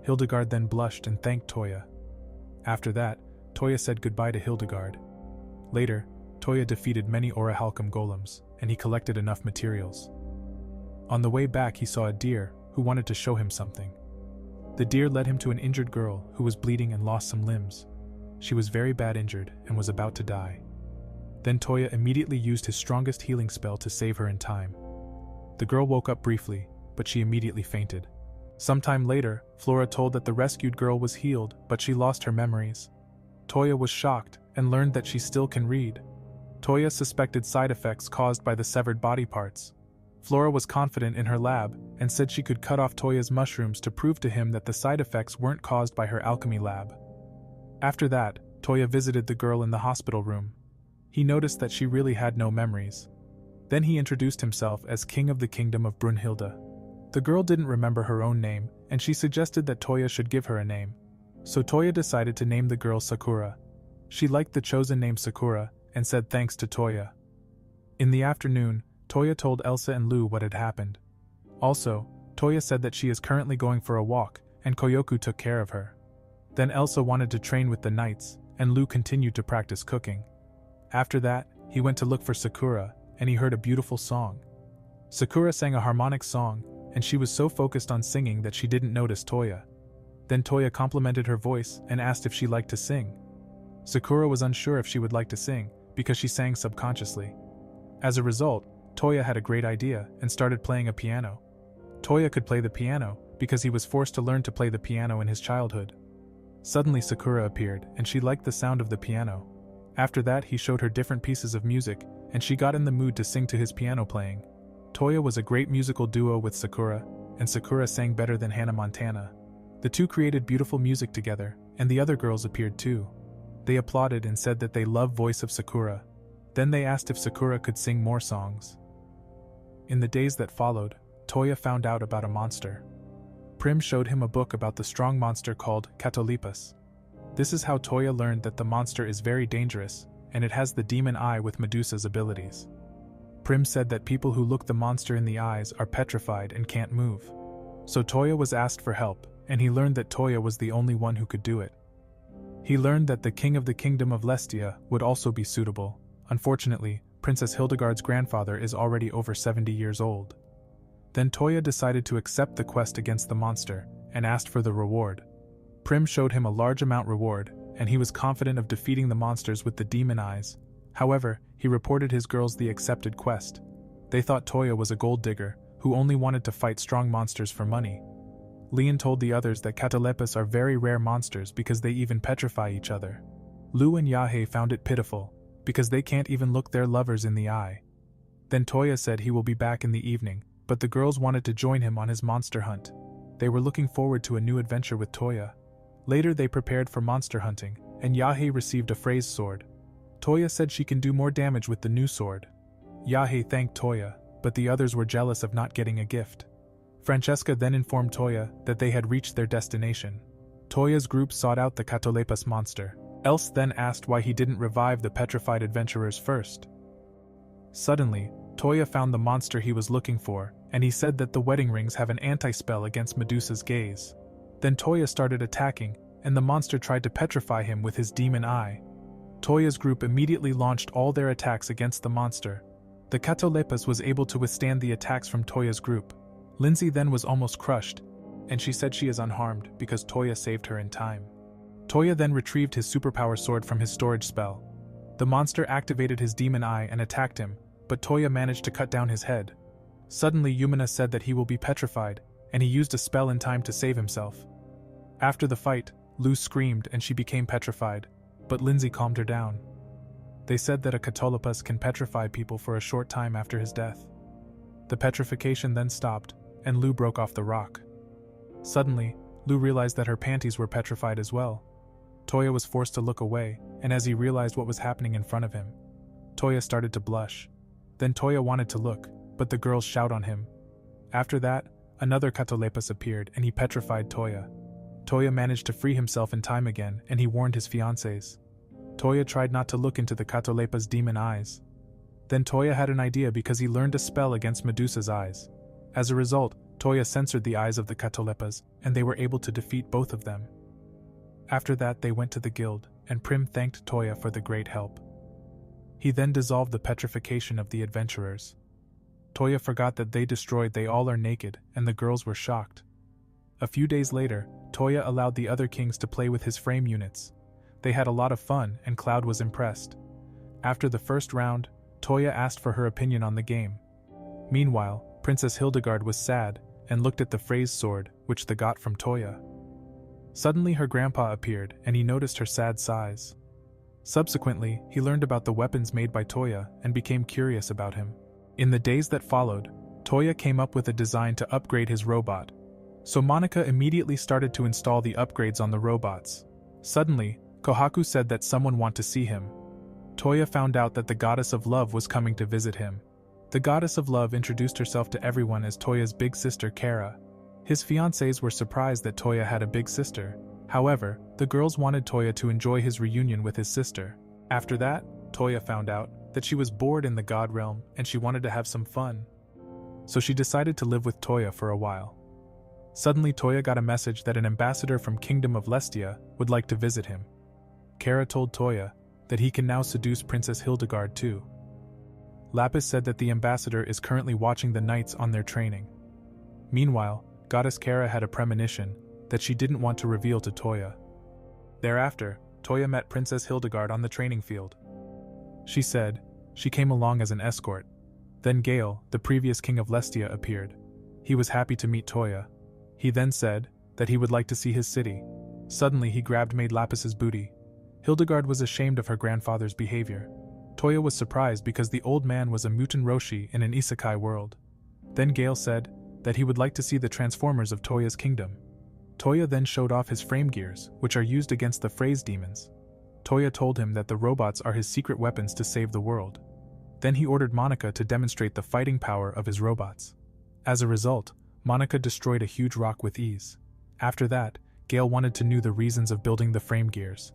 Hildegard then blushed and thanked Toya. After that, Toya said goodbye to Hildegard. Later, Toya defeated many orichalcum golems, and he collected enough materials. On the way back he saw a deer, who wanted to show him something. The deer led him to an injured girl, who was bleeding and lost some limbs. She was very bad injured, and was about to die. Then Toya immediately used his strongest healing spell to save her in time. The girl woke up briefly, but she immediately fainted. Sometime later, Flora told that the rescued girl was healed, but she lost her memories. Toya was shocked, and learned that she still can read. Toya suspected side effects caused by the severed body parts. Flora was confident in her lab, and said she could cut off Toya's mushrooms to prove to him that the side effects weren't caused by her alchemy lab. After that, Toya visited the girl in the hospital room. He noticed that she really had no memories. Then he introduced himself as king of the kingdom of Brunhilde. The girl didn't remember her own name, and she suggested that Toya should give her a name. So Toya decided to name the girl Sakura. She liked the chosen name Sakura, and said thanks to Toya. In the afternoon, Toya told Elsa and Lu what had happened. Also, Toya said that she is currently going for a walk, and Koyoku took care of her. Then Elsa wanted to train with the knights, and Lu continued to practice cooking. After that, he went to look for Sakura, and he heard a beautiful song. Sakura sang a harmonic song, and she was so focused on singing that she didn't notice Toya. Then Toya complimented her voice and asked if she liked to sing. Sakura was unsure if she would like to sing, because she sang subconsciously. As a result, Toya had a great idea and started playing a piano. Toya could play the piano because he was forced to learn to play the piano in his childhood. Suddenly Sakura appeared, and she liked the sound of the piano. After that, he showed her different pieces of music, and she got in the mood to sing to his piano playing. Toya was a great musical duo with Sakura, and Sakura sang better than Hannah Montana. The two created beautiful music together, and the other girls appeared too. They applauded and said that they loved voice of Sakura. Then they asked if Sakura could sing more songs. In the days that followed, Toya found out about a monster. Prim showed him a book about the strong monster called Catolipas. This is how Toya learned that the monster is very dangerous, and it has the demon eye with Medusa's abilities. Prim said that people who look the monster in the eyes are petrified and can't move. So Toya was asked for help, and he learned that Toya was the only one who could do it. He learned that the king of the kingdom of Lestia would also be suitable. Unfortunately, Princess Hildegard's grandfather is already over 70 years old. Then Toya decided to accept the quest against the monster, and asked for the reward. Prim showed him a large amount reward, and he was confident of defeating the monsters with the demon eyes. However, he reported his girls the accepted quest. They thought Toya was a gold digger, who only wanted to fight strong monsters for money. Leon told the others that Catalepas are very rare monsters because they even petrify each other. Lu and Yahe found it pitiful, because they can't even look their lovers in the eye. Then Toya said he will be back in the evening, but the girls wanted to join him on his monster hunt. They were looking forward to a new adventure with Toya. Later they prepared for monster hunting, and Yahe received a phrase sword. Toya said she can do more damage with the new sword. Yahe thanked Toya, but the others were jealous of not getting a gift. Francesca then informed Toya that they had reached their destination. Toya's group sought out the Catolepas monster. Else then asked why he didn't revive the petrified adventurers first. Suddenly, Toya found the monster he was looking for, and he said that the wedding rings have an anti-spell against Medusa's gaze. Then Toya started attacking, and the monster tried to petrify him with his demon eye. Toya's group immediately launched all their attacks against the monster. The Catolepas was able to withstand the attacks from Toya's group. Lindsay then was almost crushed, and she said she is unharmed because Toya saved her in time. Toya then retrieved his superpower sword from his storage spell. The monster activated his demon eye and attacked him, but Toya managed to cut down his head. Suddenly Yumina said that he will be petrified, and he used a spell in time to save himself. After the fight, Lou screamed and she became petrified, but Lindsay calmed her down. They said that a Catolepas can petrify people for a short time after his death. The petrification then stopped, and Lou broke off the rock. Suddenly, Lou realized that her panties were petrified as well. Toya was forced to look away, and as he realized what was happening in front of him, Toya started to blush. Then Toya wanted to look, but the girls shout on him. After that, another Catolepas appeared and he petrified Toya. Toya managed to free himself in time again, and he warned his fiancés. Toya tried not to look into the Catolepas' demon eyes. Then Toya had an idea because he learned a spell against Medusa's eyes. As a result, Toya censored the eyes of the Catolepas, and they were able to defeat both of them. After that they went to the guild, and Prim thanked Toya for the great help. He then dissolved the petrification of the adventurers. Toya forgot that they all are naked, and the girls were shocked. A few days later, Toya allowed the other kings to play with his frame units. They had a lot of fun, and Cloud was impressed. After the first round, Toya asked for her opinion on the game. Meanwhile, Princess Hildegard was sad, and looked at the phrase sword, which they got from Toya. Suddenly her grandpa appeared, and he noticed her sad sighs. Subsequently, he learned about the weapons made by Toya, and became curious about him. In the days that followed, Toya came up with a design to upgrade his robot. So Monica immediately started to install the upgrades on the robots. Suddenly, Kohaku said that someone wanted to see him. Toya found out that the goddess of love was coming to visit him. The goddess of love introduced herself to everyone as Toya's big sister Kara. His fiancés were surprised that Toya had a big sister. However, the girls wanted Toya to enjoy his reunion with his sister. After that, Toya found out that she was bored in the god realm and she wanted to have some fun. So she decided to live with Toya for a while. Suddenly Toya got a message that an ambassador from Kingdom of Lestia would like to visit him. Kara told Toya that he can now seduce Princess Hildegard too. Lapis said that the ambassador is currently watching the knights on their training. Meanwhile, Goddess Kara had a premonition that she didn't want to reveal to Toya. Thereafter, Toya met Princess Hildegard on the training field. She said she came along as an escort. Then Gale, the previous king of Lestia, appeared. He was happy to meet Toya. He then said that he would like to see his city. Suddenly he grabbed Maid Lapis's booty. Hildegard was ashamed of her grandfather's behavior. Toya was surprised because the old man was a mutant Roshi in an Isekai world. Then Gale said that he would like to see the transformers of Toya's kingdom. Toya then showed off his frame gears, which are used against the phrase demons. Toya told him that the robots are his secret weapons to save the world. Then he ordered Monica to demonstrate the fighting power of his robots. As a result, Monica destroyed a huge rock with ease. After that, Gale wanted to know the reasons of building the frame gears.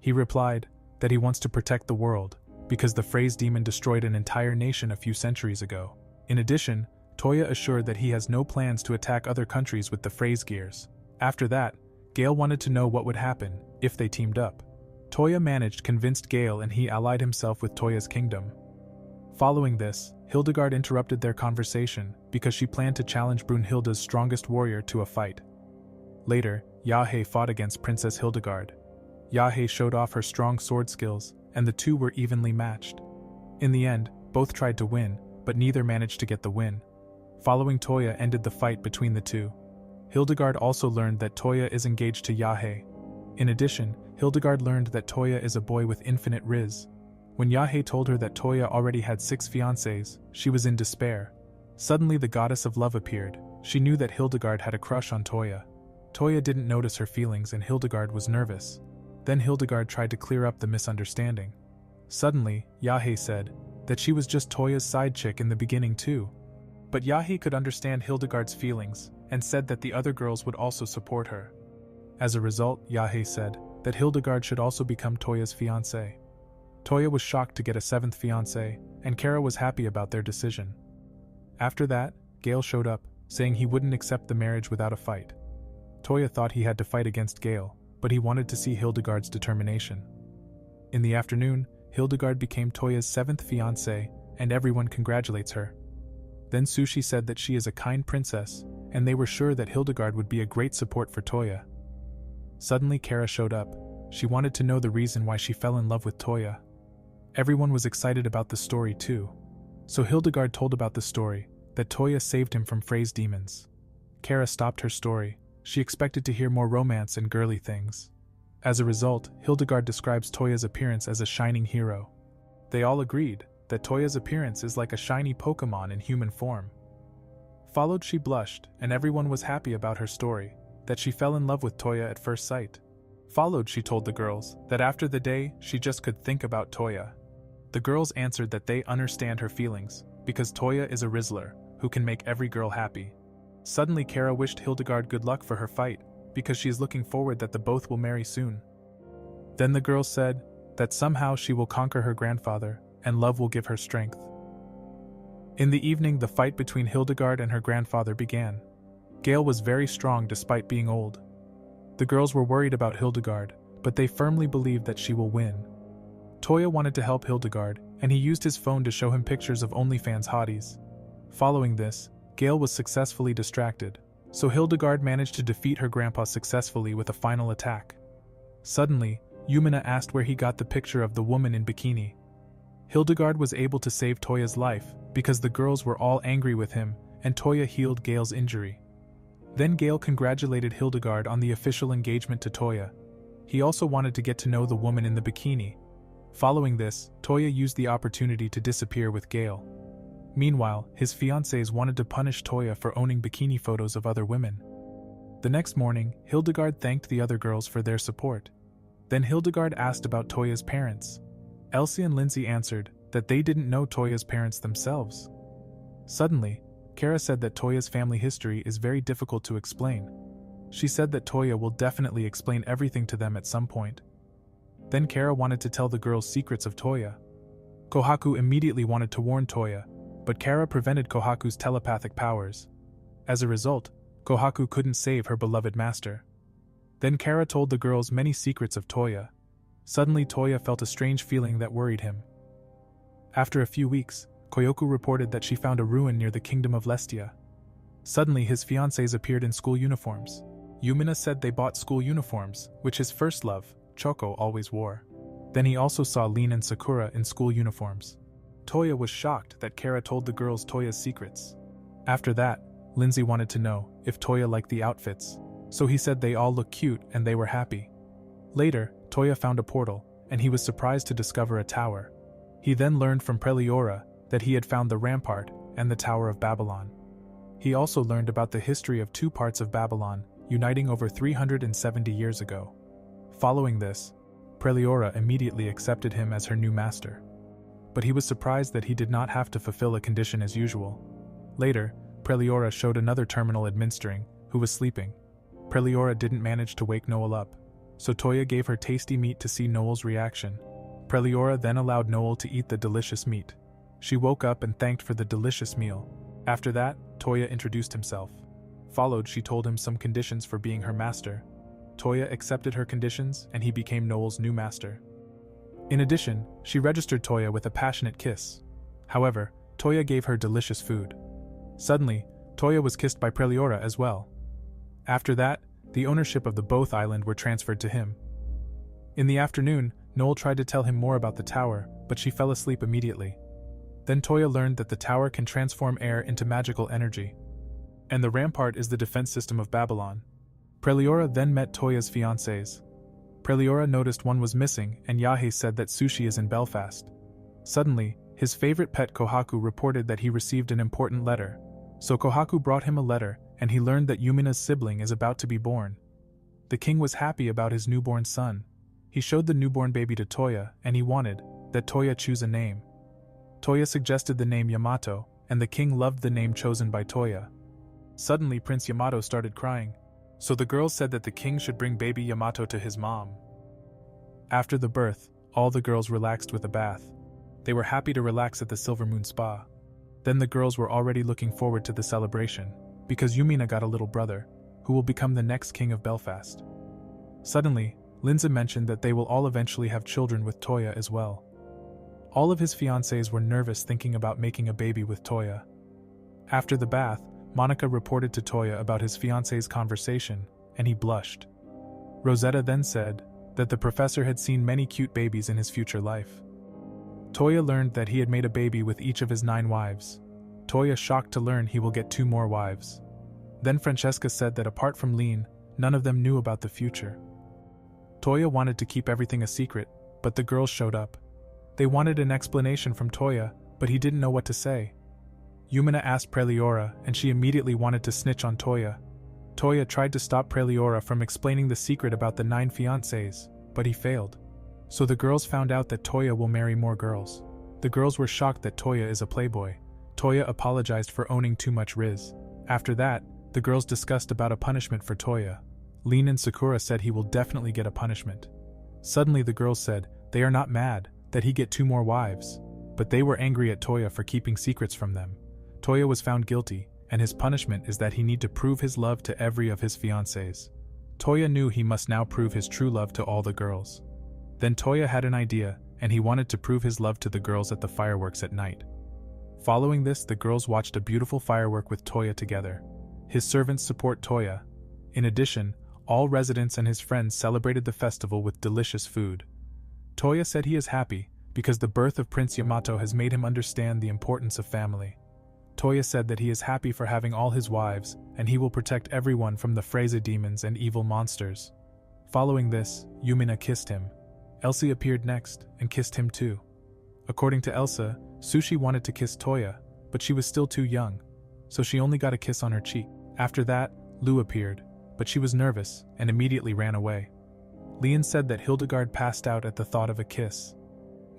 He replied that he wants to protect the world, because the phrase demon destroyed an entire nation a few centuries ago. In addition, Toya assured that he has no plans to attack other countries with the phrase gears. After that, Gale wanted to know what would happen if they teamed up. Toya convinced Gale and he allied himself with Toya's kingdom. Following this, Hildegard interrupted their conversation because she planned to challenge Brunhilde's strongest warrior to a fight. Later, Yahe fought against Princess Hildegard. Yahe showed off her strong sword skills, and the two were evenly matched. In the end, both tried to win, but neither managed to get the win. Following Toya ended the fight between the two. Hildegard also learned that Toya is engaged to Yahe. In addition, Hildegard learned that Toya is a boy with infinite Rizz. When Yahe told her that Toya already had 6 fiancés, she was in despair. Suddenly the goddess of love appeared. She knew that Hildegard had a crush on Toya. Toya didn't notice her feelings and Hildegard was nervous. Then Hildegard tried to clear up the misunderstanding. Suddenly, Yahe said that she was just Toya's side chick in the beginning too. But Yahe could understand Hildegard's feelings and said that the other girls would also support her. As a result, Yahe said that Hildegard should also become Toya's fiancé. Toya was shocked to get a 7th fiancé, and Kara was happy about their decision. After that, Gale showed up, saying he wouldn't accept the marriage without a fight. Toya thought he had to fight against Gale, but he wanted to see Hildegard's determination. In the afternoon, Hildegard became Toya's 7th fiancé, and everyone congratulates her. Then Sushi said that she is a kind princess, and they were sure that Hildegard would be a great support for Toya. Suddenly Kara showed up. She wanted to know the reason why she fell in love with Toya. Everyone was excited about the story too. So Hildegard told about the story, that Toya saved him from Frey's demons. Kara stopped her story. She expected to hear more romance and girly things. As a result, Hildegard describes Toya's appearance as a shining hero. They all agreed that Toya's appearance is like a shiny Pokemon in human form. Followed, she blushed, and everyone was happy about her story, that she fell in love with Toya at first sight. Followed, she told the girls that after the day, she just could think about Toya. The girls answered that they understand her feelings, because Toya is a Rizzler, who can make every girl happy. Suddenly Kara wished Hildegard good luck for her fight, because she is looking forward that the both will marry soon. Then the girls said that somehow she will conquer her grandfather, and love will give her strength. In the evening, the fight between Hildegard and her grandfather began. Gale was very strong despite being old. The girls were worried about Hildegard, but they firmly believed that she will win. Toya wanted to help Hildegard, and he used his phone to show him pictures of OnlyFans hotties. Following this, Gale was successfully distracted, so Hildegard managed to defeat her grandpa successfully with a final attack. Suddenly, Yumina asked where he got the picture of the woman in bikini. Hildegard was able to save Toya's life because the girls were all angry with him, and Toya healed Gale's injury. Then Gale congratulated Hildegard on the official engagement to Toya. He also wanted to get to know the woman in the bikini. Following this, Toya used the opportunity to disappear with Gale. Meanwhile, his fiancés wanted to punish Toya for owning bikini photos of other women. The next morning, Hildegard thanked the other girls for their support. Then Hildegard asked about Toya's parents. Elsie and Lindsay answered that they didn't know Toya's parents themselves. Suddenly, Kara said that Toya's family history is very difficult to explain. She said that Toya will definitely explain everything to them at some point. Then Kara wanted to tell the girls secrets of Toya. Kohaku immediately wanted to warn Toya, but Kara prevented Kohaku's telepathic powers. As a result, Kohaku couldn't save her beloved master. Then Kara told the girls many secrets of Toya. Suddenly Toya felt a strange feeling that worried him. After a few weeks, Koyoku reported that she found a ruin near the kingdom of Lestia. Suddenly his fiancés appeared in school uniforms. Yumina said they bought school uniforms, which his first love, Choco, always wore. Then he also saw Lin and Sakura in school uniforms. Toya was shocked that Kara told the girls Toya's secrets. After that, Lindsay wanted to know if Toya liked the outfits, so he said they all looked cute and they were happy. Later, Toya found a portal, and he was surprised to discover a tower. He then learned from Preliora that he had found the rampart and the Tower of Babylon. He also learned about the history of 2 parts of Babylon, uniting over 370 years ago. Following this, Preliora immediately accepted him as her new master. But he was surprised that he did not have to fulfill a condition as usual. Later, Preliora showed another terminal administering, who was sleeping. Preliora didn't manage to wake Noel up, so Toya gave her tasty meat to see Noel's reaction. Preliora then allowed Noel to eat the delicious meat. She woke up and thanked for the delicious meal. After that, Toya introduced himself. Followed, she told him some conditions for being her master. Toya accepted her conditions and he became Noel's new master. In addition, she registered Toya with a passionate kiss. However, Toya gave her delicious food. Suddenly, Toya was kissed by Preliora as well. After that, the ownership of the both island were transferred to him. In the afternoon, Noel tried to tell him more about the tower, but she fell asleep immediately. Then Toya learned that the tower can transform air into magical energy. And the rampart is the defense system of Babylon. Preliora then met Toya's fiancés. Preliora noticed one was missing and Yahe said that Sushi is in Belfast. Suddenly, his favorite pet Kohaku reported that he received an important letter. So Kohaku brought him a letter, and he learned that Yumina's sibling is about to be born. The king was happy about his newborn son. He showed the newborn baby to Toya, and he wanted that Toya choose a name. Toya suggested the name Yamato, and the king loved the name chosen by Toya. Suddenly Prince Yamato started crying, so the girls said that the king should bring baby Yamato to his mom. After the birth, all the girls relaxed with a bath. They were happy to relax at the Silver Moon Spa. Then the girls were already looking forward to the celebration, because Yumina got a little brother, who will become the next king of Belfast. Suddenly, Linza mentioned that they will all eventually have children with Toya as well. All of his fiancés were nervous thinking about making a baby with Toya. After the bath, Monica reported to Toya about his fiancé's conversation, and he blushed. Rosetta then said that the professor had seen many cute babies in his future life. Toya learned that he had made a baby with each of his 9 wives. Toya shocked to learn he will get 2 more wives. Then Francesca said that apart from Lean, none of them knew about the future. Toya wanted to keep everything a secret, but the girls showed up. They wanted an explanation from Toya, but he didn't know what to say. Yumina asked Preliora, and she immediately wanted to snitch on Toya. Toya tried to stop Preliora from explaining the secret about the 9 fiancés, but he failed. So the girls found out that Toya will marry more girls. The girls were shocked that Toya is a playboy. Toya apologized for owning too much Rizz. After that, the girls discussed about a punishment for Toya. Lean and Sakura said he will definitely get a punishment. Suddenly the girls said they are not mad that he get 2 more wives, but they were angry at Toya for keeping secrets from them. Toya was found guilty, and his punishment is that he need to prove his love to every of his fiancés. Toya knew he must now prove his true love to all the girls. Then Toya had an idea, and he wanted to prove his love to the girls at the fireworks at night. Following this, the girls watched a beautiful firework with Toya together. His servants support Toya. In addition, all residents and his friends celebrated the festival with delicious food. Toya said he is happy because the birth of Prince Yamato has made him understand the importance of family. Toya said that he is happy for having all his wives, and he will protect everyone from the Freza demons and evil monsters. Following this, Yumina kissed him. Elsie appeared next, and kissed him too. According to Elsa, Sushi wanted to kiss Toya, but she was still too young, so she only got a kiss on her cheek. After that, Lu appeared, but she was nervous, and immediately ran away. Leon said that Hildegard passed out at the thought of a kiss.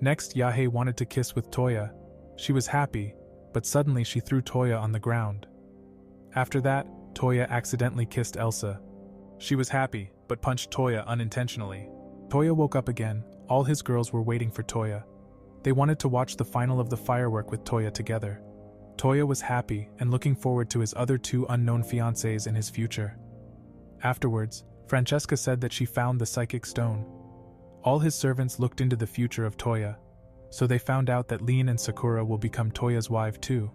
Next, Yahe wanted to kiss with Toya. She was happy, but suddenly she threw Toya on the ground. After that, Toya accidentally kissed Elsa. She was happy, but punched Toya unintentionally. Toya woke up again. All his girls were waiting for Toya. They wanted to watch the final of the firework with Toya together. Toya was happy and looking forward to his other 2 unknown fiancés in his future. Afterwards, Francesca said that she found the psychic stone. All his servants looked into the future of Toya, so they found out that Lean and Sakura will become Toya's wife too.